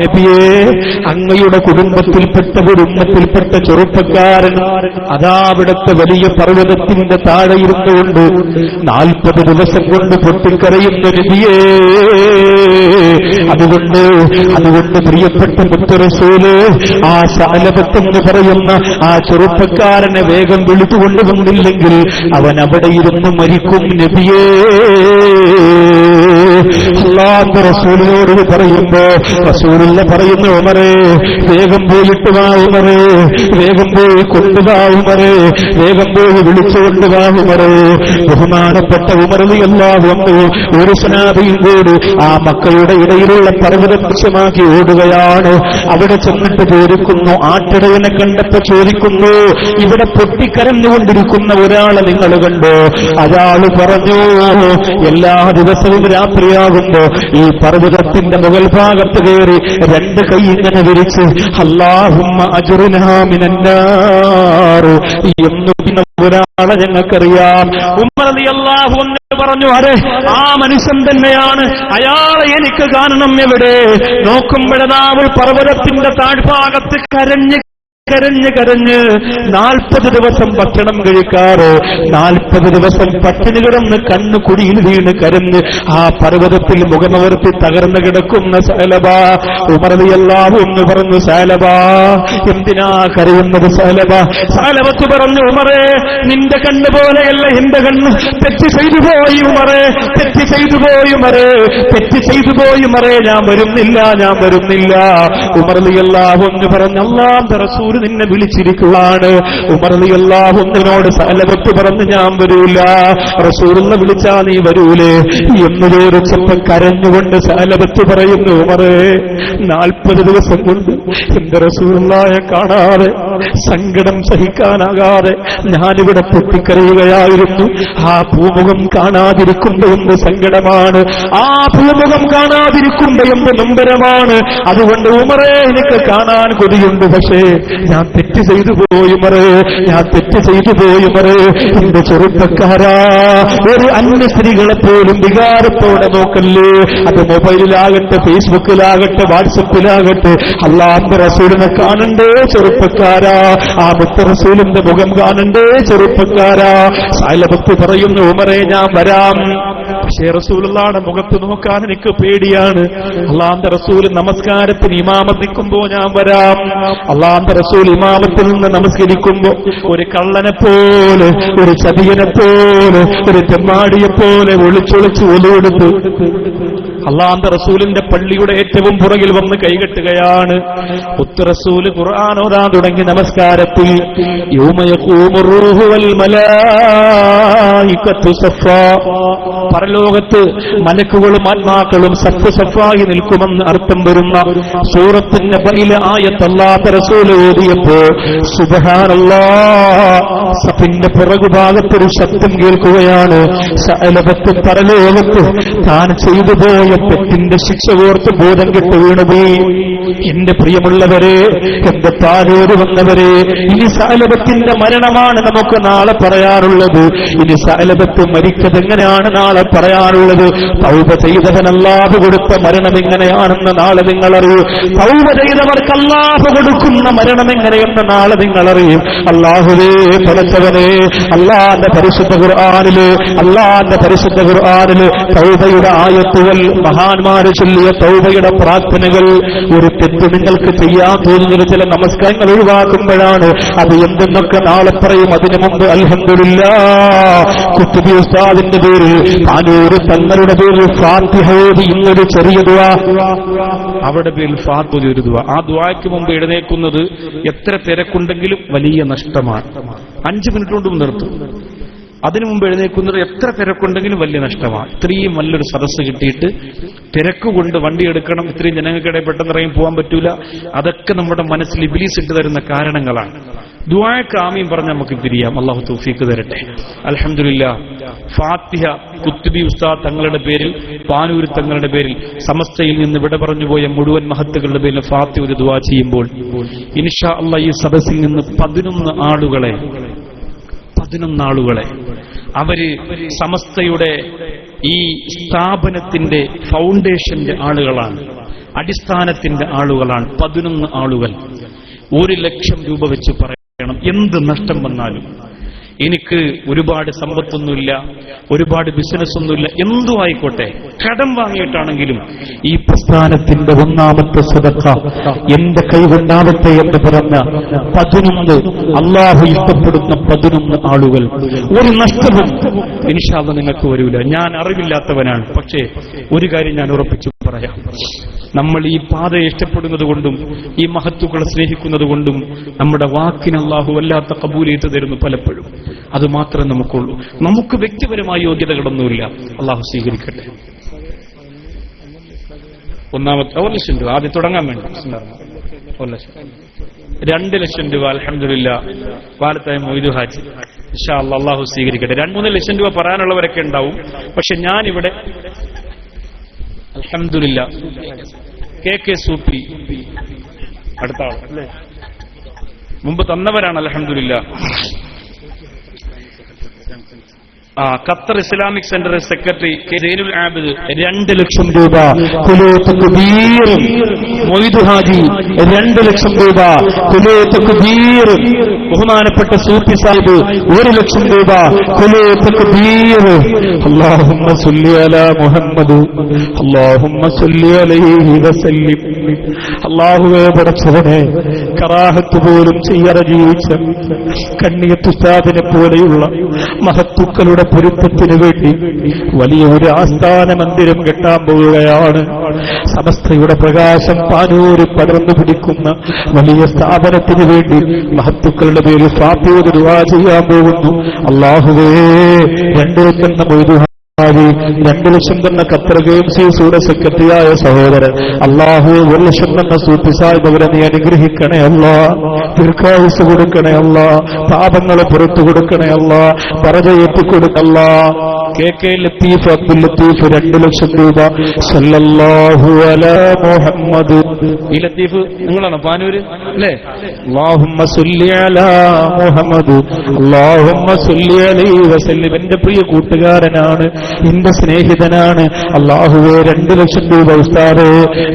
നബിയേ, അങ്ങയുടെ കുടുംബത്തിൽപ്പെട്ട ഒരു ഉമ്മത്തിൽപ്പെട്ട ചെറുപ്പക്കാരൻ അതാ അവിടുത്തെ വലിയ പർവ്വതത്തിന്റെ താഴെ ഇരുന്നുകൊണ്ട് 40 ദിവസം കൊണ്ട് പൊട്ടിക്കരയുന്ന നബിയേ. അതുകൊണ്ട് പ്രിയപ്പെട്ട മുത്തറസൂല്, ആ സഅലബത്തെന്ന് പറയുന്ന ആ ചെറുപ്പക്കാരനെ വേഗം വിളിച്ചുകൊണ്ടുവന്നില്ലെങ്കിൽ അവൻ അവിടെ ഇരുന്ന് മരിക്കും നബിയേ. അല്ലാഹുവിന്റെ റസൂലിനോട് പറയുമ്പോ റസൂലുള്ള പറയുന്നു, ഉമറേ, വേഗം പോയിട്ട് വാ ഉമറേ, വേഗം പോയി കൊണ്ടുവാ ഉമറേ, വേഗം പോയി വിളിച്ചുകൊണ്ടുവാ ഉമറേ. ബഹുമാനപ്പെട്ട ഉമർ റളിയല്ലാഹു അൻഹു ഒരു സഹാബിയും കൂടി ആ മക്കയുടെ ഇടയിലുള്ള പർവ്വത ദൃശ്യമാക്കി ഓടുകയാണ്. അവിടെ ചെന്നിട്ട് ചോദിക്കുന്നു, ആട്ടിടയനെ കണ്ടപ്പോ ചോദിക്കുന്നു, ഇവിടെ പൊട്ടിക്കരഞ്ഞുകൊണ്ടിരിക്കുന്ന ഒരാളെ നിങ്ങൾ കണ്ടോ? അയാള് പറഞ്ഞു, എല്ലാ ദിവസവും രാത്രിയാകുമ്പോ ഈ പർവ്വതത്തിന്റെ മുകൾ ഭാഗത്ത് കയറി 2 കൈ ഇങ്ങനെ വിരിച്ച് അല്ലാഹുമ്മ അജ്റുനാ മിനന്നാർ എന്ന് പിന്നെ ഒരാളെ ഞങ്ങൾക്കറിയാം. ഉമർ റളിയല്ലാഹു അൻഹു പറഞ്ഞു, അരെ, ആ മനുഷ്യൻ തന്നെയാണ്, അയാളെ എനിക്ക് കാണണം. എവിടെ? നോക്കുമ്പോഴാവൾ പർവ്വതത്തിന്റെ താഴ്ഭാഗത്ത് കരഞ്ഞ് 40 ദിവസം ഭക്ഷണം കഴിക്കാറ്, 40 ദിവസം പട്ടിണി കിടന്ന് കണ്ണു കുടിയിൽ വീണ് കരഞ്ഞ് ആ പർവ്വതത്തിൽ മുഖമവർത്തി തകർന്നു കിടക്കുന്ന സഅലബ. ഉമർ റളിയല്ലാഹു അൻഹു പറഞ്ഞു, സഅലബ, എന്തിനാ കരയുന്നത് സഅലബ? സഅലബത്ത് പറഞ്ഞു, ഉമറേ, നിന്റെ കണ്ണ് പോലെയല്ല എന്റെ കണ്ണ്. തെറ്റ് ചെയ്തു പോയി ഉമറേ, തെറ്റ് ചെയ്തു പോയി ഉമറേ, തെറ്റ് ചെയ്തു പോയി ഉമറേ, ഞാൻ വരുന്നില്ല. ഉമർ റളിയല്ലാഹു അൻഹു പറഞ്ഞു, അല്ലാഹുവിന്റെ റസൂൽ നിന്നെ വിളിച്ചിരിക്കുകയാണ്. ഉമർ റളിയല്ലാഹു അൻഹുവിനോട് സഅലബത്ത് പറഞ്ഞു, ഞാൻ വരൂല, റസൂലുള്ള വിളിച്ചാ നീ വരൂലേ എന്ന് ചോദിച്ചപ്പോൾ കരഞ്ഞുകൊണ്ട് സഅലബത്ത് പറയുന്നു, ഉമറേ, 40 ദിവസം കൊണ്ട് എന്റെ റസൂലുള്ളാഹിയെ കാണാതെ സങ്കടം സഹിക്കാനാകാതെ ഞാനിവിടെ പൊട്ടിക്കരയുകയായിരുന്നു. ആ പൂമുഖം കാണാതിരിക്കുമ്പോ എന്ത് സങ്കടമാണ്, ആ പൂമുഖം കാണാതിരിക്കുമ്പോ എന്ത് നൊമ്പരമാണ്. അതുകൊണ്ട് ഉമറേ, എനിക്ക് കാണാൻ കൊതിയുണ്ട്, പക്ഷേ ഞാൻ തെറ്റ് ചെയ്തു പോയി ഉമറേ, ഞാൻ തെറ്റ് ചെയ്തു പോയി ഉമറേ. എന്റെ ചെറുപ്പക്കാരാ, ഒരു അന്യ സ്ത്രീകളെ പോലും വികാരത്തോടെ നോക്കല്ലേ. അത് മൊബൈലിലാകട്ടെ, ഫേസ്ബുക്കിലാകട്ടെ, വാട്സപ്പിലാകട്ടെ. അല്ലാഹുവിന്റെ റസൂലിനെ കാണണ്ടേ ചെറുപ്പക്കാരാ, ആ മുത്ത റസൂലിന്റെ മുഖം കാണണ്ടേ ചെറുപ്പക്കാരാ. സഅലബത്ത് പറയുന്നു, ഉമറേ ഞാൻ വരാം, പക്ഷേ റസൂലുള്ളാഹിയുടെ മുഖത്ത് നോക്കാൻ എനിക്ക് പേടിയാണ്. അല്ലാഹുവിന്റെ റസൂൽ നമസ്കാരത്തിന് ഇമാമത്ത് നിൽക്കുമ്പോ ഞാൻ വരാം. അല്ലാഹുവിന്റെ റസൂൽ ഇമാമത്തിൽ നിന്ന് നമസ്കരിക്കുമ്പോ ഒരു കള്ളനെ പോലെ, ഒരു ചതിയനെ പോലെ, ഒരു തെമ്മാടിയെ പോലെ ഒളിച്ചൊളിച്ച് ഒലുവെടുത്ത് അല്ലാഹുവിന്റെ റസൂലിന്റെ പള്ളിയുടെ ഏറ്റവും പുറകിൽ വന്ന് കൈകെട്ടുകയാണ്. മുത്ത് റസൂല് ഖുർആൻ ഓതാൻ തുടങ്ങി നമസ്കാരത്തിൽ. യൗമ യഖൂമുർ റൂഹു വൽ മലായികത്തു സഫാ, പരലോകത്ത് മലക്കുകളും ആത്മാക്കളും സഫ് സഫായി നിൽക്കുമെന്ന് അർത്ഥം വരുന്ന സൂറത്തുൻ നബയിലെ ആയത്ത് അല്ലാഹുവിന്റെ റസൂൽ ഓതിയപ്പോ സുബ്ഹാനല്ലാഹ്, സഫിന്റെ പുറകുഭാഗത്തൊരു ശബ്ദം കേൾക്കുകയാണ്. സഅലബത്ത് പരലോകത്ത് താൻ ചെയ്തു പോയ തെറ്റിന്റെ ശിക്ഷ ഓർത്ത് ബോധം കെട്ട് വീണുപോയി. എന്റെ പ്രിയമുള്ളവരെ, എന്റെ താഴോട് വന്നവരെ, ഇനി സഅലബത്തിന്റെ മരണമാണ് നമുക്ക് നാളെ പറയാനുള്ളത്. ഇനി സഅലബത്ത് മരിച്ചതെങ്ങനെയാണ് നാളെ പറയാനുള്ളത്. തൗബ ചെയ്തവൻ അല്ലാഹു കൊടുത്ത മരണം എങ്ങനെയാണെന്ന് നാളെ നിങ്ങളറിയൂ. തൗബ ചെയ്തവർക്ക് അല്ലാഹു കൊടുക്കുന്ന മരണം എങ്ങനെയെന്ന് നാളെ നിങ്ങളറിയും. അല്ലാഹുവേ പടച്ചവനെ, അല്ലാഹുവിന്റെ പരിശുദ്ധ ഖുർആനില്, അല്ലാഹുവിന്റെ പരിശുദ്ധ ഖുർആനില് തൗബയുടെ ആയത്തുകൾ, മഹാന്മാര് ചൊല്ലിയ തൗബയുടെ പ്രാർത്ഥനകൾ. ഒരു തെറ്റ് നിങ്ങൾക്ക് ചെയ്യാൻ തോന്നുന്നത് ചില നമസ്കാരങ്ങൾ ഒഴിവാക്കുമ്പോഴാണ്. അത് എന്തെന്നൊക്കെ നാളെ പറയും. അതിനു മുമ്പ് അൽഹംദുലില്ലാഹ് കുത്തുബി ഉസ്താദിന്റെ പേരിൽ, പാനൂര് തങ്ങളുടെ പേരിൽ ഫാത്തിഹ ഓതി ഇന്നൊരു ചെറിയ ദുആ, അവരുടെ പേരിൽ ഫാത്തിഹ ഒരു ദുആ. ആ ദുആയ്ക്ക് മുമ്പ് എഴുന്നേൽക്കുന്നത് എത്ര തിരക്കുണ്ടെങ്കിലും വലിയ നഷ്ടമാണ്. 5 മിനിറ്റ് കൊണ്ട് നിർത്തും. അതിനു മുമ്പ് എഴുന്നേൽക്കുന്നത് എത്ര തിരക്കുണ്ടെങ്കിലും വലിയ നഷ്ടമാണ്. ഇത്രയും നല്ലൊരു സദസ്സ് കിട്ടിയിട്ട് തിരക്കുകൊണ്ട് വണ്ടി എടുക്കണം, ഇത്രയും ജനങ്ങൾക്കിടെ പെട്ടെന്ന് ഇറങ്ങി പോകാൻ പറ്റൂല. അതൊക്കെ നമ്മുടെ മനസ്സിൽ ഇബ്ലീസ് ഇട്ട് തരുന്ന കാരണങ്ങളാണ്. ദുആക്ക് ആമീൻ പറഞ്ഞ് നമുക്ക് പിരിയാം. അല്ലാഹു തൗഫീഖ് തരട്ടെ. അൽഹംദുലില്ലാഹ്, ഫാത്തിഹ കുത്തുബി ഉസ്താദ് തങ്ങളുടെ പേരിൽ, പാനൂര് തങ്ങളുടെ പേരിൽ, സമസ്തയിൽ നിന്ന് വിട പറഞ്ഞുപോയ മുഴുവൻ മഹത്തുക്കളുടെ പേരിൽ ഫാത്തിഹ ഒരു ദുആ ചെയ്യുമ്പോൾ ഇൻഷാ അല്ലാഹ് ഈ സദസ്സിൽ നിന്ന് 11 ആളുകളെ അവര് സമസ്തയുടെ ഈ സ്ഥാപനത്തിന്റെ ഫൗണ്ടേഷന്റെ ആളുകളാണ്, അടിസ്ഥാനത്തിന്റെ ആളുകളാണ്. 11 ആളുകൾ 1 ലക്ഷം രൂപ വെച്ച് പറയണം. എന്ത് നഷ്ടം വന്നാലും, എനിക്ക് ഒരുപാട് സമ്പത്തൊന്നുമില്ല, ഒരുപാട് ബിസിനസ്സൊന്നുമില്ല, എന്തു ആയിക്കോട്ടെ, കടം വാങ്ങിയിട്ടാണെങ്കിലും ഈ പ്രസ്ഥാനത്തിന്റെ ഒന്നാമത്തെ സദഖ എന്റെ കൈകൊണ്ടാവട്ടെ എന്ന് പറഞ്ഞ 11 അല്ലാഹു ഇഷ്ടപ്പെടുന്ന 11 ആളുകൾ. ഒരു നഷ്ടവും ഇൻഷാ അല്ലാഹ് നിങ്ങൾക്ക് വരൂല. ഞാൻ അറിവില്ലാത്തവനാണ്, പക്ഷേ ഒരു കാര്യം ഞാൻ ഉറപ്പിച്ചു പറയാം. നമ്മൾ ഈ പാതയെ ഇഷ്ടപ്പെടുന്നത് കൊണ്ടും ഈ മഹത്തുക്കളെ സ്നേഹിക്കുന്നത് കൊണ്ടും നമ്മുടെ വാക്കിന് അല്ലാഹു വല്ലാത്ത കബൂലിയത്ത് തരുന്നു പലപ്പോഴും. അത് മാത്രമേ നമുക്കുള്ളൂ. നമുക്ക് വ്യക്തിപരമായ യോഗ്യതകളൊന്നുമില്ല. അല്ലാഹു സ്വീകരിക്കട്ടെ. ഒന്നാമത്തെ 1 ലക്ഷം രൂപ ആദ്യം തുടങ്ങാൻ വേണ്ടി 1 ലക്ഷം. 2 ലക്ഷം രൂപ അൽഹംദുലില്ലാഹ് വാലത്തായ മൊയ്തു ഹാജി. ഇൻഷാ അല്ലാഹ് അല്ലാഹു സ്വീകരിക്കട്ടെ. 2-3 ലക്ഷം രൂപ പറയാനുള്ളവരൊക്കെ ഉണ്ടാവും. പക്ഷെ ഞാനിവിടെ അൽഹംദുലില്ലാഹ് കെ സൂപ്പി അടുത്ത ആൾ അല്ലേ, മുമ്പ് തന്നവരാണ് അൽഹംദുലില്ലാഹ്. Qatar Islamic centre secretary K Zainul Abid 2 ലക്ഷം രൂപ. മൊയ്തു ഹാജി 2 ലക്ഷം രൂപ. ബഹുമാനപ്പെട്ട സൂഫി സാഹിബ് 1 ലക്ഷം രൂപ. അല്ലാഹുമ്മ സ്വല്ലി അലാ മുഹമ്മദ്, അല്ലാഹുമ്മ സ്വല്ലി അലൈഹി വസല്ലിം. അല്ലാഹുവേ പടച്ചവനെ, കറാഹത്ത് പോലും ചെയ്യാതെ ജീവിച്ച കണ്ണിയത്ത് ഉസ്താദിനെ പോലെയുള്ള മഹത്തുക്കളുടെ പൊരുത്തത്തിന് വേണ്ടി വലിയ ഒരു ആസ്ഥാന മന്ദിരം കെട്ടാൻ പോവുകയാണ്. സമസ്തയുടെ പ്രകാശം പാനൂര് പടർന്നു പിടിക്കുന്ന വലിയ സ്ഥാപനത്തിന് വേണ്ടി മഹത്തുക്കളുടെ പേരിൽ ഫാത്തിഹ ദുആ ചെയ്യാൻ പോകുന്നു. അല്ലാഹുവേ, 2 ലക്ഷം 2 ലക്ഷം തന്ന ഖത്തർ KMCയുടെ സെക്രട്ടറിയായ സഹോദരൻ, അള്ളാഹു 1 ലക്ഷം തന്ന സൂപ്പി സാഹിബ് അവരെ നീ അനുഗ്രഹിക്കണേ അല്ലാ, ദീർഘായുസ് കൊടുക്കണേ അല്ലാ, പാപങ്ങളെ പുറത്തു കൊടുക്കണേ അല്ലാ, പറജയേറ്റി കൊടുക്കല്ലാ. KK ലത്തീഫ് അബ്ദുൽ ലത്തീഫ് 2 ലക്ഷം രൂപ. സല്ലല്ലാഹു അലാ മുഹമ്മദ്. ഈ ലത്തീഫ് നിങ്ങളാണോ പാനൂര് അല്ലേ? അല്ലാഹുമ്മ സല്ലി അലാ മുഹമ്മദ് അല്ലാഹുമ്മ സല്ലി അലൈഹി വസല്ലം. എന്റെ പ്രിയ കൂട്ടുകാരനാണ്, എന്റെ സ്നേഹിതനാണ്. അല്ലാഹുവേ 2 ലക്ഷം രൂപ ഉസ്താദേ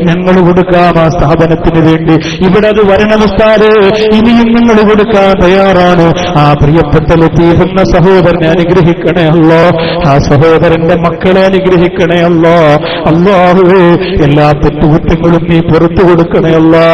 ഞങ്ങൾ കൊടുക്കാം ആ സ്ഥാപനത്തിന് വേണ്ടി. ഇവിടെ അത് വരണം ഉസ്താദേ, ഇനിയും നിങ്ങൾ കൊടുക്കാൻ തയ്യാറാണ്. ആ പ്രിയപ്പെട്ട ലത്തീഫ് എന്ന സഹോദരനെ അനുഗ്രഹിക്കണേ അല്ലാ, ആ സഹോദരന്റെ മക്കളെ അനുഗ്രഹിക്കണേ അല്ലാ. അല്ലാഹുവേ എല്ലാ തെറ്റുകുറ്റങ്ങളും നീ പുറത്തു കൊടുക്കണേ അല്ലാ.